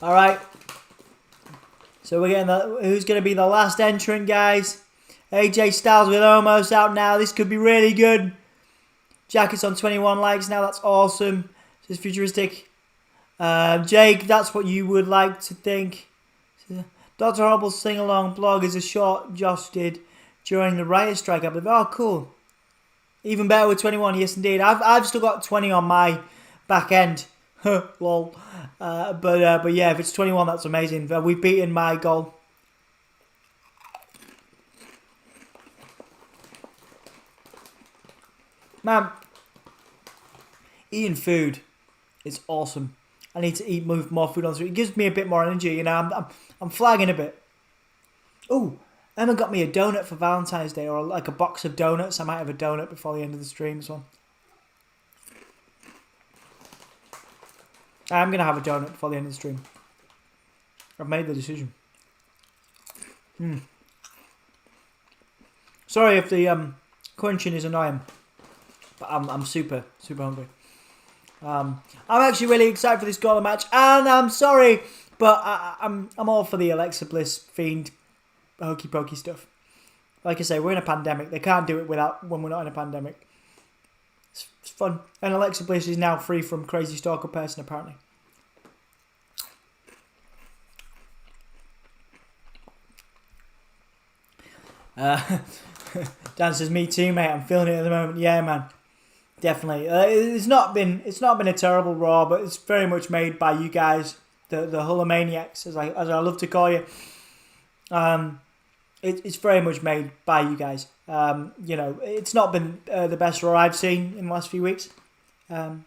All right. So we're getting who's going to be the last entrant, guys? AJ Styles with almost out now. This could be really good. Jacket's on 21 likes now. That's awesome. This is futuristic. Jake, that's what you would like to think. Dr. Horrible's sing-along blog is a short Josh did during the riot strike, I believe. Oh, cool. Even better with 21. Yes, indeed. I've still got 20 on my back end. Lol. But yeah, if it's 21, that's amazing. We've beaten my goal. Man, eating food is awesome. I need to eat more food on the street. It gives me a bit more energy, you know. I'm flagging a bit. Oh, Emma got me a donut for Valentine's Day, or like a box of donuts. I might have a donut before the end of the stream, so I'm going to have a donut before the end of the stream. I've made the decision. Sorry if the crunching is annoying, but I'm super hungry. I'm actually really excited for this Gauntlet match, and I'm sorry, but I'm all for the Alexa Bliss Fiend hokey pokey stuff. Like I say, we're in a pandemic. They can't do it when we're not in a pandemic. It's fun. And Alexa Bliss is now free from Crazy Stalker Person, apparently. Dan says, me too, mate. I'm feeling it at the moment. Yeah, man. Definitely. It's not been a terrible Raw, but it's very much made by you guys, the Hulkamaniacs, as I love to call you. It's very much made by you guys. You know, it's not been the best Raw I've seen in the last few weeks. And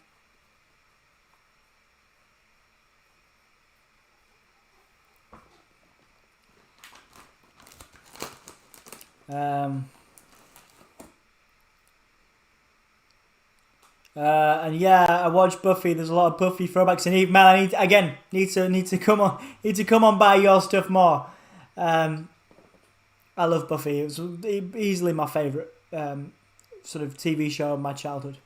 yeah, I watched Buffy. There's a lot of Buffy throwbacks, and man, I need to come on by your stuff more. I love Buffy. It was easily my favourite sort of TV show of my childhood.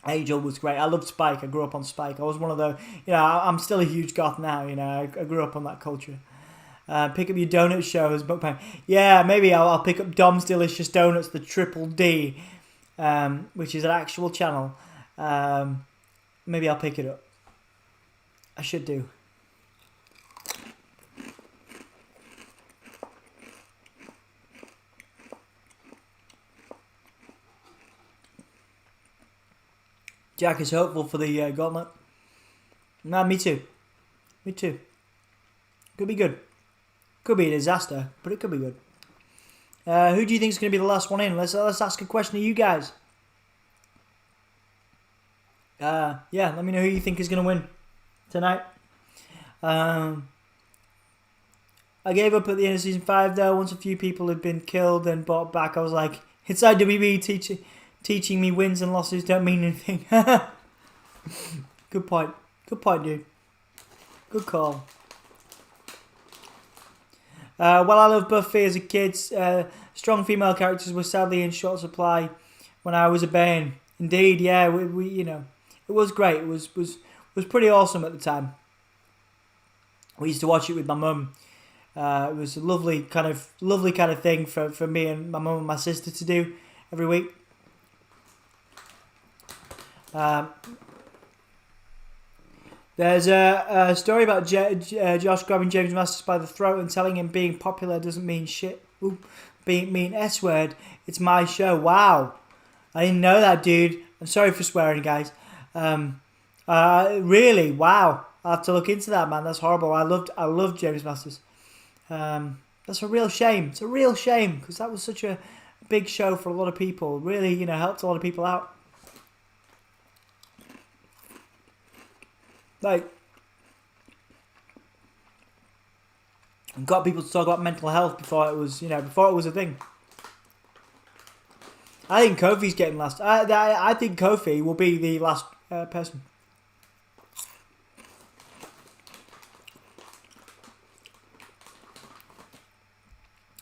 Angel was great. I loved Spike. I grew up on Spike. I was one of those, you know, I'm still a huge goth now, you know. I grew up on that culture. Pick up your donut shows, mukbang. Yeah, maybe I'll pick up Dom's Delicious Donuts, the Triple D, which is an actual channel. Maybe I'll pick it up. I should do. Jack is hopeful for the Gauntlet. Nah, me too. Me too. Could be good. Could be a disaster, but it could be good. Who do you think is going to be the last one in? Let's ask a question to you guys. Yeah, let me know who you think is going to win tonight. I gave up at the end of season 5 though. Once a few people had been killed and brought back, I was like, inside WB teaching me wins and losses don't mean anything. Good point. Good point, dude. Good call. Well, I loved Buffy as a kid. Strong female characters were sadly in short supply when I was a bairn. Indeed, yeah, we you know, it was great. It was pretty awesome at the time. We used to watch it with my mum. It was a lovely kind of thing for me and my mum and my sister to do every week. There's a story about Josh grabbing James Masters by the throat and telling him being popular doesn't mean shit. Mean S word. It's my show. Wow, I didn't know that, dude. I'm sorry for swearing, guys. Really, wow. I'll have to look into that, man. That's horrible. I loved James Masters. That's a real shame. It's a real shame because that was such a big show for a lot of people. Really, helped a lot of people out. Like, got people to talk about mental health before it was a thing. I think Kofi's getting last. I think Kofi will be the last person.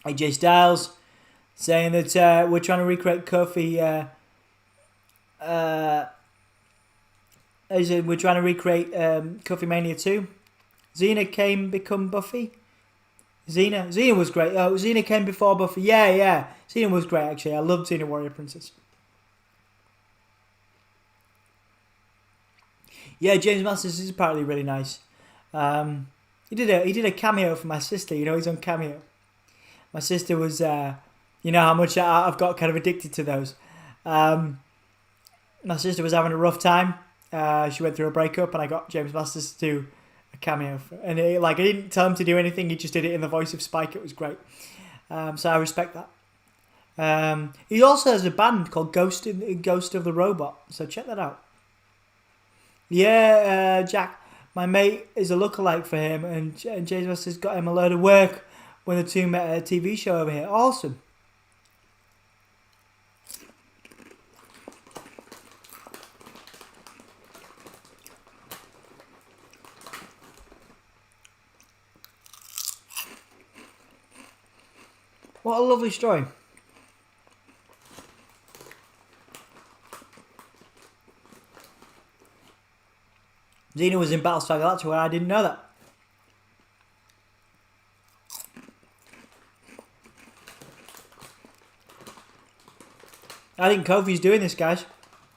AJ Styles saying that we're trying to recreate Kofi. We're trying to recreate Kofi Mania 2. Xena become Buffy. Xena was great. Oh, Xena came before Buffy. Yeah. Xena was great, actually. I loved Xena Warrior Princess. Yeah, James Masters is apparently really nice. He did a cameo for my sister. He's on Cameo. My sister was, how much I've got kind of addicted to those. My sister was having a rough time. She went through a breakup, and I got James Masters to do a cameo. I didn't tell him to do anything. He just did it in the voice of Spike. It was great. So I respect that. He also has a band called Ghost of the Robot. So check that out. Yeah, Jack, my mate is a lookalike for him, and James Masters got him a load of work when the two met at a TV show over here. Awesome. What a lovely story. Xena was in Battlestar Galactica, I didn't know that. I think Kofi's doing this, guys.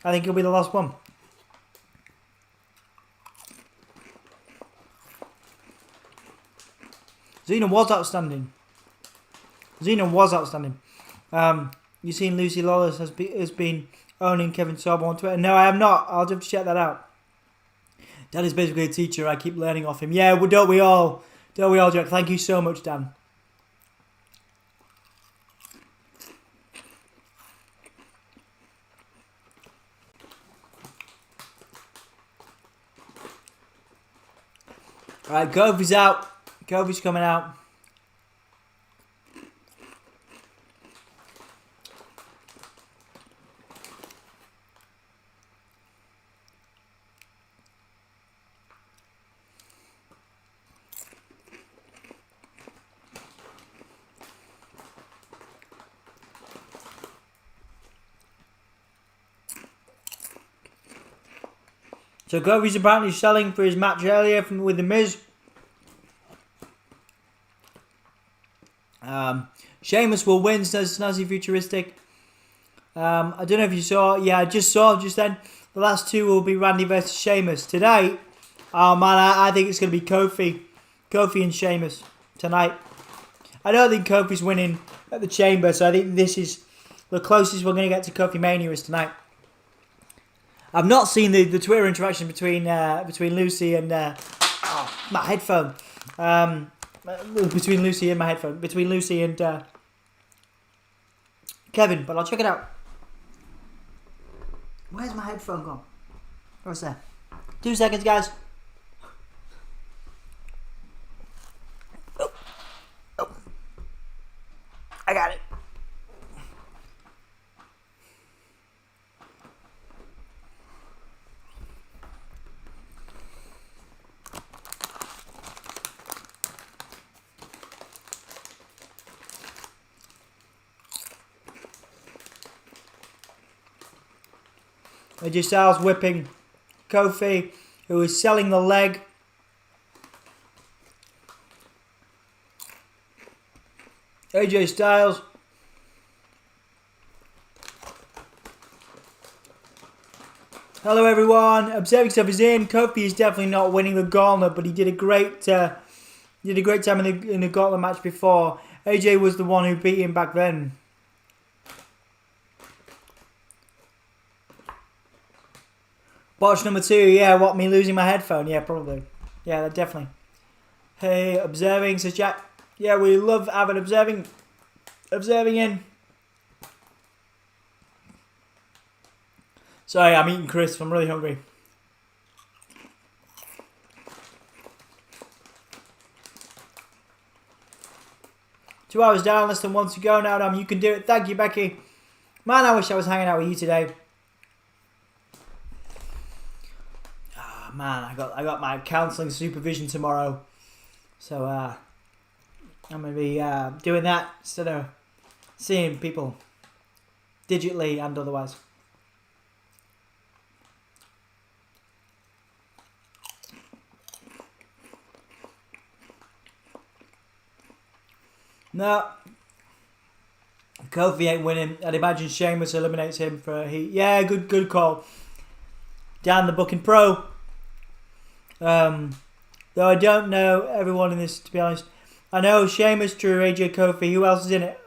I think he'll be the last one. Xena was outstanding. You've seen Lucy Lawless has been owning Kevin Sorbo on Twitter. No, I have not. I'll have to check that out. Dan is basically a teacher. I keep learning off him. Yeah, well, don't we all, Jack? Thank you so much, Dan. Alright, Kofi's out. Kofi's coming out. So Kofi's apparently selling for his match earlier with The Miz. Sheamus will win, says Snazzy Futuristic. I don't know if you saw. Yeah, I just saw just then. The last two will be Randy versus Sheamus. Tonight, oh man, I think it's going to be Kofi and Sheamus tonight. I don't think Kofi's winning at the Chamber, so I think this is the closest we're going to get to Kofi Mania is tonight. I've not seen the Twitter interaction between Lucy and my headphone. Between Lucy and my headphone. Between Lucy and Kevin, but I'll check it out. Where's my headphone gone? Where's that? 2 seconds, guys. AJ Styles whipping Kofi, who is selling the leg. AJ Styles. Hello everyone. Observing stuff is in. Kofi is definitely not winning the gauntlet, but he did a great time in the gauntlet match before. AJ was the one who beat him back then. Botch number 2, yeah, what, me losing my headphone? Yeah, probably. Yeah, definitely. Hey, observing, says Jack. Yeah, we love having observing in. Sorry, I'm eating crisps, I'm really hungry. Two hours down, less than 1 to go now, you can do it. Thank you, Becky. Man, I wish I was hanging out with you today. Man, I got my counselling supervision tomorrow, so I'm gonna be doing that instead of seeing people digitally and otherwise. No, Kofi ain't winning. I'd imagine Sheamus eliminates him for a heat. Yeah, good call. Down the booking pro. Though I don't know everyone in this, to be honest. I know Sheamus, Drew, AJ, Kofi. Who else is in it?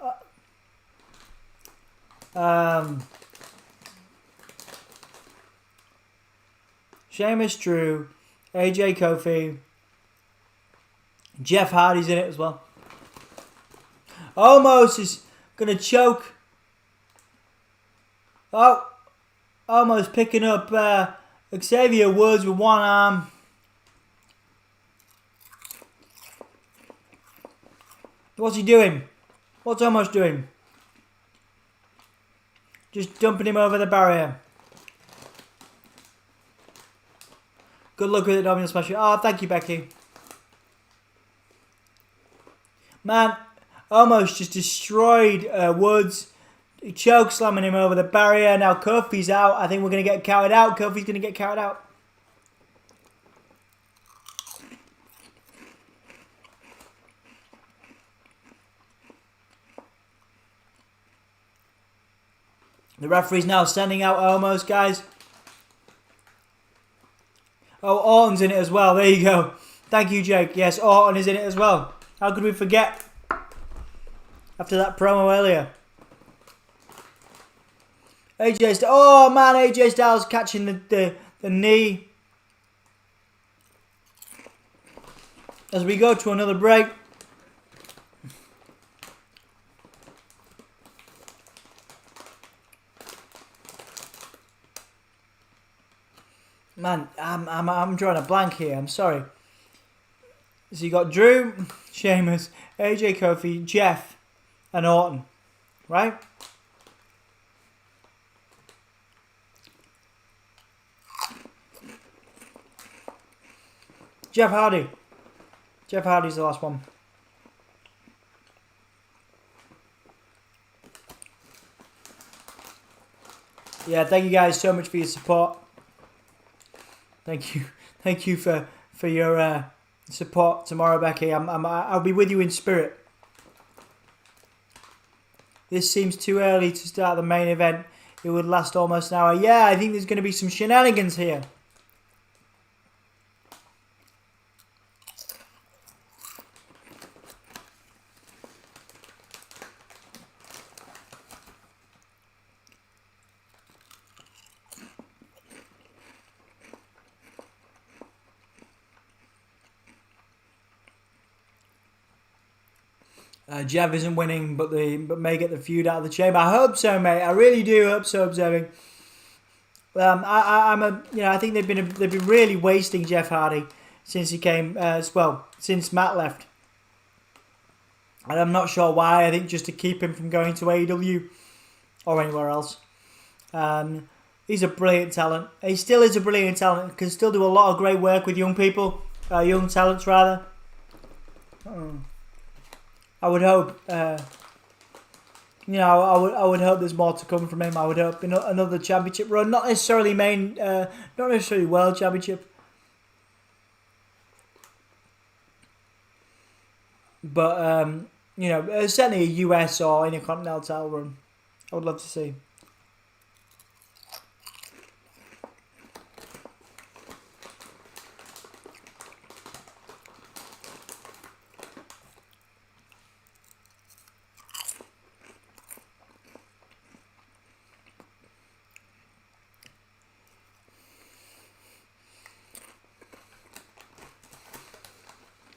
Sheamus, Drew, AJ, Kofi. Jeff Hardy's in it as well. Almost is gonna choke. Oh, almost picking up Xavier Woods with one arm. What's he doing? What's Almost doing? Just dumping him over the barrier. Good luck with it, Dominion Smasher. Oh, thank you, Becky. Man, Almost just destroyed Woods. He choke slamming him over the barrier. Now Kofi's out. I think we're going to get counted out. Kofi's going to get counted out. The referee's now sending out Almost, guys. Oh, Orton's in it as well. There you go. Thank you, Jake. Yes, Orton is in it as well. How could we forget? After that promo earlier. AJ Styles. Oh, man. AJ Styles catching the knee. As we go to another break. Man, I'm drawing a blank here. I'm sorry. So you got Drew, Sheamus, AJ, Kofi, Jeff, and Orton, right? Jeff Hardy. Jeff Hardy's the last one. Yeah, thank you guys so much for your support. Thank you for your support tomorrow, Becky. I'll be with you in spirit. This seems too early to start the main event. It would last almost an hour. Yeah, I think there's going to be some shenanigans here. Jeff isn't winning, but may get the feud out of the chamber. I hope so, mate. I really do hope so. Observing, I think they've been really wasting Jeff Hardy since he came since Matt left, and I'm not sure why. I think just to keep him from going to AEW or anywhere else. He's a brilliant talent. He still is a brilliant talent. Can still do a lot of great work with young people, young talents rather. I would hope You know, I would hope there's more to come from him. I would hope another championship run, not necessarily not necessarily world championship, but you know, certainly a US or Intercontinental title run. I would love to see.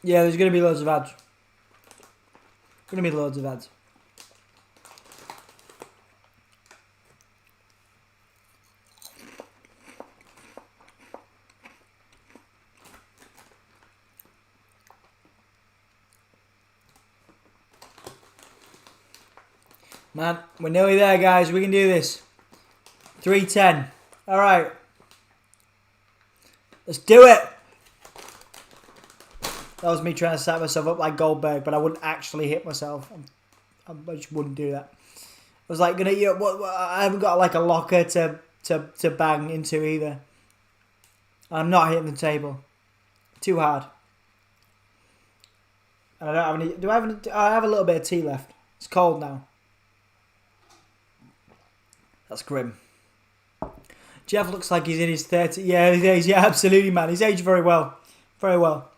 Yeah, there's going to be loads of ads. Going to be loads of ads. Man, we're nearly there, guys. We can do this. 3:10. All right. Let's do it. That was me trying to set myself up like Goldberg, but I wouldn't actually hit myself. I just wouldn't do that. I was like, I haven't got like a locker to bang into either. I'm not hitting the table. Too hard. And I don't have any. Do I have any? I have a little bit of tea left. It's cold now. That's grim. Jeff looks like he's in his 30s. Yeah, he's yeah, absolutely, man. He's aged very well. Very well.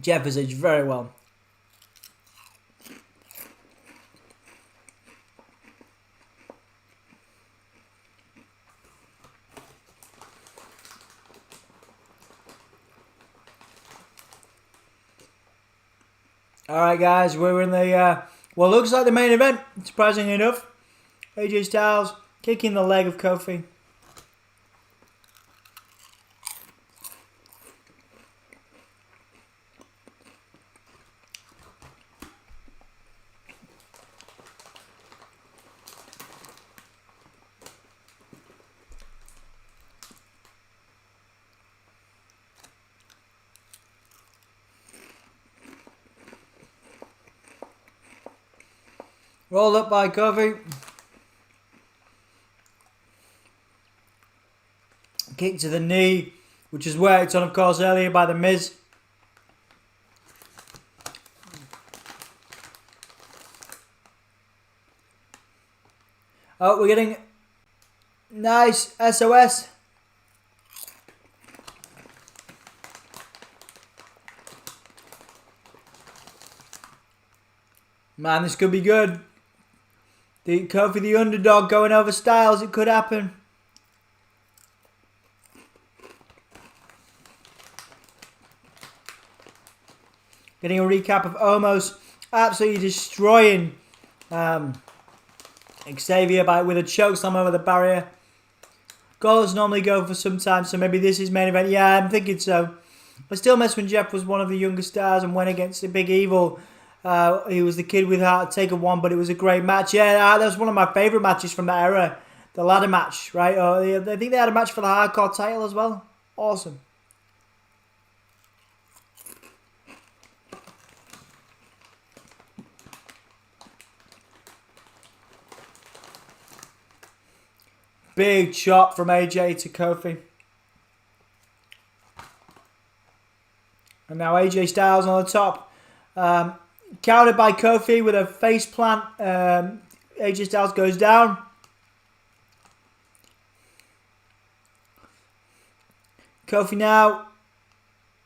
Jeff has aged very well. Alright guys, we're in the, well, looks like the main event, surprisingly enough. AJ Styles kicking the leg of Kofi. Rolled up by Kofi. Kick to the knee, which is worked on, of course, earlier by The Miz. Oh, we're getting nice SOS. Man, this could be good. The Kofi the underdog going over Styles, it could happen. Getting a recap of Omos absolutely destroying Xavier with a chokeslam over the barrier. Goals normally go for some time, so maybe this is main event. Yeah, I'm thinking so. I still miss when Jeff was one of the younger stars and went against the Big Evil. He was the kid with Heart Taker 1, but it was a great match. Yeah, that was one of my favourite matches from that era. The ladder match, right? I think they had a match for the hardcore title as well. Awesome. Big chop from AJ to Kofi. And now AJ Styles on the top. Countered by Kofi with a face plant. AJ Styles goes down. Kofi now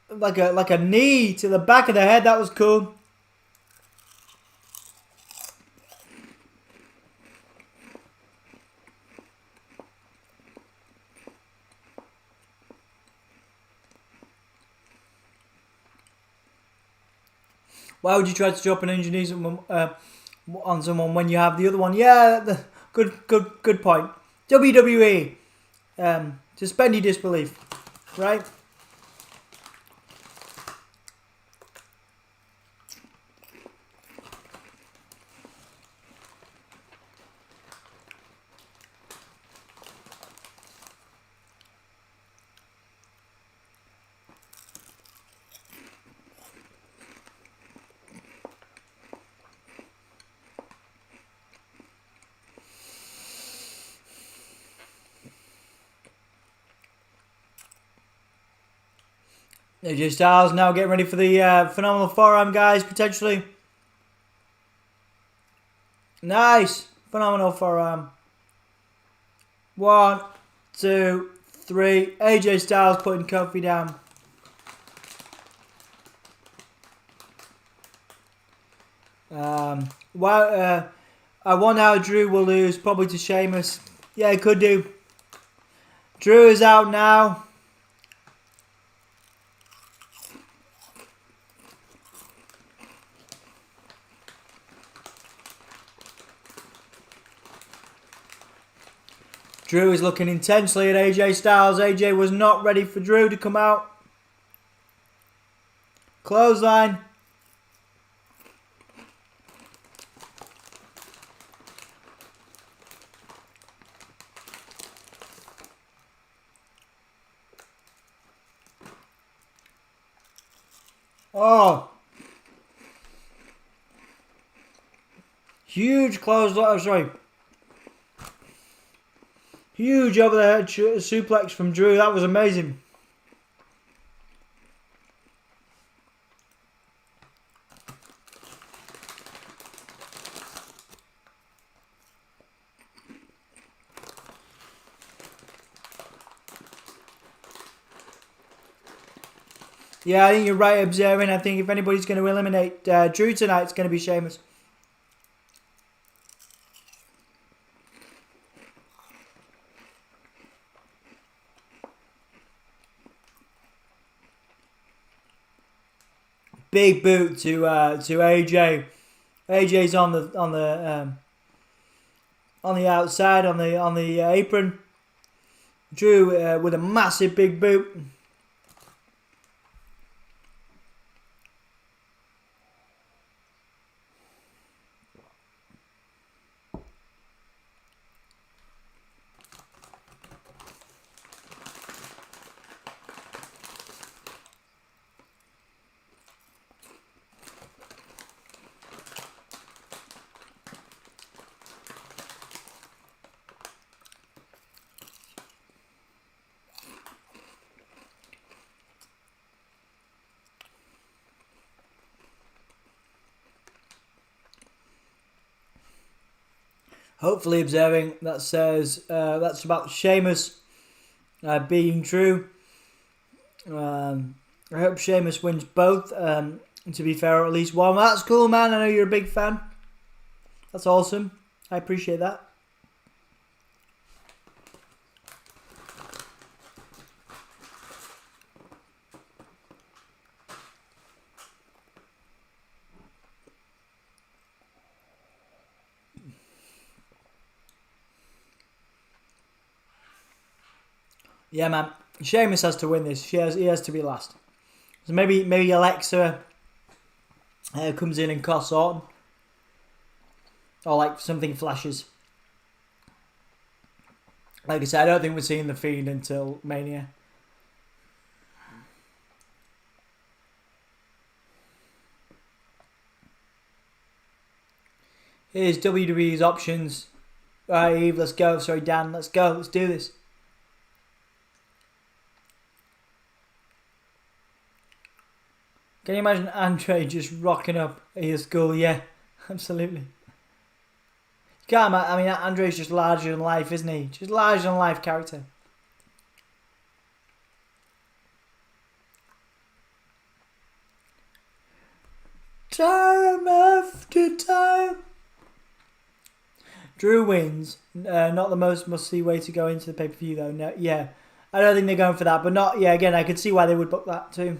like a knee to the back of the head. That was cool. Why would you try to drop an injured knee on someone when you have the other one? Yeah, good point. WWE, suspend your disbelief, right? AJ Styles now getting ready for the phenomenal forearm, guys, potentially. Nice. Phenomenal forearm. 1, 2, 3. AJ Styles putting Kofi down. I wonder how Drew will lose. Probably to Sheamus. Yeah, he could do. Drew is out now. Drew is looking intensely at AJ Styles. AJ was not ready for Drew to come out. Clothesline. Oh. Huge clothesline. Sorry. Huge over the head suplex from Drew. That was amazing. Yeah, I think you're right observing. I think if anybody's going to eliminate Drew tonight, it's going to be Sheamus. Big boot to AJ. AJ's on the outside on the apron. Drew with a massive big boot. Hopefully observing that says that's about Sheamus beating Drew. I hope Sheamus wins both. To be fair, at least one. That's cool, man. I know you're a big fan. That's awesome. I appreciate that. Yeah, man. Sheamus has to win this. He has to be last. So maybe Alexa comes in and costs Orton. Or like something flashes. Like I said, I don't think we're seeing the Fiend until Mania. Here's WWE's options. Alright, Eve, let's go. Sorry, Dan, let's go. Let's do this. Can you imagine Andre just rocking up at your school? Yeah, absolutely. You can't imagine, I mean, Andre's just larger than life, isn't he? Just larger than life character. Time after time. Drew wins. Not the most must-see way to go into the pay-per-view, though. No, yeah, I don't think they're going for that. But not, yeah, again, I could see why they would book that too.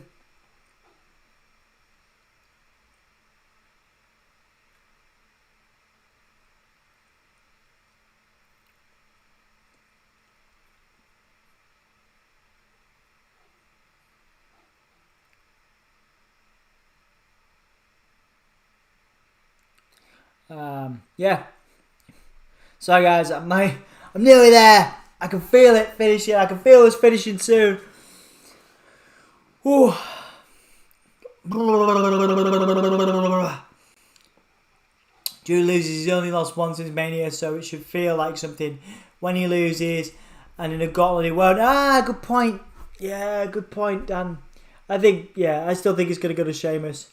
Yeah. So guys, I'm nearly there. I can feel it finishing. I can feel this finishing soon. Ooh. Drew loses. He's only lost once since Mania, so it should feel like something when he loses. And in a gauntlet, he won't. Ah, good point. Yeah, good point, Dan. I think, yeah, I still think it's going to go to Sheamus.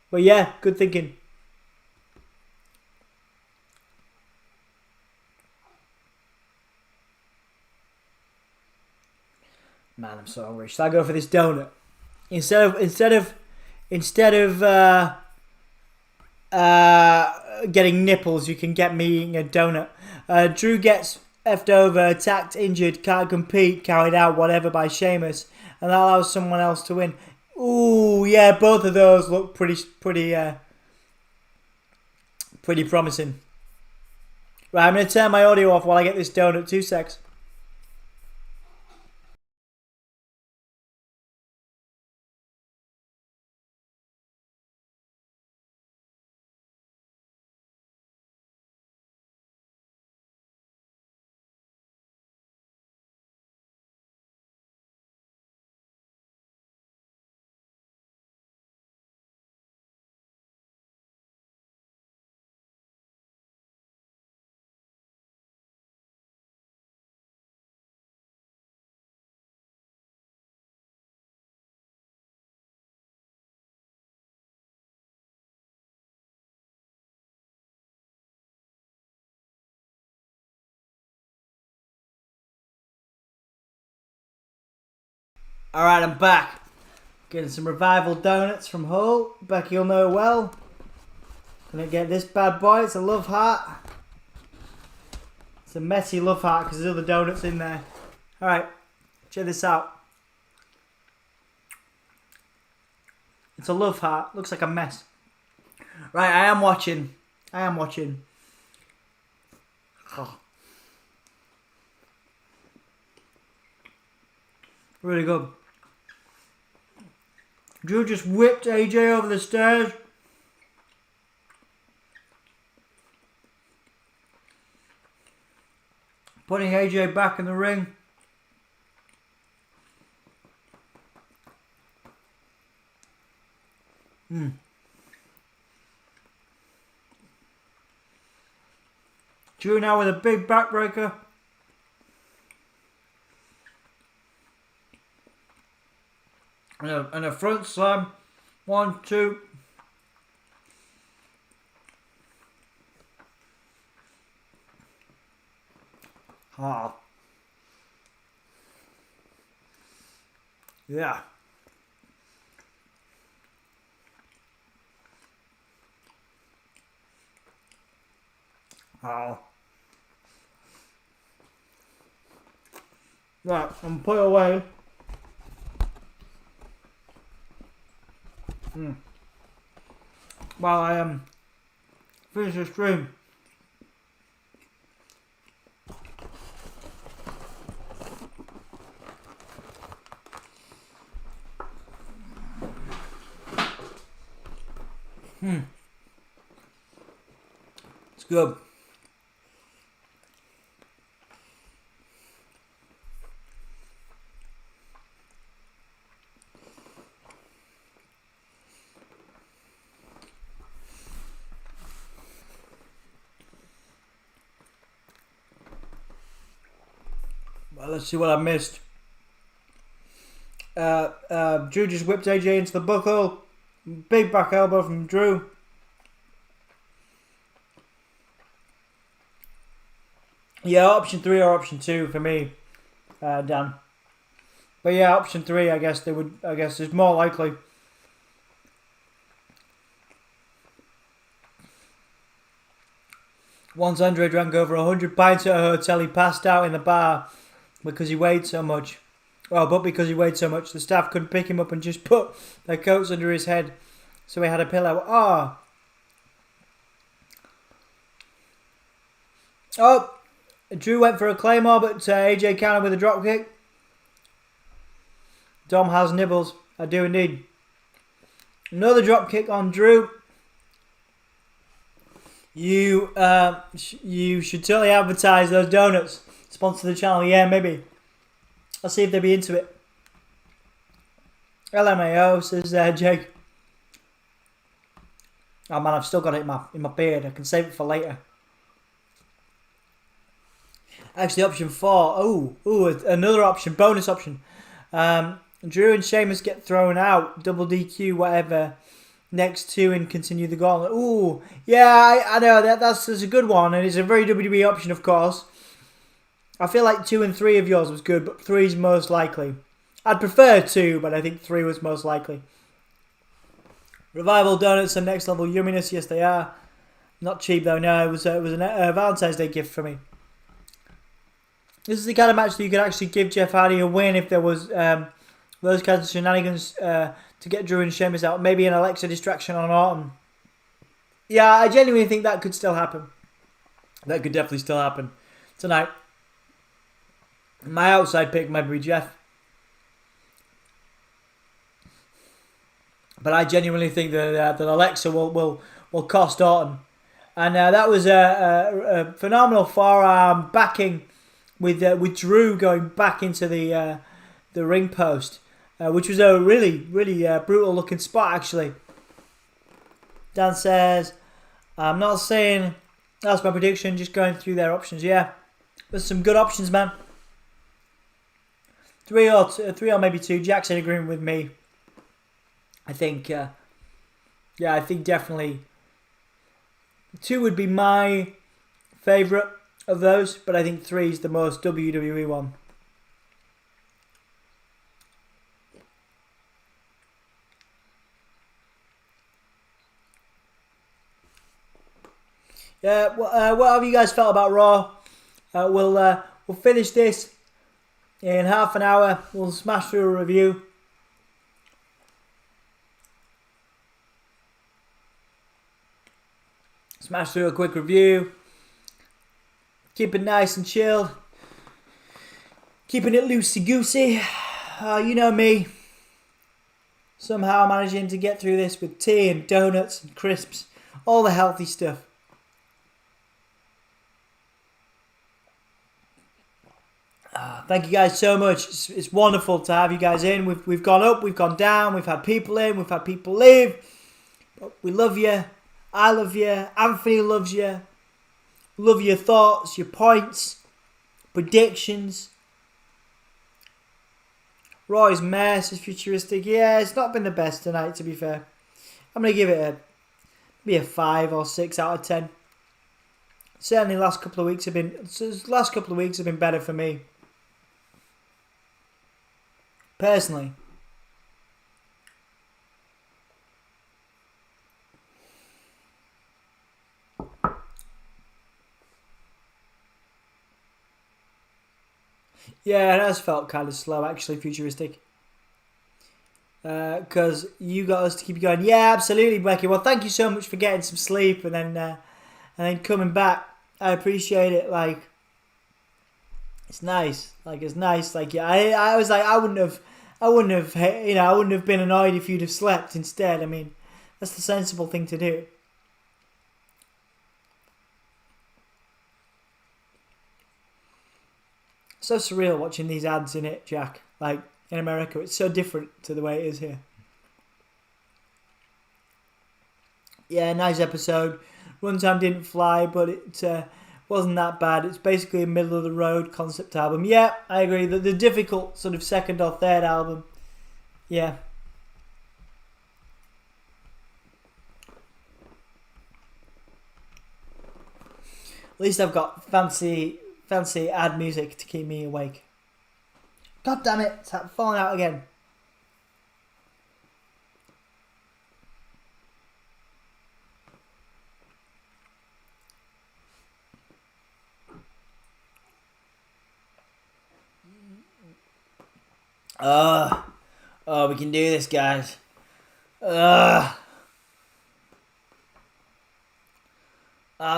But yeah, good thinking. Man, I'm so hungry. Should I go for this donut? Instead of getting nipples, you can get me eating a donut. Drew gets effed over, attacked, injured, can't compete, carried out, whatever, by Sheamus, and that allows someone else to win. Ooh, yeah, both of those look pretty promising. Right, I'm going to turn my audio off while I get this donut. 2 secs. Alright, I'm back. Getting some Revival donuts from Hull. Becky will know well. Gonna get this bad boy. It's a love heart. It's a messy love heart because there's other donuts in there. Alright, check this out. It's a love heart. Looks like a mess. Right, I am watching. Oh. Really good. Drew just whipped AJ over the stairs. Putting AJ back in the ring. Drew now with a big backbreaker. And a front slam. 1, 2. Oh. Yeah. Oh. Right, I'm put it away. While I finish the stream. It's good. Well, let's see what I missed. Drew just whipped AJ into the buckle. Big back elbow from Drew. Yeah, option 3 or option 2 for me, Dan. But yeah, option 3, I guess is more likely. Once Andre drank over 100 pints at a hotel, he passed out in the bar because he weighed so much. Well, but because he weighed so much, the staff couldn't pick him up and just put their coats under his head. So he had a pillow. Oh! Drew went for a claymore, but AJ countered with a dropkick. Dom has nibbles. I do indeed. Another dropkick on Drew. You should totally advertise those donuts. Sponsor the channel. Yeah, maybe. I'll see if they'll be into it. LMAO, says Jake. Oh man, I've still got it in my beard. I can save it for later. Actually, option 4. Ooh, another option, bonus option. Drew and Sheamus get thrown out, double DQ, whatever, next two and continue the gauntlet. Ooh, yeah, I know, that's a good one, and it's a very WWE option, of course. I feel like 2 and 3 of yours was good, but 3 is most likely. I'd prefer 2, but I think 3 was most likely. Revival donuts and next level yumminess, yes they are. Not cheap though, no, it was a Valentine's Day gift for me. This is the kind of match that you could actually give Jeff Hardy a win if there was those kinds of shenanigans to get Drew and Sheamus out. Maybe an Alexa distraction on Orton. Yeah, I genuinely think that could still happen. That could definitely still happen tonight. My outside pick might be Jeff. But I genuinely think that Alexa will cost Orton. And that was a phenomenal forearm backing with Drew going back into the ring post, which was a really brutal looking spot actually. Dan says, I'm not saying that's my prediction, just going through their options. Yeah, there's some good options, man. 3 or maybe 2. Jack's in agreement with me. I think, I think definitely 2 would be my favourite of those, but I think 3 is the most WWE one. Yeah, what have you guys felt about Raw? We'll finish this in half an hour. We'll smash through a review. Smash through a quick review. Keep it nice and chilled. Keeping it loosey-goosey. You know me. Somehow managing to get through this with tea and donuts and crisps. All the healthy stuff. Thank you guys so much. It's wonderful to have you guys in. We've gone up, we've gone down, we've had people in, we've had people leave. But we love you. I love you. Anthony loves you. Love your thoughts, your points, predictions. Roy's mess is futuristic. Yeah, it's not been the best tonight, to be fair. I'm going to give it maybe a 5 or 6 out of 10. Certainly last couple of weeks have been better for me. Personally. Yeah, it has felt kind of slow, actually, futuristic. Because you got us to keep going. Yeah, absolutely, Becky. Well, thank you so much for getting some sleep and then coming back. I appreciate it. Like, it's nice. Like, yeah, I was like, I wouldn't have been annoyed if you'd have slept instead. I mean, that's the sensible thing to do. So surreal watching these ads in it, Jack. Like, in America, it's so different to the way it is here. Yeah, nice episode. Runtime didn't fly, but it wasn't that bad. It's basically a middle of the road concept album. Yeah, I agree. The difficult sort of second or third album. Yeah. At least I've got fancy ad music to keep me awake. God damn it, it's falling out again. Oh, we can do this, guys. I'm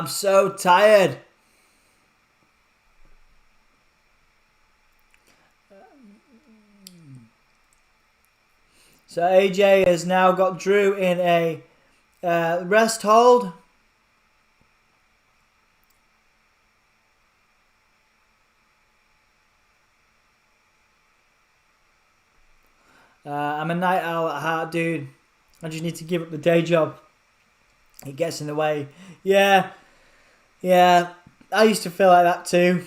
so tired. So AJ has now got Drew in a rest hold. I'm a night owl at heart, dude. I just need to give up the day job. It gets in the way. Yeah. I used to feel like that too.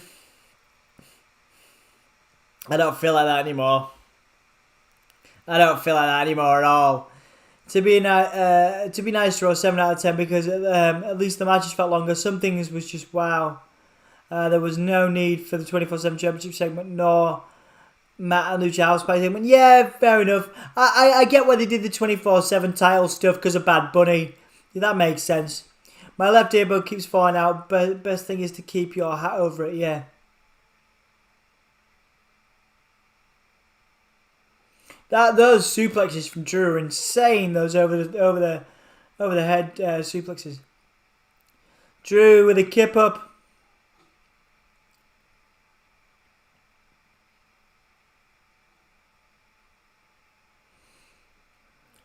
I don't feel like that anymore. I don't feel like that anymore at all. To be nice, draw 7 out of 10 because at least the matches felt longer. Some things was just wow. There was no need for the 24/7 championship segment nor Matt and Lucha House Party segment. Yeah, fair enough. I get why they did the 24/7 title stuff because of Bad Bunny. Yeah, that makes sense. My left earbud keeps falling out, but best thing is to keep your hat over it, yeah. Those suplexes from Drew are insane. Those over the head suplexes. Drew with a kip up.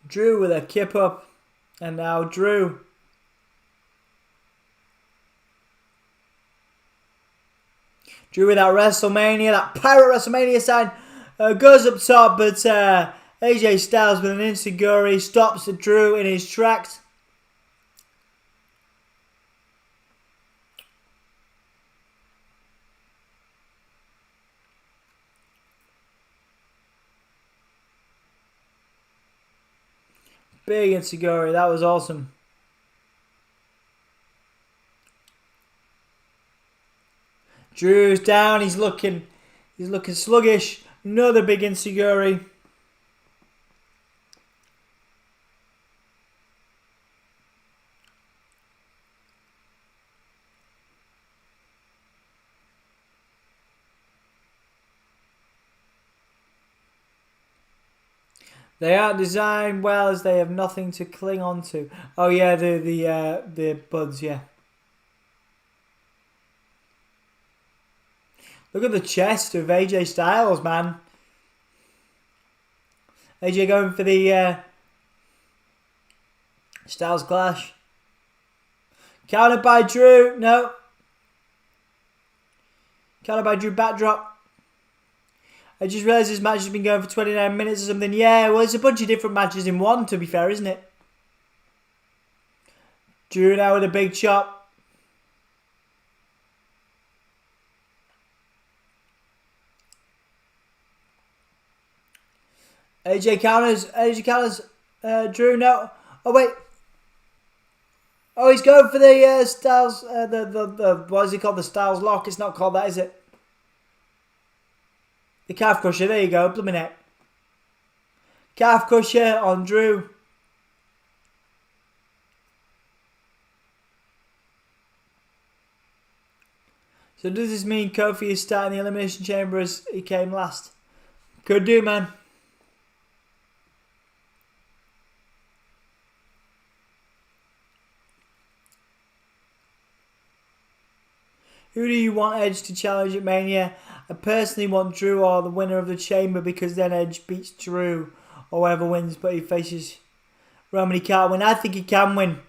Drew with a kip up, and now Drew. Drew with that WrestleMania, that Pirate WrestleMania sign. Goes up top, but AJ Styles with an enziguri stops Drew in his tracks. Big enziguri, that was awesome. Drew's down, he's looking sluggish. Another big enziguri. They aren't designed well as they have nothing to cling on to. Oh yeah, the buds, yeah. Look at the chest of AJ Styles, man. AJ going for the Styles Clash. Countered by Drew. No. Countered by Drew backdrop. I just realised this match has been going for 29 minutes or something. Yeah, well, it's a bunch of different matches in one, to be fair, isn't it? Drew now with a big chop. AJ counters. Drew, no. Oh, wait. Oh, he's going for the Styles, what is it called? The Styles lock. It's not called that, is it? The calf crusher, there you go, blooming heck. Calf crusher on Drew. So does this mean Kofi is starting the Elimination Chamber as he came last? Could do, man. Who do you want Edge to challenge at Mania? I personally want Drew or the winner of the Chamber because then Edge beats Drew or whoever wins, but he faces Roman. He can't win. I think he can win.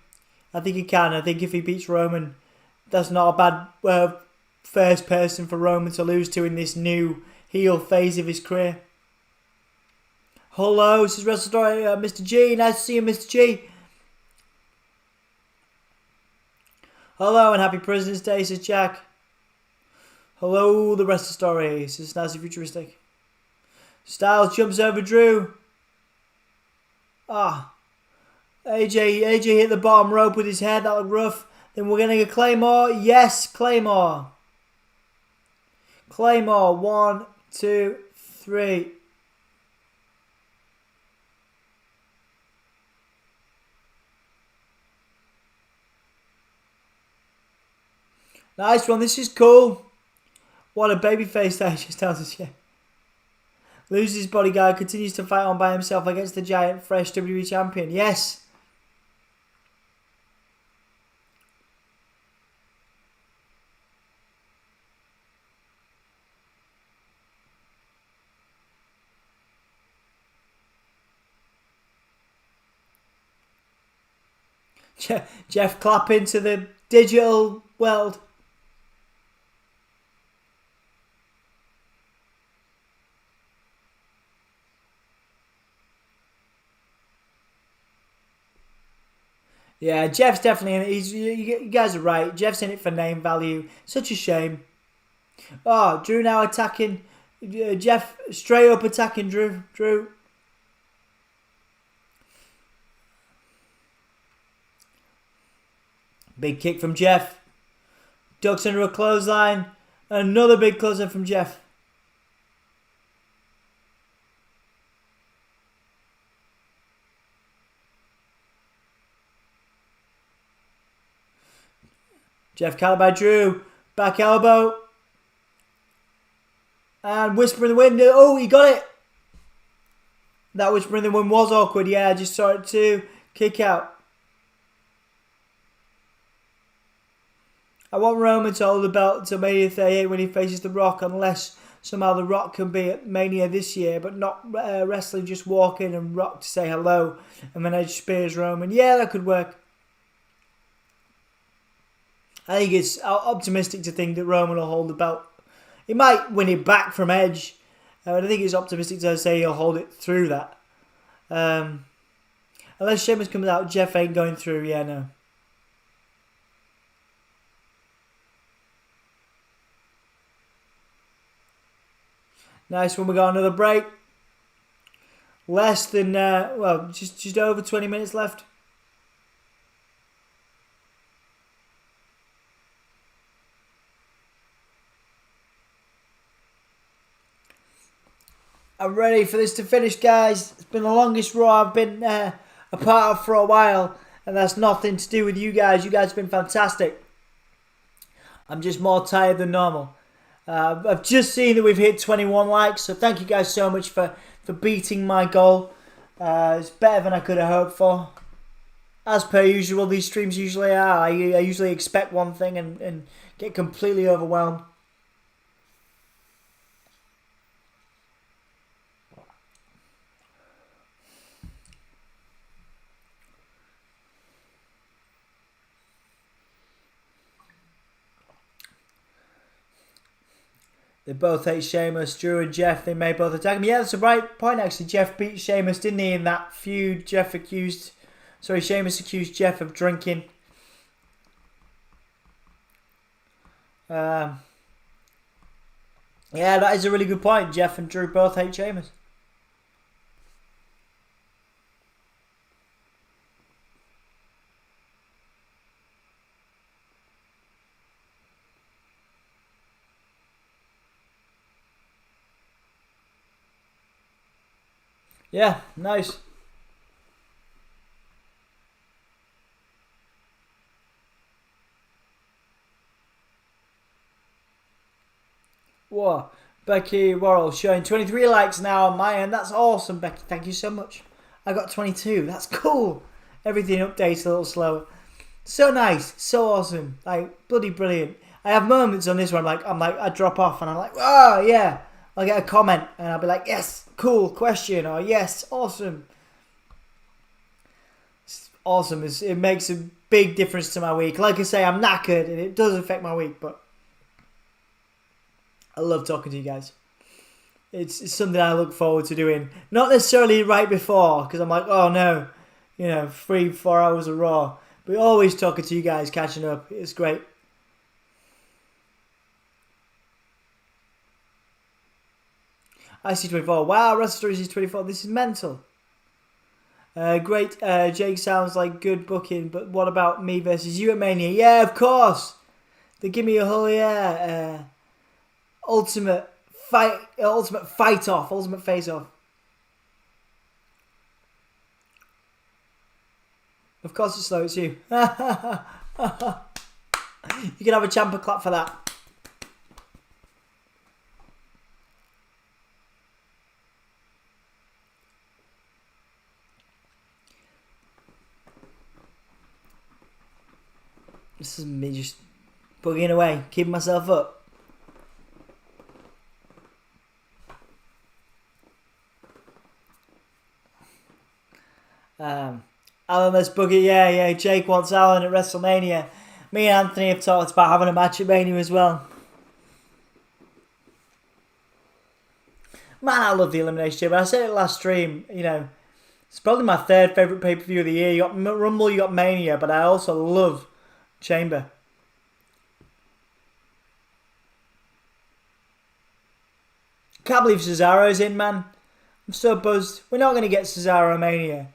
I think he can. I think if he beats Roman, that's not a bad first person for Roman to lose to in this new heel phase of his career. Hello, this is Wrestle Story, Mr. G. Nice to see you, Mr. G. Hello and happy President's Day, says Jack. Hello, the rest of the story. This is nice and futuristic. Styles jumps over Drew. AJ hit the bottom rope with his head. That looked rough. Then we're getting a Claymore. Yes, Claymore. Claymore. 1, 2, 3. Nice one. This is cool. What a babyface that just tells us, yeah. Loses his bodyguard, continues to fight on by himself against the giant, fresh WWE Champion. Yes. Jeff clap into the digital world. Yeah, Jeff's definitely in it. You guys are right. Jeff's in it for name value. Such a shame. Oh, Drew now attacking. Jeff straight up attacking Drew. Big kick from Jeff. Ducks under a clothesline. Another big clothesline from Jeff. Jeff countered by Drew. Back elbow. And whisper in the wind. Oh, he got it. That whisper in the wind was awkward. Yeah, I just saw it too. Kick out. I want Roman to hold the belt until Mania 38 when he faces The Rock, unless somehow The Rock can be at Mania this year, but not wrestling, just walk in and Rock to say hello, and then Edge spears Roman. Yeah, that could work. I think it's optimistic to think that Roman will hold the belt. He might win it back from Edge, but I think it's optimistic to say he'll hold it through that. Unless Sheamus comes out, Jeff ain't going through. Yeah, no. Nice one. We got another break. Less than just over 20 minutes left. I'm ready for this to finish, guys. It's been the longest Raw I've been a part of for a while, and that's nothing to do with you guys. You guys have been fantastic. I'm just more tired than normal. I've just seen that we've hit 21 likes, so thank you guys so much for beating my goal. It's better than I could have hoped for. As per usual, these streams usually are. I usually expect one thing and get completely overwhelmed. They both hate Sheamus. Drew and Jeff, they may both attack him. Yeah, that's a right point, actually. Jeff beat Sheamus, didn't he, in that feud? Sheamus accused Jeff of drinking. Yeah, that is a really good point. Jeff and Drew both hate Sheamus. Yeah, nice. Whoa. Becky Worrell showing 23 likes now on my end. That's awesome, Becky. Thank you so much. I got 22. That's cool. Everything updates a little slower. So nice. So awesome. Like, bloody brilliant. I have moments on this one, I drop off and I'm like, oh, yeah. I'll get a comment and I'll be like, yes, cool, question, or yes, awesome. It's awesome. It makes a big difference to my week. Like I say, I'm knackered and it does affect my week, but I love talking to you guys. It's something I look forward to doing. Not necessarily right before, because I'm like, oh no, 3-4 hours of Raw. But always talking to you guys, catching up. It's great. I see 24. Wow, Wrestle Stories is 24. This is mental. Great. Jake sounds like good booking, but what about me versus you at Mania? Yeah, of course. The Gimme a Hull, yeah. Ultimate face off. Of course it's slow, it's you. You can have a champer clap for that. This is me just bugging away, keeping myself up. Alan, let's book it. Yeah. Jake wants Alan at WrestleMania. Me and Anthony have talked about having a match at Mania as well. Man, I love the Elimination Chamber. I said it last stream, it's probably my third favourite pay-per-view of the year. You got Rumble, you got Mania, but I also love Chamber. Can't believe Cesaro's in, man. I'm so buzzed. We're not going to get Cesaro Mania,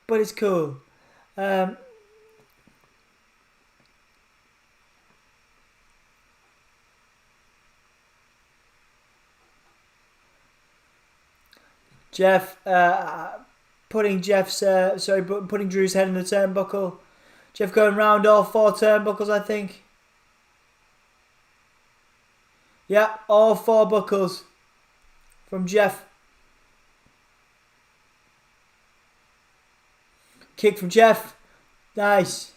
but it's cool. Jeff, putting Drew's head in the turnbuckle. Jeff going round all 4 turnbuckles, I think. Yeah, all 4 buckles from Jeff. Kick from Jeff. Nice.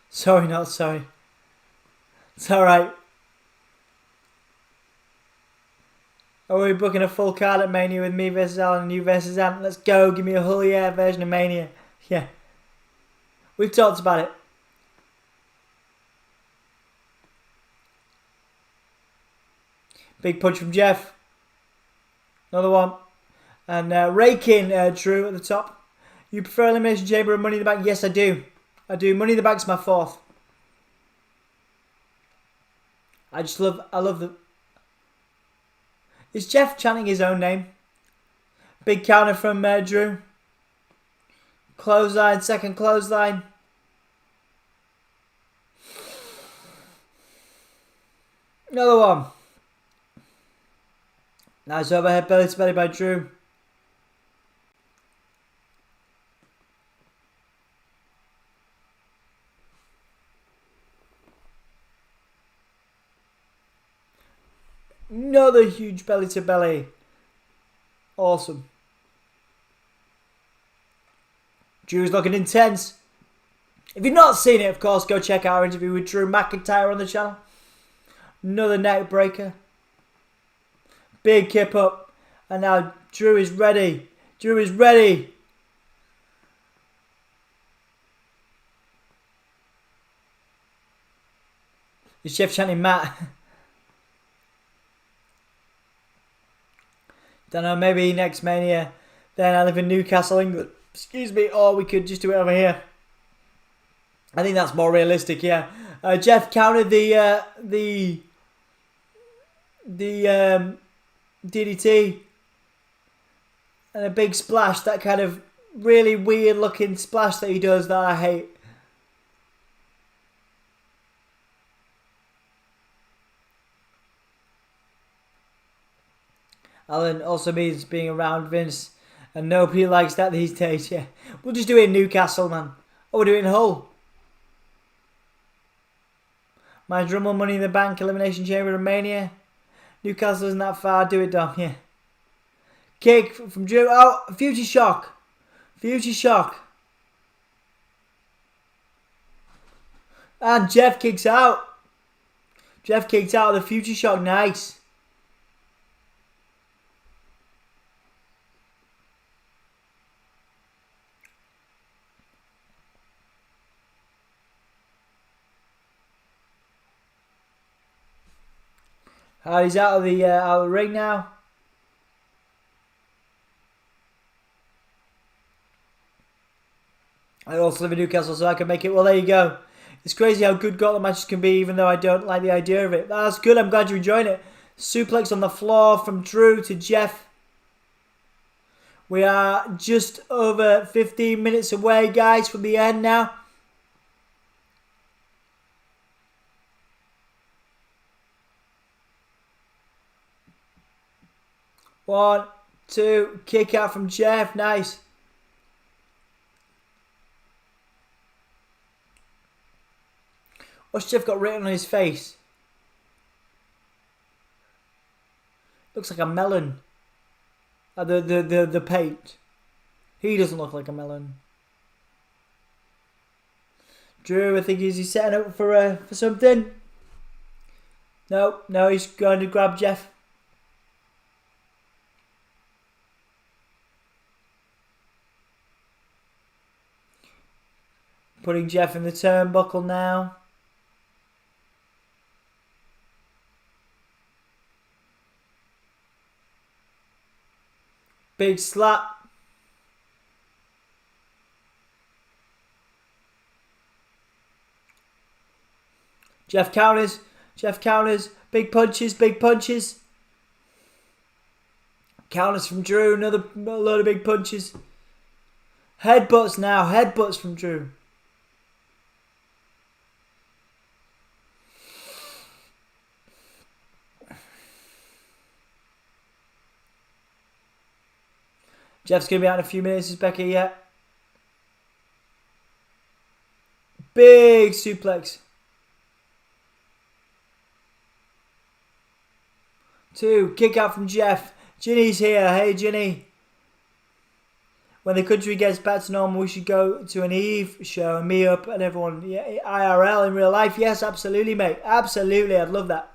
Sorry, not sorry. It's alright. Are we booking a full card at Mania with me versus Alan and you versus Ant? Let's go. Give me a whole year version of Mania. Yeah. We've talked about it. Big punch from Jeff. Another one. And raking Drew at the top. You prefer Elimination Chamber or Money in the Bank? Yes, I do. I do. Money in the Bank's my 4th. I love the... Is Jeff chanting his own name? Big counter from Drew. Clothesline, second clothesline. Another one. Nice overhead belly to belly by Drew. Another huge belly to belly. Awesome. Drew's looking intense. If you've not seen it, of course, go check out our interview with Drew McIntyre on the channel. Another neck breaker. Big kip up. And now Drew is ready. Drew is ready. Is Jeff chanting Matt? Don't know, maybe next Mania. Then I live in Newcastle, England. Excuse me, or we could just do it over here. I think that's more realistic, yeah. Jeff countered the DDT and a big splash, that kind of really weird looking splash that he does that I hate. Alan also means being around Vince, and nobody likes that these days. Yeah, we'll just do it in Newcastle, man. Or we'll do it in Hull. My Drummer Money in the Bank, Elimination Chamber, Romania. Newcastle isn't that far. Do it, Dom. Yeah. Kick from Drew. Oh, Future Shock. Future Shock. And Jeff kicks out. Jeff kicked out of the Future Shock. Nice. He's out of the ring now. I also live in Newcastle, so I can make it. Well, there you go. It's crazy how good Gauntlet matches can be, even though I don't like the idea of it. That's good. I'm glad you're enjoying it. Suplex on the floor from Drew to Jeff. We are just over 15 minutes away, guys, from the end now. One, two, kick out from Jeff. Nice. What's Jeff got written on his face? Looks like a melon. The paint. He doesn't look like a melon. Drew, I think he's setting up for something. No, he's going to grab Jeff. Putting Jeff in the turnbuckle now. Big slap. Jeff counters. Big punches. Counters from Drew. Another load of big punches. Headbutts now. Headbutts from Drew. Jeff's going to be out in a few minutes. Is Becky yet? Big suplex. 2. Kick out from Jeff. Ginny's here. Hey, Ginny. When the country gets back to normal, we should go to an Eve show and meet up and everyone. Yeah, IRL in real life. Yes, absolutely, mate. Absolutely. I'd love that.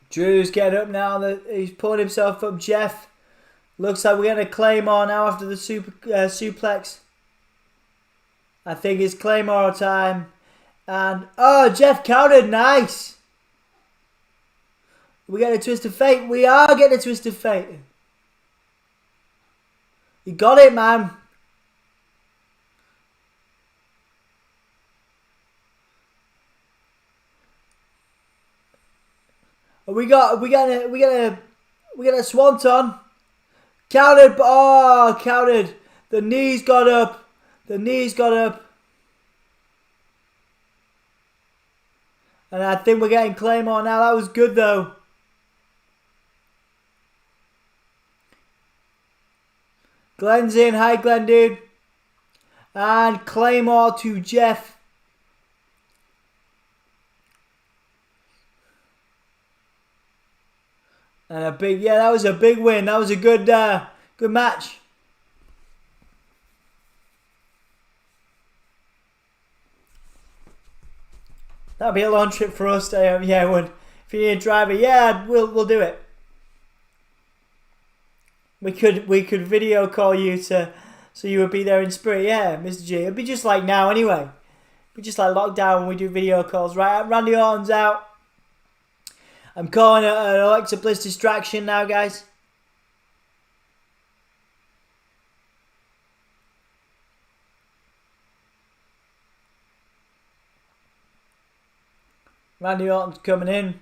Drew's getting up now. He's pulling himself up. Jeff. Looks like we're going to Claymore now after the suplex. I think it's Claymore time. And, oh, Jeff countered. Nice. We get a twist of fate. We are getting a twist of fate. You got it, man. We got a swanton. Counted. Oh, counted. The knees got up. The knees got up. And I think we're getting Claymore now. That was good though. Glenn's in. Hi, Glenn, dude. And Claymore to Jeff. And a big, yeah, that was a big win. That was a good match. That'd be a long trip for us. Yeah, it would. If you need a driver, yeah, we'll do it. We could video call you so you would be there in spirit. Yeah, Mr. G. It'd be just like now anyway. It'd be just like lockdown when we do video calls. Right, Randy Orton's out. I'm calling it an Alexa Bliss distraction now, guys. Randy Orton's coming in.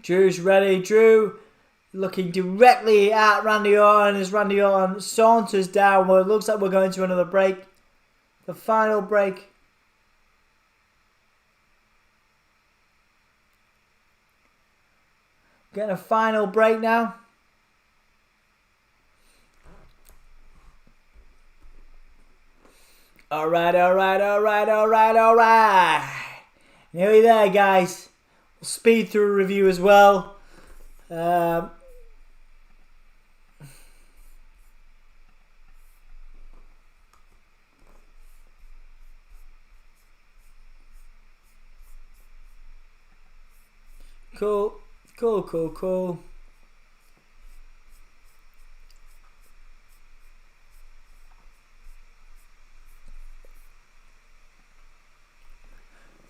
Drew's ready. Drew looking directly at Randy Orton as Randy Orton saunters down. Well, it looks like we're going to another break. The final break. Getting a final break now. Alright. Nearly there, guys. We'll speed through a review as well. Cool.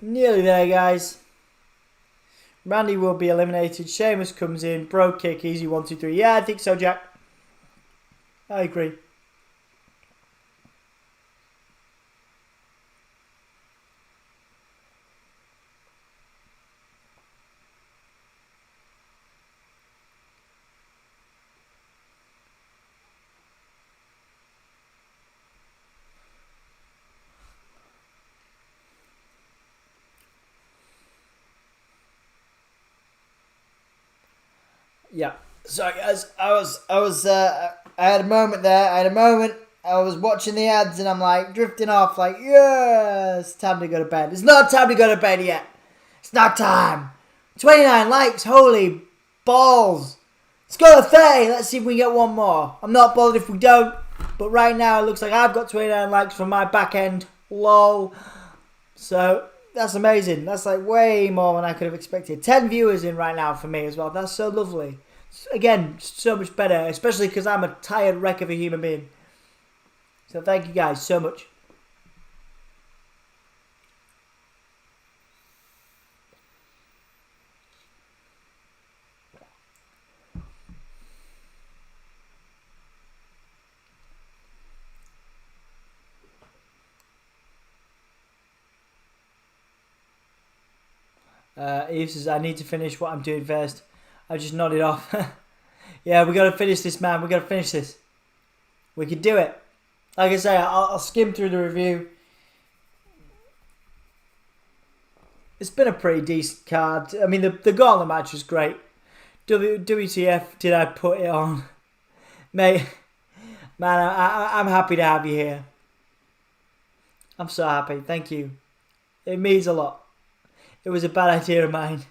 Nearly there, guys. Randy will be eliminated. Sheamus comes in. Bro kick. Easy 1, 2, 3. Yeah, I think so, Jack. I agree. Yeah. Sorry, guys. I had a moment there. I was watching the ads and I'm like drifting off. Like, yeah, it's time to go to bed. It's not time to go to bed yet. It's not time. 29 likes. Holy balls. Let's go to 30. Let's see if we get one more. I'm not bothered if we don't. But right now it looks like I've got 29 likes from my back end. Lol. So that's amazing. That's like way more than I could have expected. 10 viewers in right now for me as well. That's so lovely. Again, so much better, especially because I'm a tired wreck of a human being. So thank you guys so much. Eve says, I need to finish what I'm doing first. I just nodded off. Yeah, we got to finish this, man. We got to finish this. We can do it. Like I say, I'll skim through the review. It's been a pretty decent card. I mean, the Gauntlet match was great. WTF did I put it on? Mate, man, I'm happy to have you here. I'm so happy. Thank you. It means a lot. It was a bad idea of mine.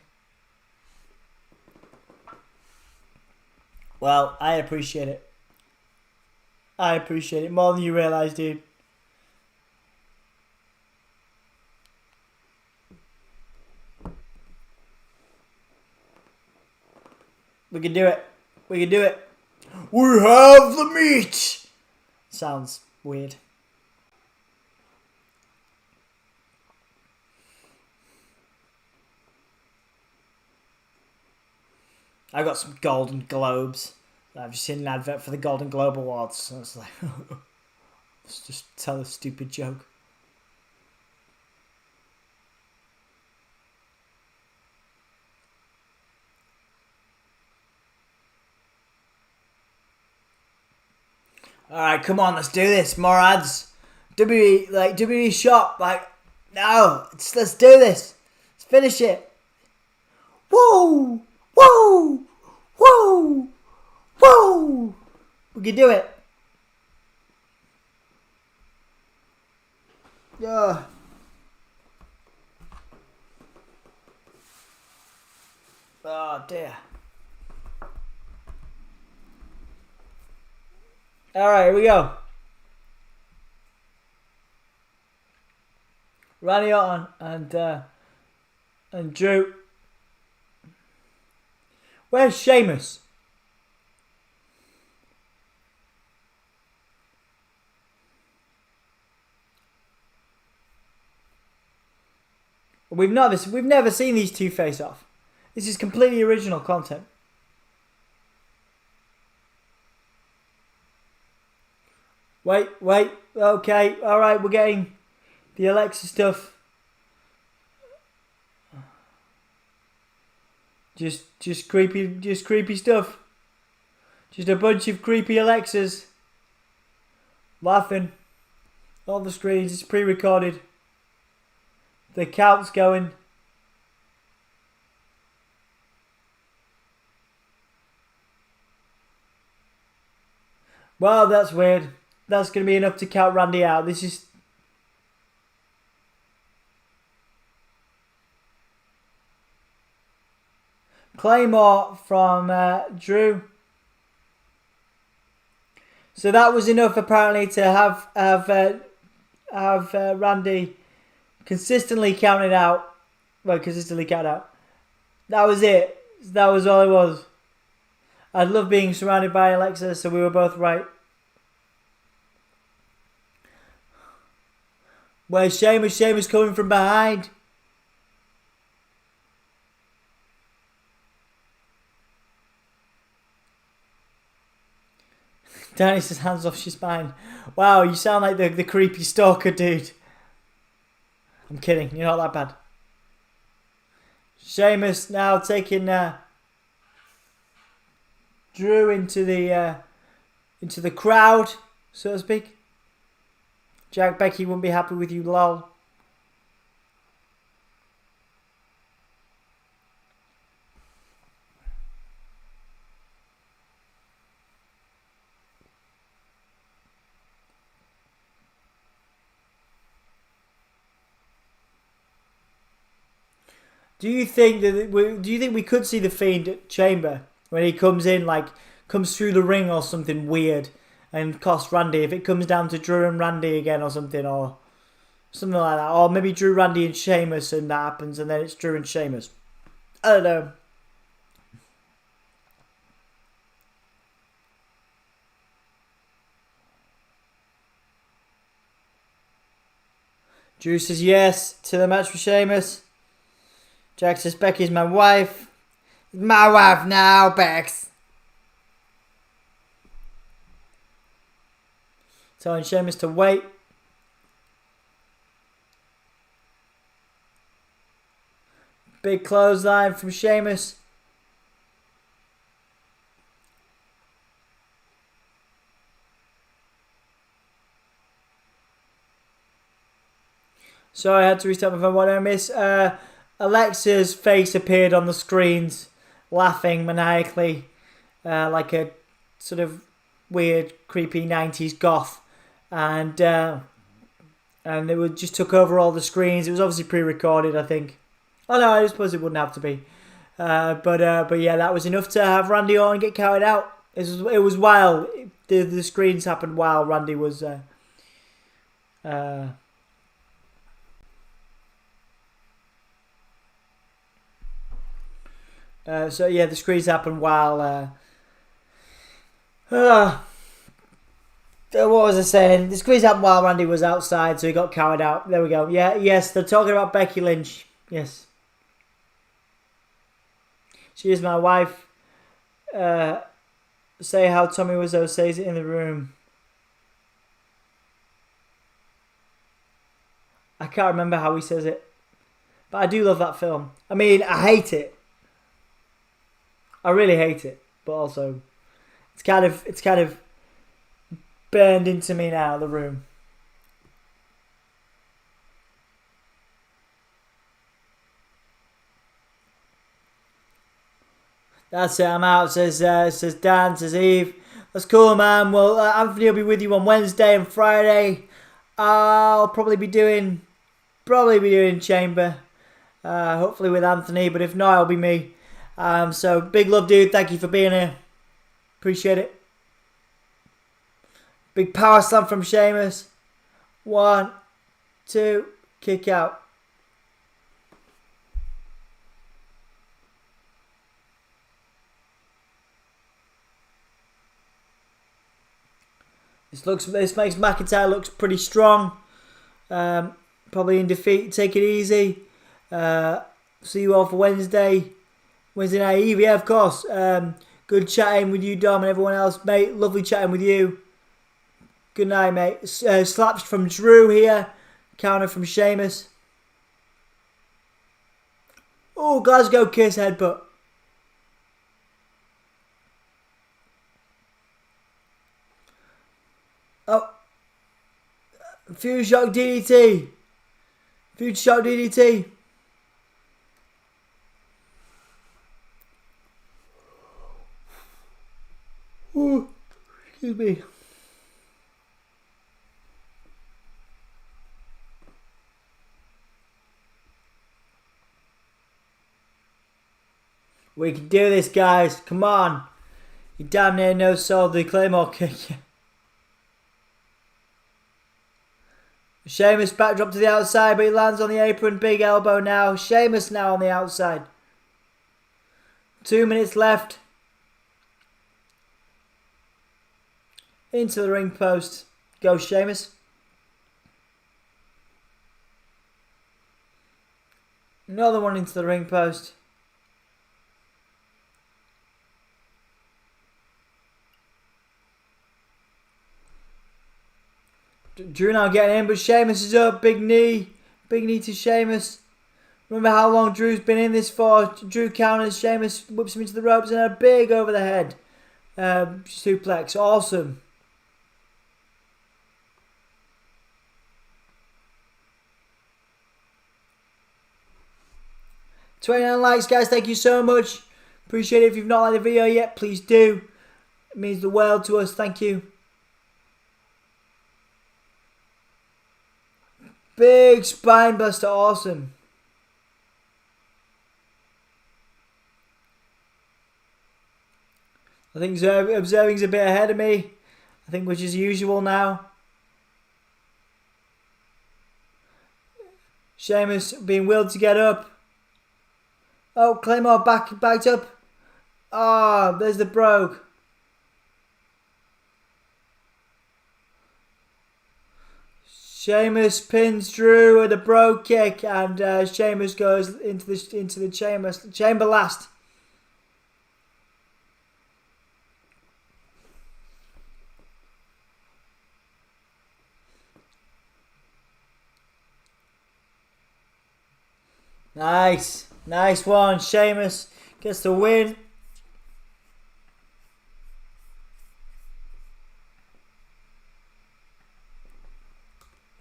Well, I appreciate it. I appreciate it more than you realise, dude. We can do it. We can do it. We have the meat. Sounds weird. I got some Golden Globes. I've just seen an advert for the Golden Globe Awards. So it's like, let's just tell a stupid joke. Alright, come on, let's do this. More ads. WWE shop. No, let's do this. Let's finish it. Whoa! Whoa! Whoa! Whoa! We can do it. Yeah. Oh dear. Alright, here we go. Randy Orton and Drew. Where's Sheamus? We've never seen these two face off. This is completely original content. Wait. Okay, all right. We're getting the Alexa stuff. Just creepy stuff. Just a bunch of creepy Alexas laughing on the screens. It's pre-recorded. The count's going. Well, that's weird. That's going to be enough to count Randy out. This is... Claymore from Drew. So that was enough apparently to have Randy consistently counted out. Well, consistently counted out. That was it. That was all it was. I love being surrounded by Alexa, so we were both right. Where's Sheamus? Sheamus coming from behind. Danny says hands off your spine. Wow, you sound like the creepy stalker dude. I'm kidding, you're not that bad. Sheamus now taking Drew into the crowd, so to speak. Jack Becky wouldn't be happy with you, lol. Do you think we could see the Fiend at Chamber when he comes in, like comes through the ring or something weird and costs Randy? If it comes down to Drew and Randy again or something like that, or maybe Drew, Randy, and Sheamus, and that happens, and then it's Drew and Sheamus. I don't know. Drew says yes to the match with Sheamus. Jack says Becky's my wife. My wife now, Bex. Telling Sheamus to wait. Big clothesline from Sheamus. Sorry, I had to restart my phone. What did I miss? Alexa's face appeared on the screens, laughing maniacally, like a sort of weird, creepy 90s goth. And it just took over all the screens. It was obviously pre-recorded, I think. Oh no, I suppose it wouldn't have to be. But yeah, that was enough to have Randy Orton get carried out. It was while the screens happened while Randy was. So yeah, the screens happened while. What was I saying? The screens happened while Randy was outside, so he got carried out. There we go. Yeah, yes, they're talking about Becky Lynch. Yes. She is my wife. Say how Tommy Wiseau says it in the room. I can't remember how he says it. But I do love that film. I mean, I hate it. I really hate it. But also, it's kind of burned into me now, the room. That's it, I'm out, says Dan, says Eve. That's cool, man. Well, Anthony will be with you on Wednesday and Friday. I'll probably be doing Chamber. Hopefully with Anthony, but if not, it'll be me. So, big love, dude. Thank you for being here. Appreciate it. Big power slam from Sheamus. 1, 2, kick out. This makes McIntyre looks pretty strong. Probably in defeat. Take it easy. See you all for Wednesday night Eve. Yeah, of course. Good chatting with you, Dom, and everyone else, mate. Lovely chatting with you. Good night, mate. Slaps from Drew here. Counter from Sheamus. Oh, Glasgow kiss headbutt. Oh. Fuse shock DDT. Fuse shock DDT. Ooh, excuse me. We can do this, guys. Come on. You damn near no-sold the Claymore kick. Sheamus backdrop to the outside, but he lands on the apron. Big elbow now. Sheamus now on the outside. 2 minutes left. Into the ring post. Go Sheamus. Another one into the ring post. Drew now getting in, but Sheamus is up. Big knee. Big knee to Sheamus. Remember how long Drew's been in this for. Drew counters. Sheamus whips him into the ropes and a big over the head suplex. Awesome. $29 likes, guys. Thank you so much. Appreciate it. If you've not liked the video yet, please do. It means the world to us. Thank you. Big spine buster, awesome. I think observing's a bit ahead of me. I think which is usual now. Sheamus being willed to get up. Oh, Claymore backed up. Ah, oh, there's the brogue. Sheamus pins Drew with a brogue kick, and Sheamus goes into the chamber last. Nice. Nice one. Sheamus gets the win.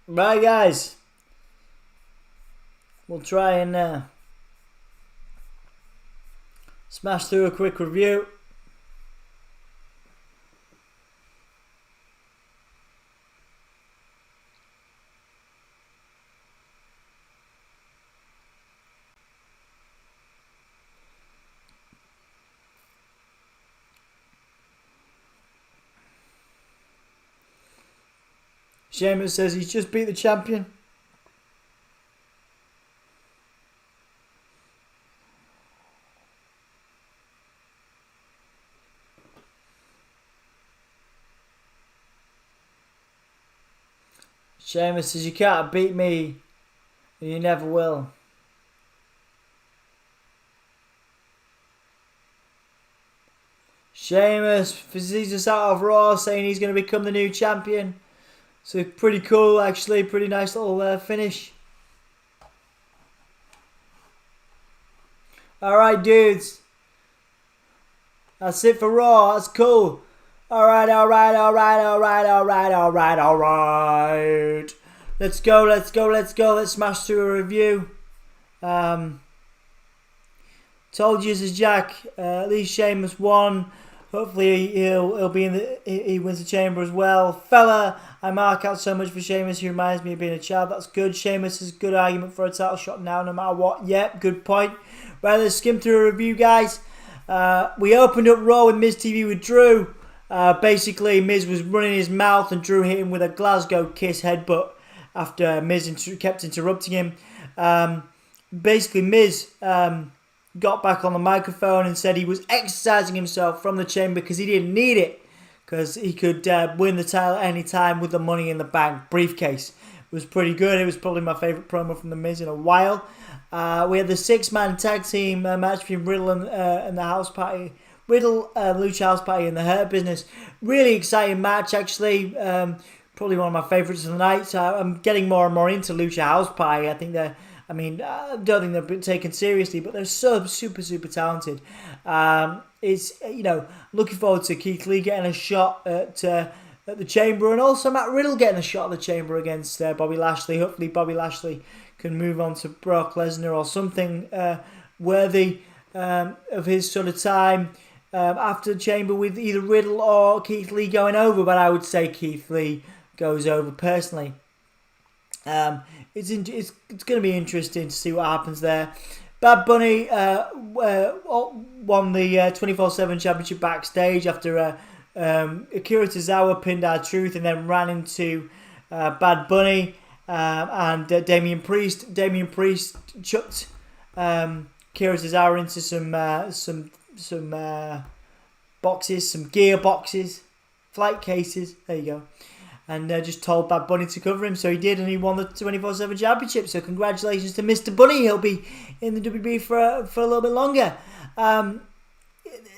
Right, guys. We'll try and smash through a quick review. Sheamus says he's just beat the champion. Sheamus says you can't beat me and you never will. Sheamus fizzes us out of Raw saying he's going to become the new champion. So pretty cool actually, pretty nice little finish. Alright dudes. That's it for Raw, that's cool. Alright. Let's go. Let's smash through a review. Told you this is Jack. At least Sheamus won. Hopefully he'll be in he wins the chamber as well. Fella, I mark out so much for Sheamus. He reminds me of being a child. That's good. Sheamus is a good argument for a title shot now, no matter what. Yep, good point. Right, let's skim through a review, guys. We opened up Raw with MizTV with Drew. Basically, Miz was running his mouth and Drew hit him with a Glasgow kiss headbutt after Miz kept interrupting him. Basically, Miz got back on the microphone and said he was exercising himself from the chamber because he didn't need it, because he could win the title any time with the Money in the Bank briefcase. It was pretty good. It was probably my favourite promo from The Miz in a while. We had the 6-man tag team match between Riddle and the House Party. Riddle, Lucha House Party and the Hurt Business. Really exciting match, actually. Probably one of my favourites of the night. So I'm getting more and more into Lucha House Party. I don't think they're taken seriously, but they're so super talented. It's looking forward to Keith Lee getting a shot at the Chamber, and also Matt Riddle getting a shot at the Chamber against Bobby Lashley. Hopefully, Bobby Lashley can move on to Brock Lesnar or something worthy of his sort of time after the Chamber, with either Riddle or Keith Lee going over. But I would say Keith Lee goes over personally. It's going to be interesting to see what happens there. Bad Bunny won the 24/7 championship backstage after Akira Tozawa pinned R-Truth and then ran into Bad Bunny and Damian Priest. Damian Priest chucked Akira Tozawa into some boxes, some gear boxes, flight cases. There you go. And just told Bad Bunny to cover him, so he did, and he won the 24/7 championship. So congratulations to Mr. Bunny. He'll be in the WWE for a little bit longer.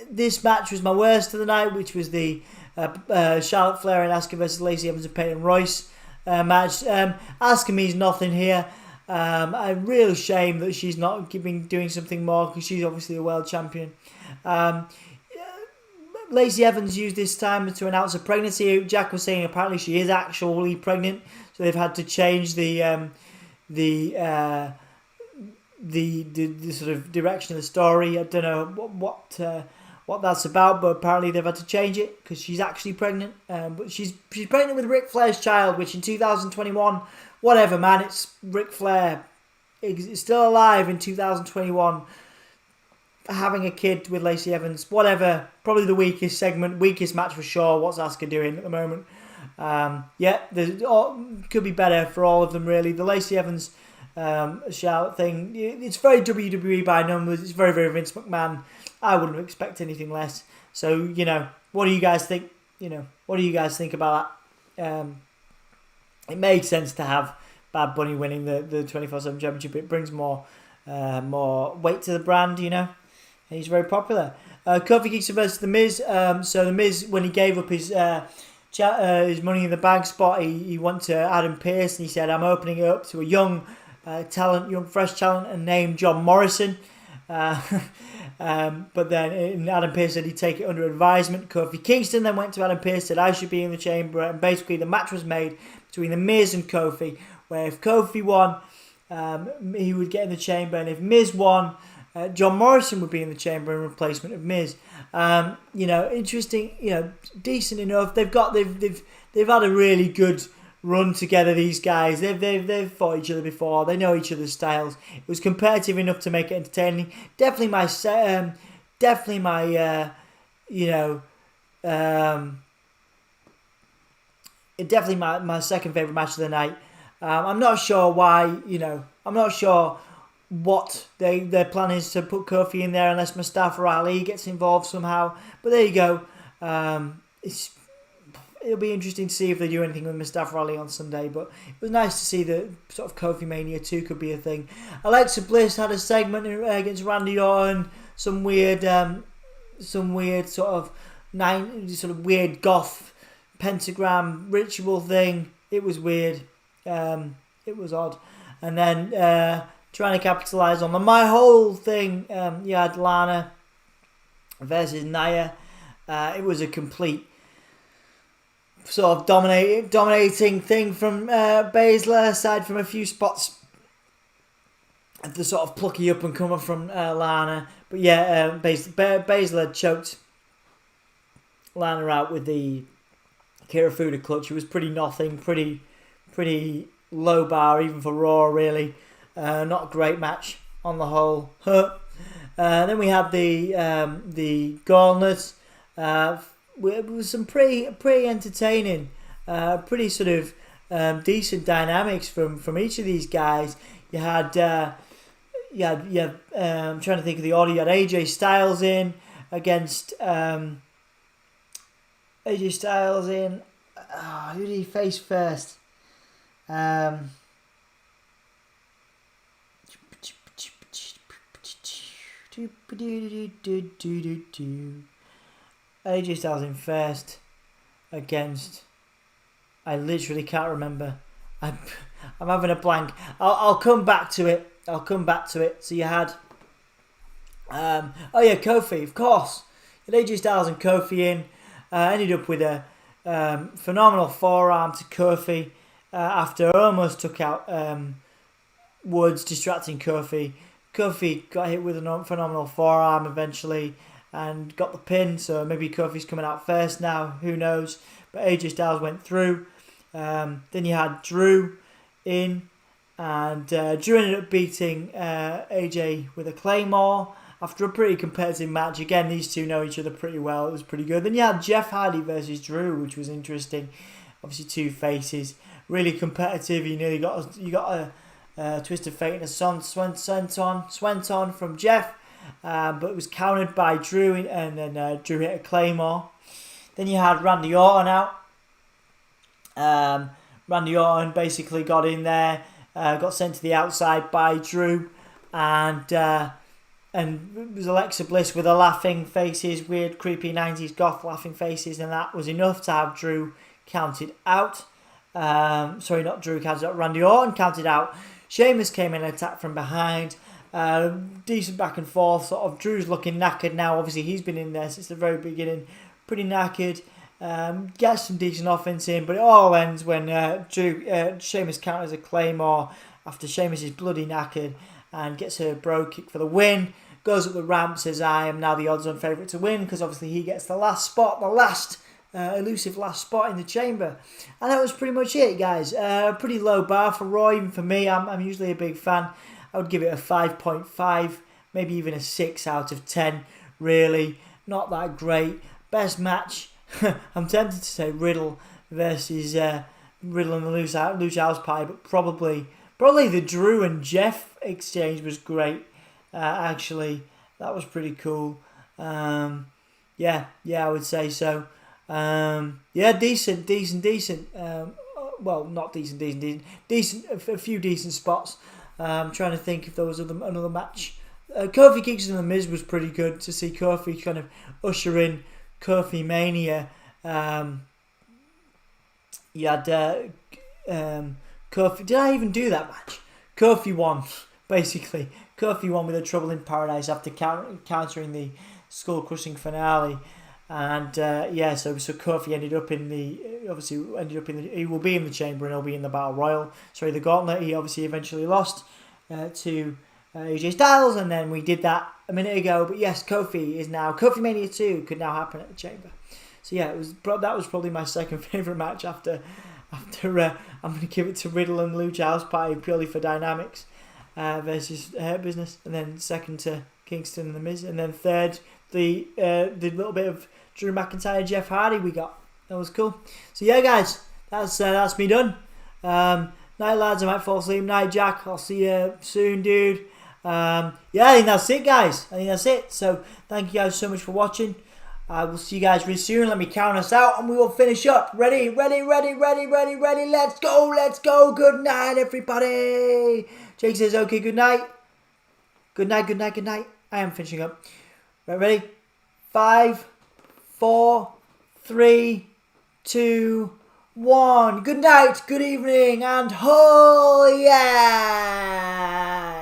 This match was my worst of the night, which was the Charlotte Flair and Asuka versus Lacey Evans and Peyton Royce match. Asuka means nothing here. A real shame that she's not doing something more, because she's obviously a world champion. Lacey Evans used this time to announce a pregnancy. Jack was saying apparently she is actually pregnant, so they've had to change the sort of direction of the story. I don't know what that's about, but apparently they've had to change it because she's actually pregnant. But she's pregnant with Ric Flair's child, which in 2021, whatever man, it's Ric Flair. It's still alive in 2021. Having a kid with Lacey Evans, whatever. Probably the weakest match for sure. What's Asuka doing at the moment? Could be better for all of them, really. The Lacey Evans Charlotte thing, it's very WWE by numbers. It's very, very Vince McMahon. I wouldn't expect anything less. So, what do you guys think? What do you guys think about that? It made sense to have Bad Bunny winning the 24/7 championship. It brings more weight to the brand, He's very popular. Kofi Kingston versus The Miz. So The Miz, when he gave up his Money in the Bank spot, he went to Adam Pearce and he said, "I'm opening it up to a young fresh talent, and named John Morrison." But then Adam Pearce said he'd take it under advisement. Kofi Kingston then went to Adam Pearce, said I should be in the chamber, and basically the match was made between the Miz and Kofi, where if Kofi won, he would get in the chamber, and if Miz won, John Morrison would be in the chamber in replacement of Miz. Interesting, decent enough. They've had a really good run together. These guys, they've fought each other before. They know each other's styles. It was competitive enough to make it entertaining. Definitely my second favorite match of the night. I'm not sure why. I'm not sure what their plan is to put Kofi in there unless Mustafa Ali gets involved somehow. But there you go. It'll be interesting to see if they do anything with Mustafa Ali on Sunday. But it was nice to see that sort of Kofi Mania 2 could be a thing. Alexa Bliss had a segment against Randy Orton. Some weird sort of weird goth pentagram ritual thing. It was weird. It was odd. And then trying to capitalise on my whole thing. You had Lana versus Nia. It was a complete sort of dominating thing from Baszler, aside from a few spots at the sort of plucky up and comer from Lana. But yeah, Baszler choked Lana out with the Kirifuda clutch. It was pretty nothing, pretty low bar even for Raw, really. Not a great match on the whole. Then we had the Gauntlet. It was some pretty entertaining, pretty sort of decent dynamics from each of these guys. You had I'm trying to think of the order. You had AJ Styles in against AJ Styles in. Who did he face first? AJ Styles in first against. I literally can't remember. I'm having a blank. I'll come back to it. So you had. Kofi, of course. You had AJ Styles and Kofi in. Ended up with a phenomenal forearm to Kofi after almost took out Woods, distracting Kofi. Kofi got hit with a phenomenal forearm eventually and got the pin, so maybe Kofi's coming out first now, who knows. But AJ Styles went through. Then you had Drew in, and Drew ended up beating AJ with a Claymore after a pretty competitive match. Again, these two know each other pretty well. It was pretty good. Then you had Jeff Hardy versus Drew, which was interesting. Obviously, two faces, really competitive. You got a twist of fate and a swanton from Jeff, but it was countered by Drew, and then Drew hit a Claymore. Then you had Randy Orton out. Randy Orton basically got in there, got sent to the outside by Drew, and it was Alexa Bliss with her laughing faces, weird, creepy 90s goth laughing faces, and that was enough to have Drew counted out. Not Drew counted out, Randy Orton counted out. Sheamus came in and attacked from behind. Decent back and forth, sort of. Drew's looking knackered now. Obviously, he's been in there since the very beginning. Pretty knackered. Gets some decent offense in, but it all ends when Sheamus counters a Claymore after Sheamus is bloody knackered and gets a bro kick for the win. Goes up the ramp, says I am now the odds-on favourite to win, because obviously he gets the last spot, elusive last spot in the chamber. And that was pretty much it, guys. Pretty low bar for Raw, even for me. I'm usually a big fan. I would give it a 5.5, maybe even a 6 out of 10, really. Not that great. Best match, I'm tempted to say Riddle versus Riddle and the Luke House Pie, but probably the Drew and Jeff exchange was great. Actually, that was pretty cool. I would say so. Decent. Not decent. Decent. A few decent spots. I'm trying to think if there was another match. Kofi Kingston and The Miz was pretty good to see Kofi kind of usher in Kofi Mania. You had Kofi. Did I even do that match? Kofi won, basically. Kofi won with a Trouble in Paradise after countering the skull-crushing finale. And so Kofi ended up in the he will be in the Chamber and he'll be in the Battle Royal. Sorry, the Gauntlet. He obviously eventually lost to AJ Styles, and then we did that a minute ago. But yes, Kofi Mania 2 could now happen at the Chamber. So yeah, that was probably my second favourite match after I'm going to give it to Riddle and Lucha House Party purely for dynamics versus Hurt Business, and then second to Kingston and The Miz, and then third the little bit of Drew McIntyre, Jeff Hardy we got. That was cool. So yeah, guys, that's me done. Night, lads. I might fall asleep. Night, Jack. I'll see you soon, dude. I think that's it, guys. So thank you guys so much for watching. I will see you guys really soon. Let me count us out and we will finish up. Ready. Let's go. Good night, everybody. Jake says, okay, good night. Good night. I am finishing up. Right, ready? 5, 4, 3, 2, 1. Good night, good evening, and oh yeah!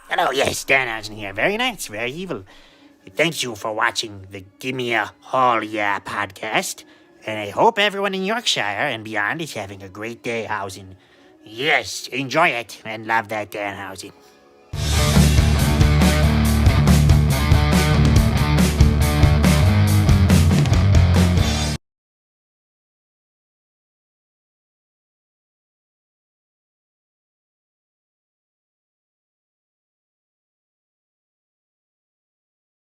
Hello, yes, Danhausen here. Very nice, very evil. Thank you for watching the Gimme podcast, and I hope everyone in Yorkshire and beyond is having a great day housing. Yes, enjoy it, and love that Danhausen.